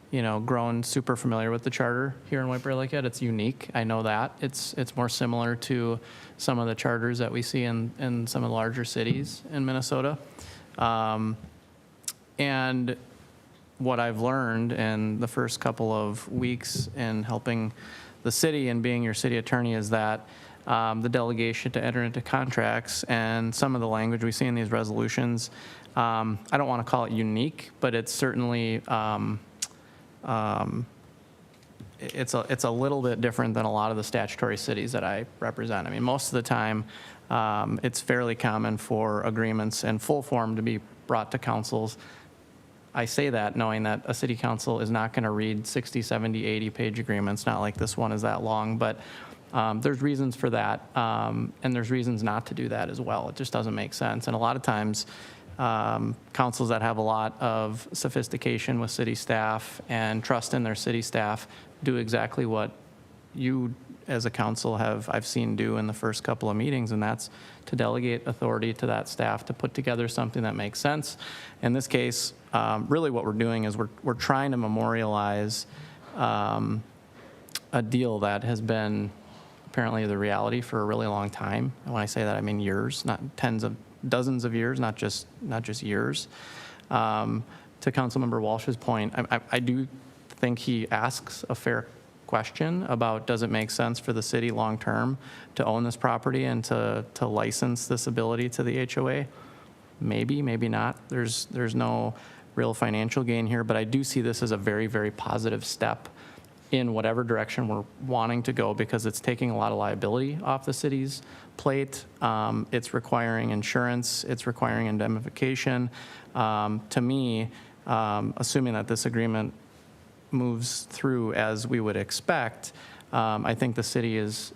you know, grown super familiar with the charter here in White Bear Lake yet. It's unique. I know that. It's more similar to some of the charters that we see in some of the larger cities in Minnesota. And what I've learned in the first couple of weeks in helping the city and being your city attorney is that the delegation to enter into contracts and some of the language we see in these resolutions, I don't want to call it unique, but it's certainly it's a little bit different than a lot of the statutory cities that I represent. I mean, most of the time, it's fairly common for agreements in full form to be brought to councils. I say that knowing that a city council is not going to read 60, 70, 80-page agreements, not like this one is that long, but there's reasons for that, and there's reasons not to do that as well. It just doesn't make sense. And a lot of times, councils that have a lot of sophistication with city staff and trust in their city staff do exactly what you as a council I've seen do in the first couple of meetings, and that's to delegate authority to that staff to put together something that makes sense. In this case, really what we're doing is we're trying to memorialize a deal that has been apparently the reality for a really long time. And when I say that, I mean years, not dozens of years, not just years. To Councilmember Walsh's point, I do think he asks a fair question about does it make sense for the city long term to own this property and to license this ability to the HOA? Maybe, maybe not. There's no real financial gain here, but I do see this as a very, very positive step in whatever direction we're wanting to go, because it's taking a lot of liability off the city's plate. It's requiring insurance. It's requiring indemnification. To me, assuming that this agreement moves through as we would expect, I think the city is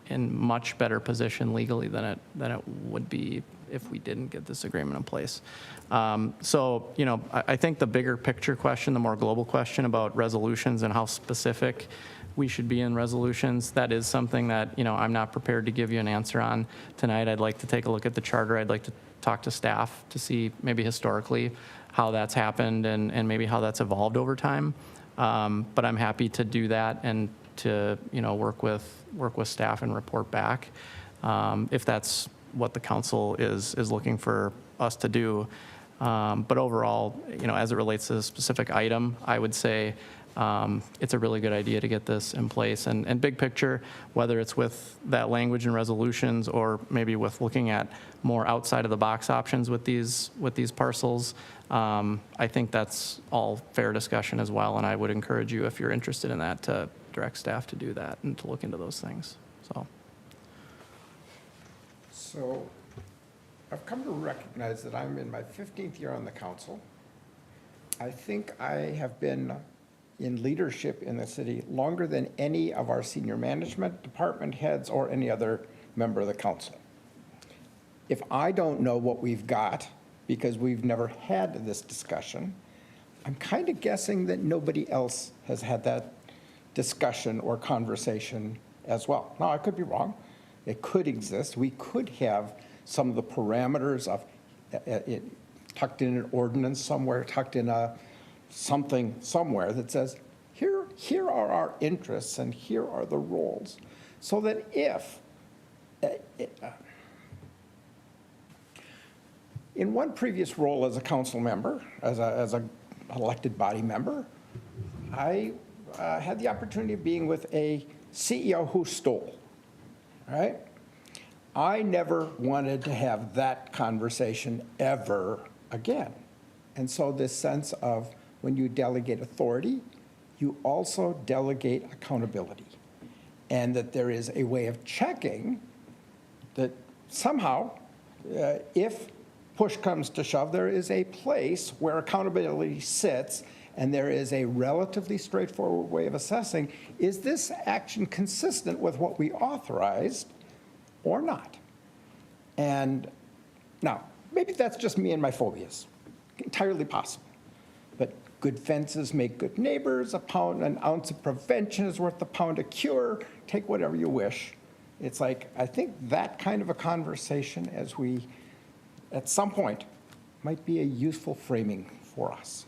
in much better position legally than it would be if we didn't get this agreement in place. So, you know, I think the bigger picture question, the more global question about resolutions and how specific we should be in resolutions, that is something that, you know, I'm not prepared to give you an answer on tonight. I'd like to take a look at the charter. I'd like to talk to staff to see maybe historically how that's happened and maybe how that's evolved over time. But I'm happy to do that and to, you know, work with staff and report back if that's what the council is looking for us to do. But overall, you know, as it relates to the specific item, I would say it's a really good idea to get this in place. And big picture, whether it's with that language and resolutions or maybe with looking at more outside of the box options with these parcels, I think that's all fair discussion as well. And I would encourage you, if you're interested in that, to direct staff to do that and to look into those things. So I've come to recognize that I'm in my 15th year on the council. I think I have been in leadership in the city longer than any of our senior management, department heads, or any other member of the council. If I don't know what we've got, because we've never had this discussion, I'm kind of guessing that nobody else has had that discussion or conversation as well. Now, I could be wrong. It could exist. We could have some of the parameters of it tucked in an ordinance somewhere, tucked in something somewhere that says, here are our interests and here are the roles. So that if, in one previous role as a council member, as an elected body member, I had the opportunity of being with a CEO who stole, right? I never wanted to have that conversation ever again. And so this sense of when you delegate authority, you also delegate accountability. And that there is a way of checking that somehow, if push comes to shove, there is a place where accountability sits, and there is a relatively straightforward way of assessing, is this action consistent with what we authorized or not? And now, maybe that's just me and my phobias. Entirely possible. But good fences make good neighbors. An ounce of prevention is worth a pound of cure. Take whatever you wish. It's like, I think that kind of a conversation, as we, at some point, might be a useful framing for us.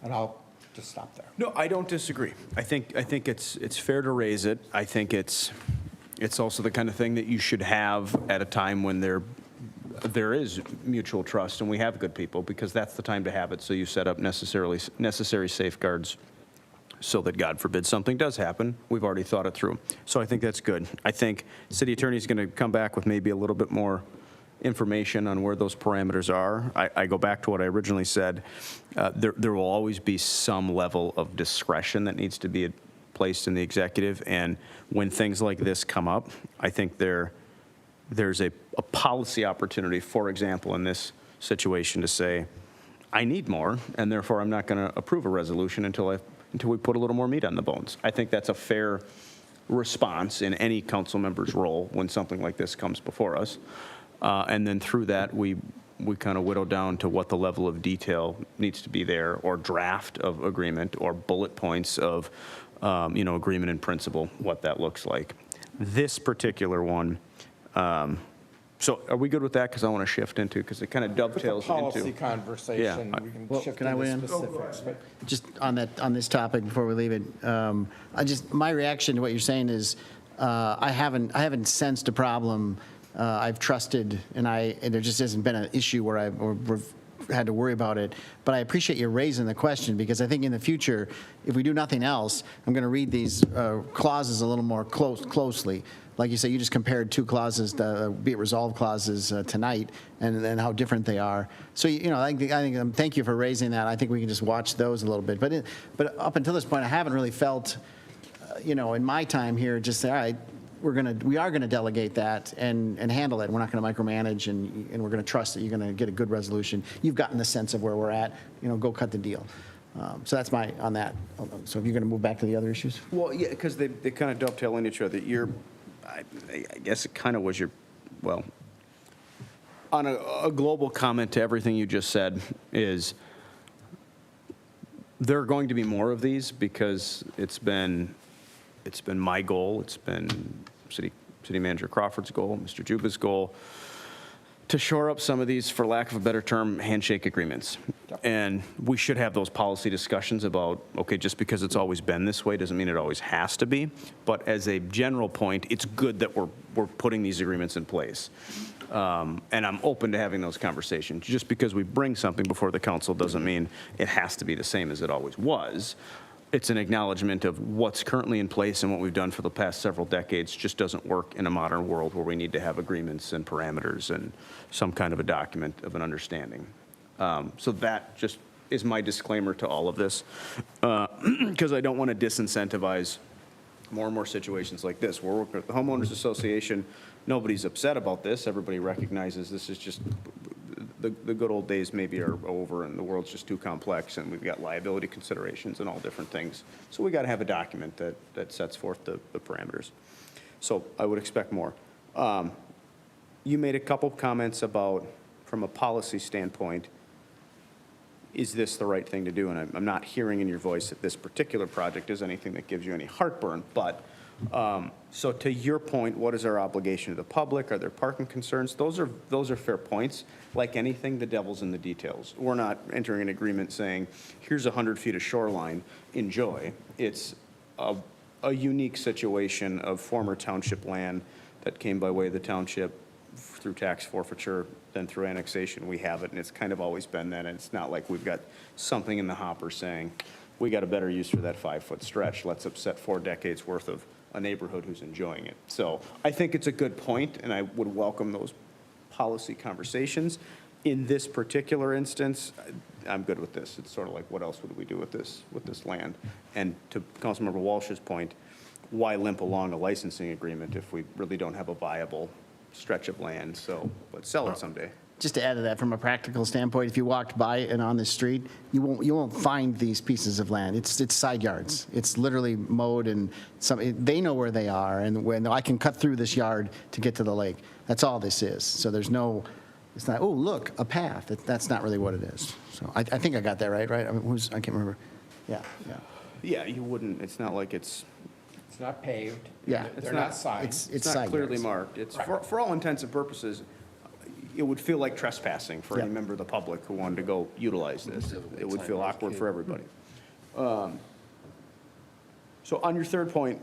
And I'll just stop there. No, I don't disagree. I think it's fair to raise it. I think it's also the kind of thing that you should have at a time when there is mutual trust and we have good people, because that's the time to have it. So you set up necessary safeguards so that, God forbid, something does happen. We've already thought it through. So I think that's good. I think city attorney's going to come back with maybe a little bit more information on where those parameters are. I go back to what I originally said. There will always be some level of discretion that needs to be placed in the executive. And when things like this come up, I think there's a policy opportunity, for example, in this situation, to say, I need more, and therefore I'm not going to approve a resolution until we put a little more meat on the bones. I think that's a fair response in any council member's role when something like this comes before us. And then through that, we kind of whittle down to what the level of detail needs to be there, or draft of agreement, or bullet points of agreement in principle, what that looks like. This particular one, so are we good with that? Because I want to shift into, because it kind of dovetails into. Policy conversation, Yeah. we can Well, shift can I into weigh in? specifics. But Just on this topic before we leave it, my reaction to what you're saying is, I haven't sensed a problem. I've trusted, and there just hasn't been an issue where we've had to worry about it. But I appreciate you raising the question, because I think in the future, if we do nothing else, I'm going to read these clauses a little more closely. Like you say, you just compared two clauses, the be it resolved clauses tonight, and how different they are. So I think thank you for raising that. I think we can just watch those a little bit. But up until this point, I haven't really felt, in my time here, just say, all right, we are gonna delegate that and handle it. We're not gonna micromanage, and we're gonna trust that you're gonna get a good resolution. You've gotten the sense of where we're at. Go cut the deal. So that's on that. So if you're gonna move back to the other issues. Well, yeah, because they kind of dovetail in each other. I guess it kind of was on a global comment to everything you just said is, there are going to be more of these, because it's been my goal, it's been City Manager Crawford's goal, Mr. Juba's goal, to shore up some of these, for lack of a better term, handshake agreements. Yep. And we should have those policy discussions about, okay, just because it's always been this way doesn't mean it always has to be. But as a general point, it's good that we're putting these agreements in place. And I'm open to having those conversations. Just because we bring something before the council doesn't mean it has to be the same as it always was. It's an acknowledgement of what's currently in place, and what we've done for the past several decades just doesn't work in a modern world where we need to have agreements and parameters and some kind of a document of an understanding. So that just is my disclaimer to all of this, because I don't want to disincentivize more and more situations like this. We're working with the Homeowners Association. Nobody's upset about this. Everybody recognizes this is just the good old days maybe are over, and the world's just too complex, and we've got liability considerations and all different things. So we got to have a document that sets forth the parameters. So I would expect more. You made a couple comments about, from a policy standpoint, is this the right thing to do? And I'm not hearing in your voice that this particular project is anything that gives you any heartburn, but, so to your point, what is our obligation to the public? Are there parking concerns? Those are fair points. Like anything, the devil's in the details. We're not entering an agreement saying, here's 100 feet of shoreline, enjoy. It's a unique situation of former township land that came by way of the township through tax forfeiture, then through annexation. We have it, and it's kind of always been that. And it's not like we've got something in the hopper saying, we got a better use for that 5-foot stretch. Let's upset 4 decades worth of a neighborhood who's enjoying it. So I think it's a good point, and I would welcome those policy conversations. In this particular instance, I'm good with this. It's sort of like, what else would we do with this land? And to Councilmember Walsh's point, why limp along a licensing agreement if we really don't have a viable stretch of land? So let's sell it someday. Just to add to that, from a practical standpoint, if you walked by and on the street, you won't find these pieces of land. It's side yards. It's literally mowed, and they know where they are, and when I can cut through this yard to get to the lake. That's all this is. So there's no, it's not, oh, look, a path. That's not really what it is. So I think I got that right? I mean, I can't remember. Yeah. Yeah, you wouldn't, it's not like it's not paved. Yeah. They're not signs. It's not side clearly yards. marked. It's, for all intents and purposes, it would feel like trespassing for any member of the public who wanted to go utilize this. It would feel awkward for everybody. So on your third point,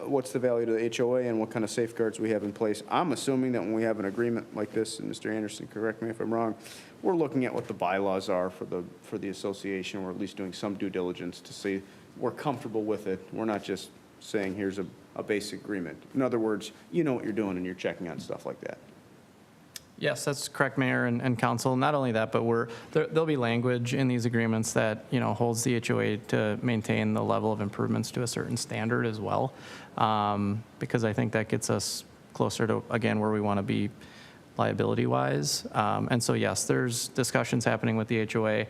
what's the value to the HOA and what kind of safeguards we have in place? I'm assuming that when we have an agreement like this, and Mr. Anderson, correct me if I'm wrong, we're looking at what the bylaws are for the association. We're at least doing some due diligence to see we're comfortable with it. We're not just saying here's a basic agreement. In other words, you know what you're doing and you're checking on stuff like that. Yes, that's correct, Mayor and Council. Not only that, but there'll be language in these agreements that, holds the HOA to maintain the level of improvements to a certain standard as well, because I think that gets us closer to, again, where we want to be liability-wise. And so, yes, there's discussions happening with the HOA.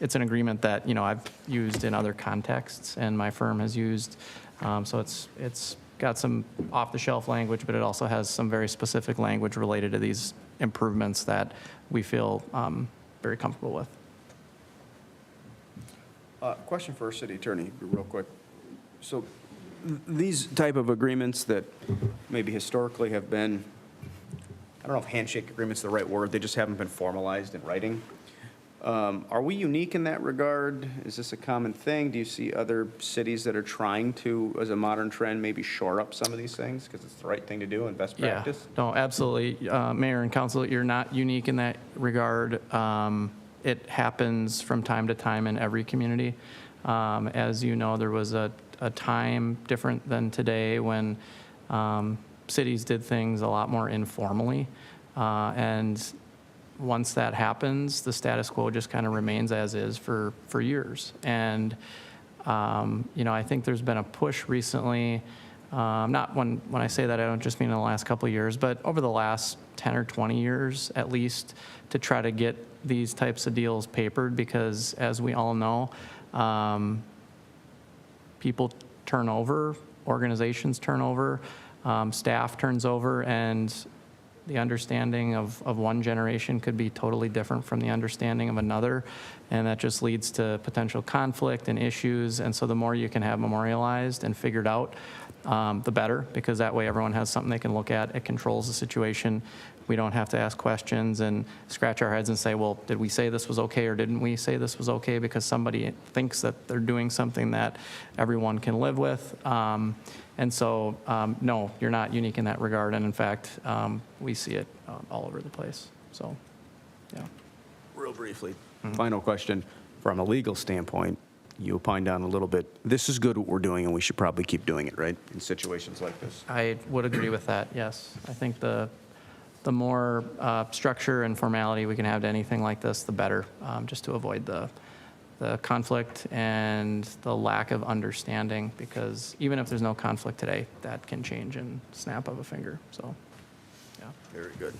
It's an agreement that, I've used in other contexts and my firm has used. So it's got some off-the-shelf language, but it also has some very specific language related to these improvements that we feel very comfortable with. Question for our city attorney, real quick. So these type of agreements that maybe historically have been, I don't know if handshake agreement's the right word, they just haven't been formalized in writing. Are we unique in that regard? Is this a common thing? Do you see other cities that are trying to, as a modern trend, maybe shore up some of these things because it's the right thing to do and best practice? Yeah, no, absolutely. Mayor and Council, you're not unique in that regard. It happens from time to time in every community. As you know, there was a time different than today when cities did things a lot more informally. And once that happens, the status quo just kind of remains as is for years. And, I think there's been a push recently, not when I say that, I don't just mean in the last couple of years, but over the last 10 or 20 years at least, to try to get these types of deals papered, because as we all know, people turn over, organizations turn over, staff turns over, and the understanding of one generation could be totally different from the understanding of another, and that just leads to potential conflict and issues. And so the more you can have memorialized and figured out, the better, because that way everyone has something they can look at. It controls the situation. We don't have to ask questions and scratch our heads and say, well, did we say this was okay or didn't we say this was okay, because somebody thinks that they're doing something that everyone can live with. And so, no, you're not unique in that regard. And in fact, we see it all over the place. So, yeah. Real briefly, final question. From a legal standpoint, you opined on a little bit. This is good what we're doing, and we should probably keep doing it, right, in situations like this? I would agree with that, yes. I think the more structure and formality we can have to anything like this, the better, just to avoid the conflict and the lack of understanding, because even if there's no conflict today, that can change in snap of a finger. So, yeah. Very good.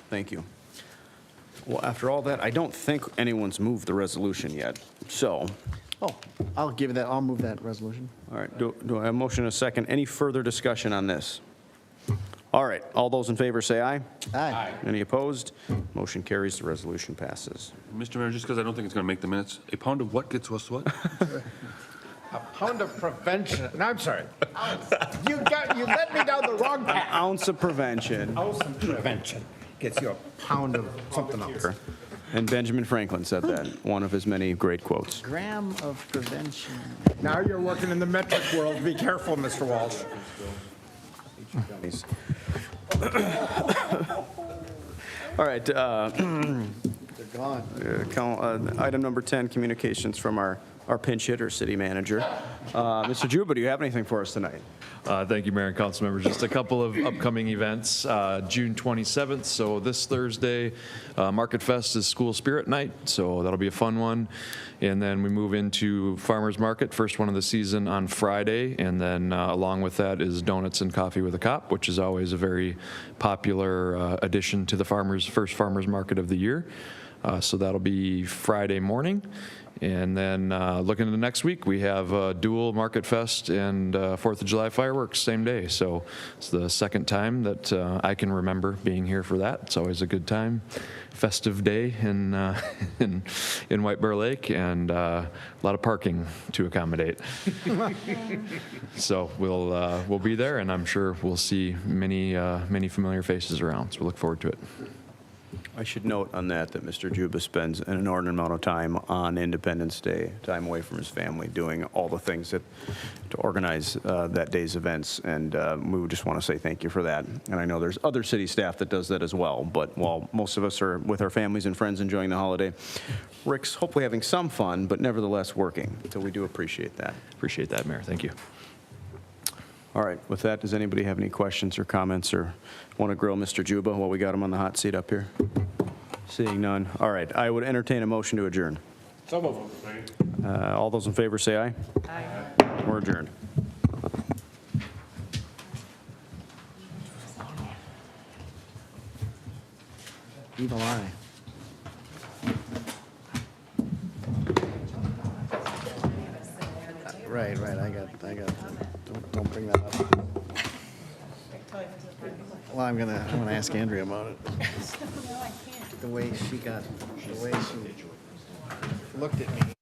Thank you. Well, after all that, I don't think anyone's moved the resolution yet. So, Oh, I'll move that resolution. all right, do I have a motion and a second? Any further discussion on this? All right, all those in favor say aye. Aye. Any opposed? Motion carries, the resolution passes. Mr. Mayor, just because I don't think it's going to make the minutes, a pound of what gets us what? A pound of prevention, no, I'm sorry. You led me down the wrong An path. ounce of prevention. Ounce of prevention gets you a pound of something else. And Benjamin Franklin said that, one of his many great quotes. Gram of prevention. Now you're working in the metric world. Be careful, Mr. Walsh. All right, They're gone. item number 10, communications from our pinch hitter, city manager. Mr. Juba, do you have anything for us tonight? Thank you, Mayor and council members. Just a couple of upcoming events. June 27th, so this Thursday, Market Fest is School Spirit Night, so that'll be a fun one. And then we move into Farmers Market, first one of the season on Friday. And then along with that is Donuts and Coffee with a Cop, which is always a very popular addition to the first Farmers Market of the year. So that'll be Friday morning. And then looking into next week, we have dual Market Fest and 4th of July fireworks same day. So it's the second time that I can remember being here for that. It's always a good time, festive day in White Bear Lake, and a lot of parking to accommodate. So we'll be there, and I'm sure we'll see many familiar faces around. So we look forward to it. I should note on that Mr. Juba spends an inordinate amount of time on Independence Day, time away from his family, doing all the things to organize that day's events, and we would just want to say thank you for that. And I know there's other city staff that does that as well, but while most of us are with our families and friends enjoying the holiday, Rick's hopefully having some fun, but nevertheless working, so we do appreciate that. Appreciate that, Mayor. Thank you. All right, with that, does anybody have any questions or comments or want to grill Mr. Juba while we got him on the hot seat up here? Seeing none. All right, I would entertain a motion to adjourn. Some of them. All those in favor say aye. Aye. We're adjourned. Evil eye. Right, I got, don't bring that up. Well, I'm gonna ask Andrea about it. The way she looked at me.